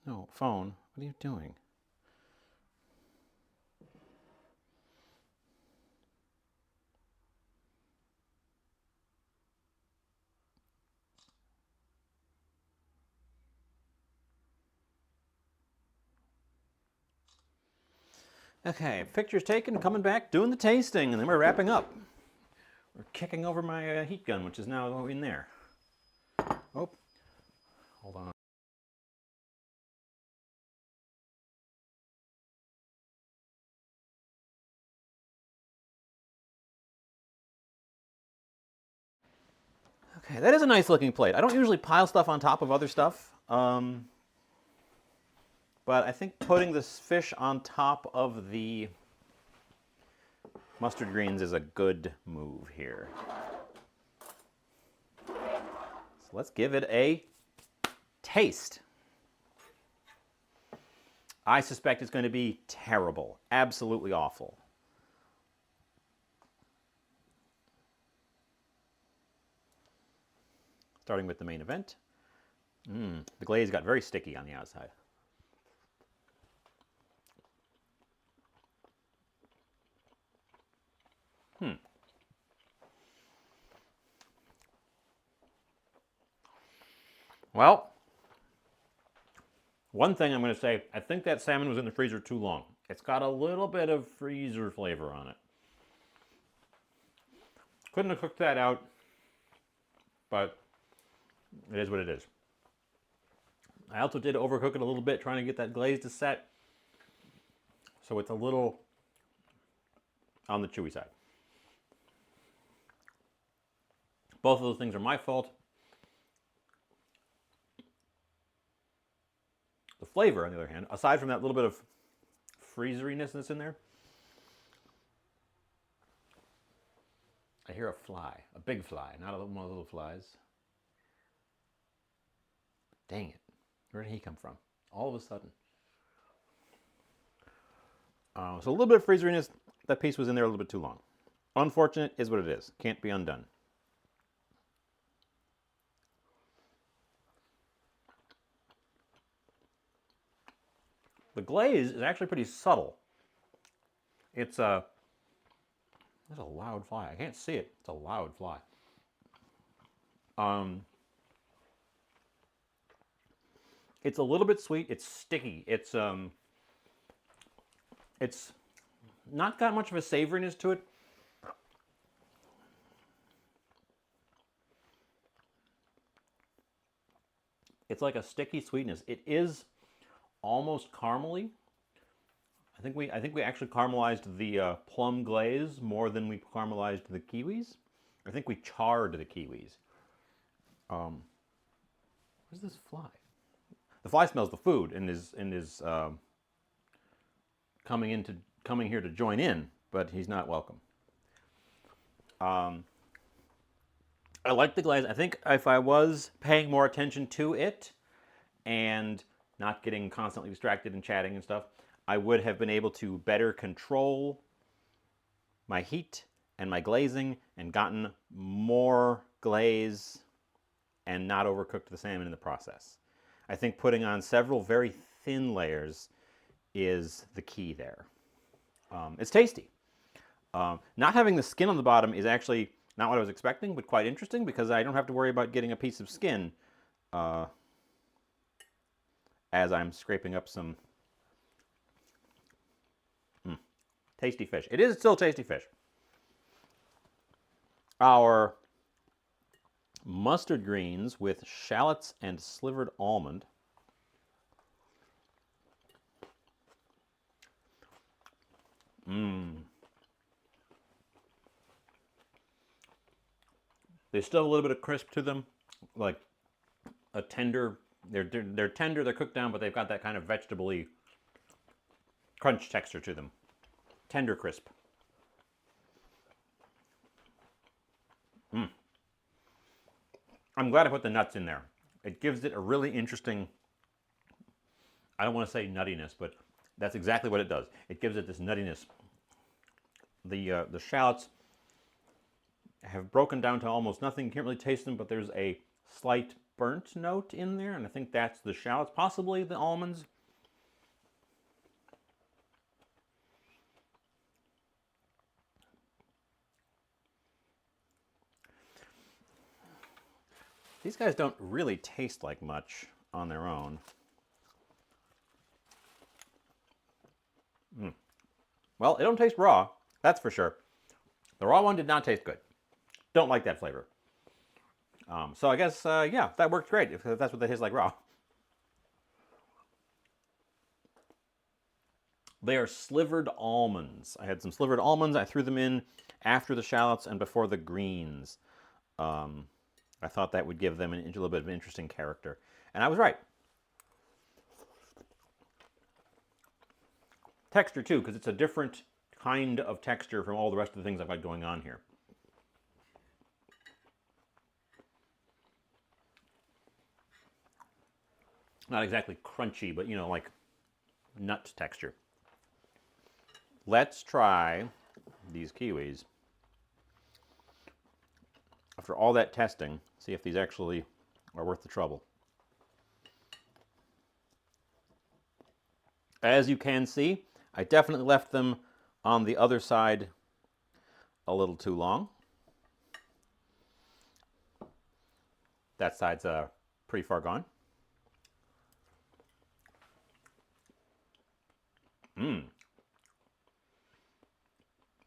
No, phone. What are you doing? Okay, pictures taken, coming back, doing the tasting, and then we're wrapping up. We're kicking over my heat gun, which is now in there. Oh, hold on. Okay, that is a nice looking plate. I don't usually pile stuff on top of other stuff, but I think putting this fish on top of the mustard greens is a good move here. So let's give it a taste. I suspect it's going to be terrible, absolutely awful. Starting with the main event. The glaze got very sticky on the outside. Well, one thing I'm going to say, I think that salmon was in the freezer too long. It's got a little bit of freezer flavor on it. Couldn't have cooked that out, but it is what it is. I also did overcook it a little bit, trying to get that glaze to set, so it's a little on the chewy side. Both of those things are my fault. The flavor, on the other hand, aside from that little bit of freezeriness that's in there, I hear a fly, a big fly, not one of the little flies. Dang it. Where did he come from? All of a sudden. So a little bit of freezeriness. That piece was in there a little bit too long. Unfortunate is what it is. Can't be undone. The glaze is actually pretty subtle. It's a... That's a loud fly. I can't see it. It's a loud fly. It's a little bit sweet. It's sticky. It's not got much of a savoriness to it. It's like a sticky sweetness. It is almost caramely. I think we actually caramelized the plum glaze more than we caramelized the kiwis. I think we charred the kiwis. Where's this fly? The fly smells the food and is coming here to join in, but he's not welcome. I like the glaze. I think if I was paying more attention to it and not getting constantly distracted and chatting and stuff, I would have been able to better control my heat and my glazing and gotten more glaze and not overcooked the salmon in the process. I think putting on several very thin layers is the key there. It's tasty. Not having the skin on the bottom is actually not what I was expecting, but quite interesting because I don't have to worry about getting a piece of skin as I'm scraping up some tasty fish. It is still tasty fish. Our mustard greens with shallots and slivered almond They still have a little bit of crisp to them, like a tender. They're tender, they're cooked down, but they've got that kind of vegetable-y crunch texture to them. Tender crisp. I'm glad I put the nuts in there. It gives it a really interesting, I don't want to say nuttiness, but that's exactly what it does. It gives it this nuttiness. The shallots have broken down to almost nothing. You can't really taste them, but there's a slight burnt note in there, and I think that's the shallots, possibly the almonds. These guys don't really taste like much on their own. Well, it don't taste raw, that's for sure. The raw one did not taste good. Don't like that flavor. So I guess, yeah, that worked great if that's what they taste like raw. They are slivered almonds. I had some slivered almonds. I threw them in after the shallots and before the greens. I thought that would give them a little bit of an interesting character. And I was right. Texture too, because it's a different kind of texture from all the rest of the things I've got going on here. Not exactly crunchy, but, you know, like nut texture. Let's try these kiwis. After all that testing, see if these actually are worth the trouble. As you can see, I definitely left them on the other side a little too long. That side's pretty far gone.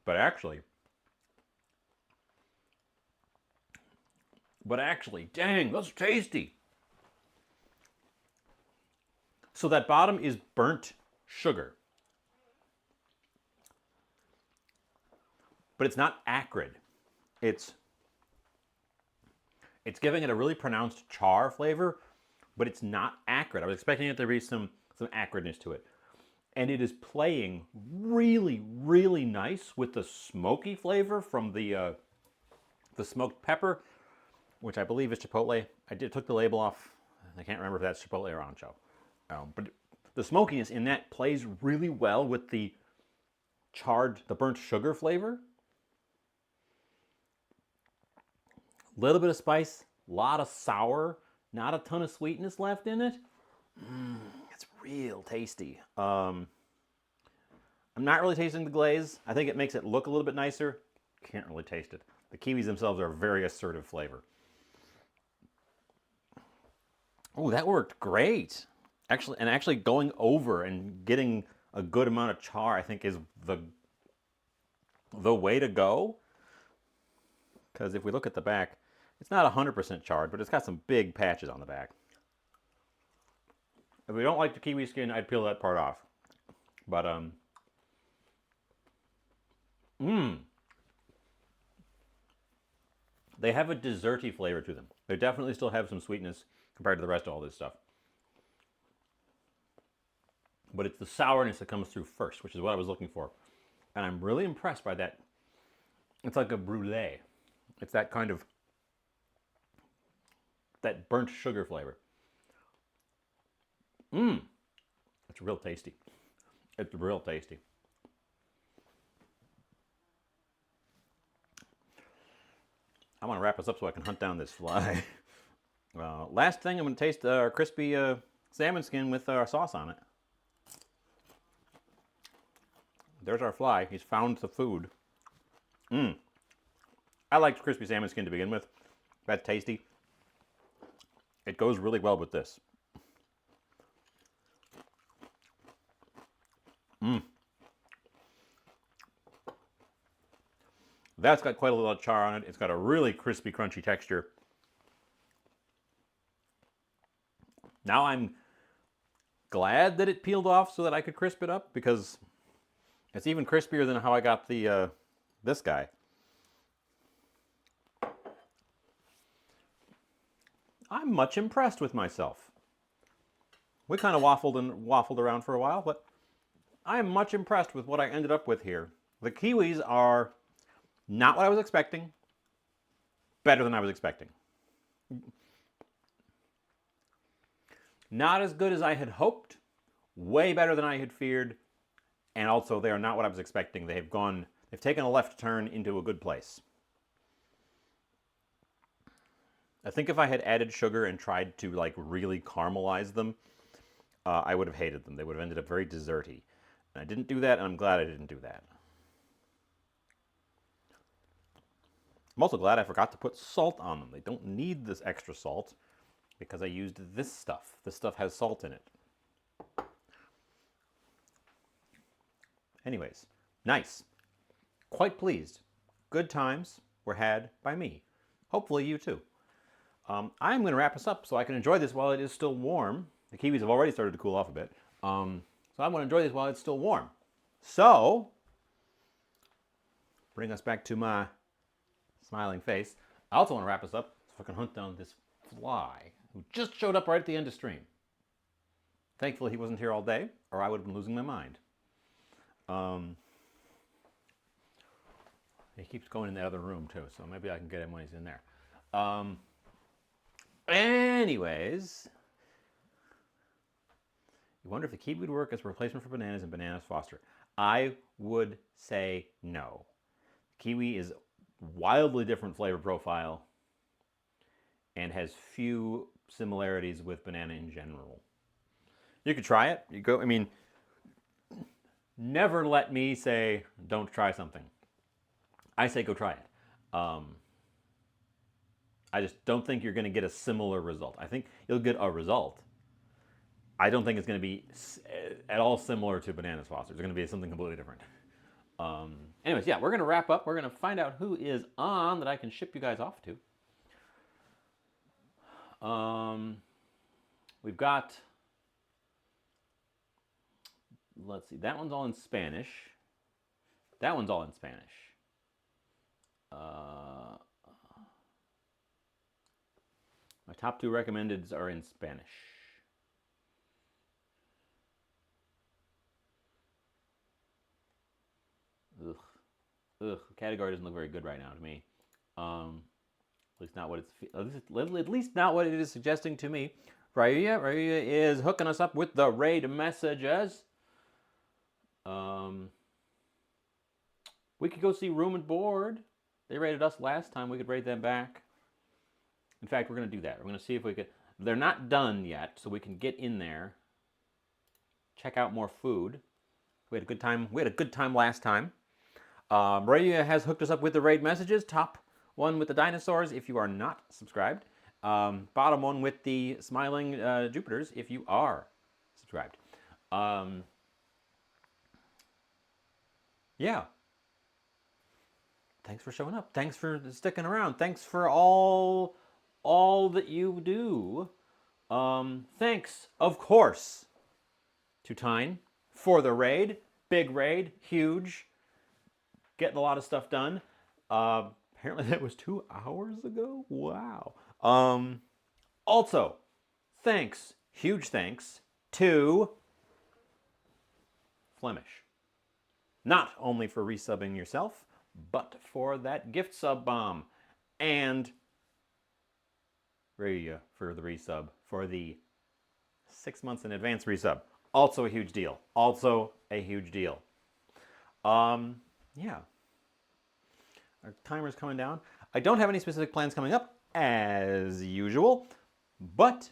But actually, dang, that's tasty. So that bottom is burnt sugar. But it's not acrid. It's giving it a really pronounced char flavor, but it's not acrid. I was expecting it to be some acridness to it. And it is playing really, really nice with the smoky flavor from the smoked pepper, which I believe is chipotle. I took the label off. I can't remember if that's chipotle or ancho. But the smokiness in that plays really well with the burnt sugar flavor. A little bit of spice, a lot of sour, not a ton of sweetness left in it. It's real tasty. I'm not really tasting the glaze. I think it makes it look a little bit nicer. Can't really taste it. The kiwis themselves are a very assertive flavor. Oh, that worked great. Actually going over and getting a good amount of char, I think, is the way to go. Because if we look at the back, it's not 100% charred, but it's got some big patches on the back. If we don't like the kiwi skin, I'd peel that part off. But, they have a desserty flavor to them. They definitely still have some sweetness compared to the rest of all this stuff. But it's the sourness that comes through first, which is what I was looking for. And I'm really impressed by that. It's like a brulee. It's that kind of, that burnt sugar flavor. It's real tasty. It's real tasty. I want to wrap this up so I can hunt down this fly. Last thing, I'm going to taste our crispy salmon skin with our sauce on it. There's our fly. He's found the food. I liked crispy salmon skin to begin with. That's tasty. It goes really well with this. That's got quite a lot of char on it. It's got a really crispy, crunchy texture. Now I'm glad that it peeled off so that I could crisp it up, because it's even crispier than how I got the this guy. I'm much impressed with myself. We kind of waffled around for a while, but I'm much impressed with what I ended up with here. The kiwis are not what I was expecting, better than I was expecting. Not as good as I had hoped, way better than I had feared, and also they are not what I was expecting. They've taken a left turn into a good place. I think if I had added sugar and tried to like really caramelize them, I would have hated them. They would have ended up very desserty. And I didn't do that, and I'm glad I didn't do that. I'm also glad I forgot to put salt on them. They don't need this extra salt because I used this stuff. This stuff has salt in it. Anyways, nice. Quite pleased. Good times were had by me. Hopefully you too. I'm going to wrap this up so I can enjoy this while it is still warm. The kiwis have already started to cool off a bit. So I'm going to enjoy this while it's still warm. So, bring us back to my smiling face. I also want to wrap this up so I can hunt down this fly who just showed up right at the end of stream. Thankfully he wasn't here all day, or I would have been losing my mind. He keeps going in the other room too, so maybe I can get him when he's in there. Anyways, you wonder if the kiwi would work as a replacement for bananas and bananas foster. I would say no. Kiwi is wildly different flavor profile and has few similarities with banana in general. You could try it. Never let me say don't try something. I say go try it. I just don't think you're going to get a similar result. I think you'll get a result. I don't think it's going to be at all similar to bananas foster. It's going to be something completely different. Anyways, yeah, we're going to wrap up. We're going to find out who is on that I can ship you guys off to. We've got, let's see, that one's all in Spanish. That one's all in Spanish. My top 2 recommendeds are in Spanish. Ugh. The category doesn't look very good right now to me. At least not what it is suggesting to me. Raya is hooking us up with the raid messages. We could go see Room and Board. They raided us last time. We could raid them back. In fact, we're going to do that. We're going to see if we could. They're not done yet, so we can get in there, check out more food. We had a good time. We had a good time last time. Raya has hooked us up with the raid messages. Top one with the dinosaurs if you are not subscribed. Bottom one with the smiling Jupiters if you are subscribed. Yeah. Thanks for showing up. Thanks for sticking around. Thanks for all that you do. Thanks, of course, to Tyne for the raid. Big raid, huge. Getting a lot of stuff done. Apparently that was 2 hours ago. Wow. Also, thanks, huge thanks to Flemish. Not only for resubbing yourself, but for that gift sub bomb. And Raya for the resub, for the 6 months in advance resub. Also a huge deal. Also a huge deal. Yeah. Our timer's coming down. I don't have any specific plans coming up, as usual, but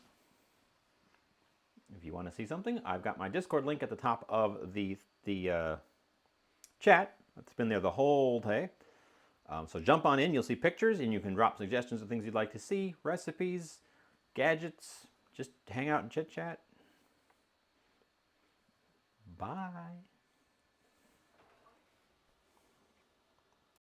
if you want to see something, I've got my Discord link at the top of the chat. It's been there the whole day. So jump on in, you'll see pictures, and you can drop suggestions of things you'd like to see, recipes, gadgets, just hang out and chit-chat. Bye.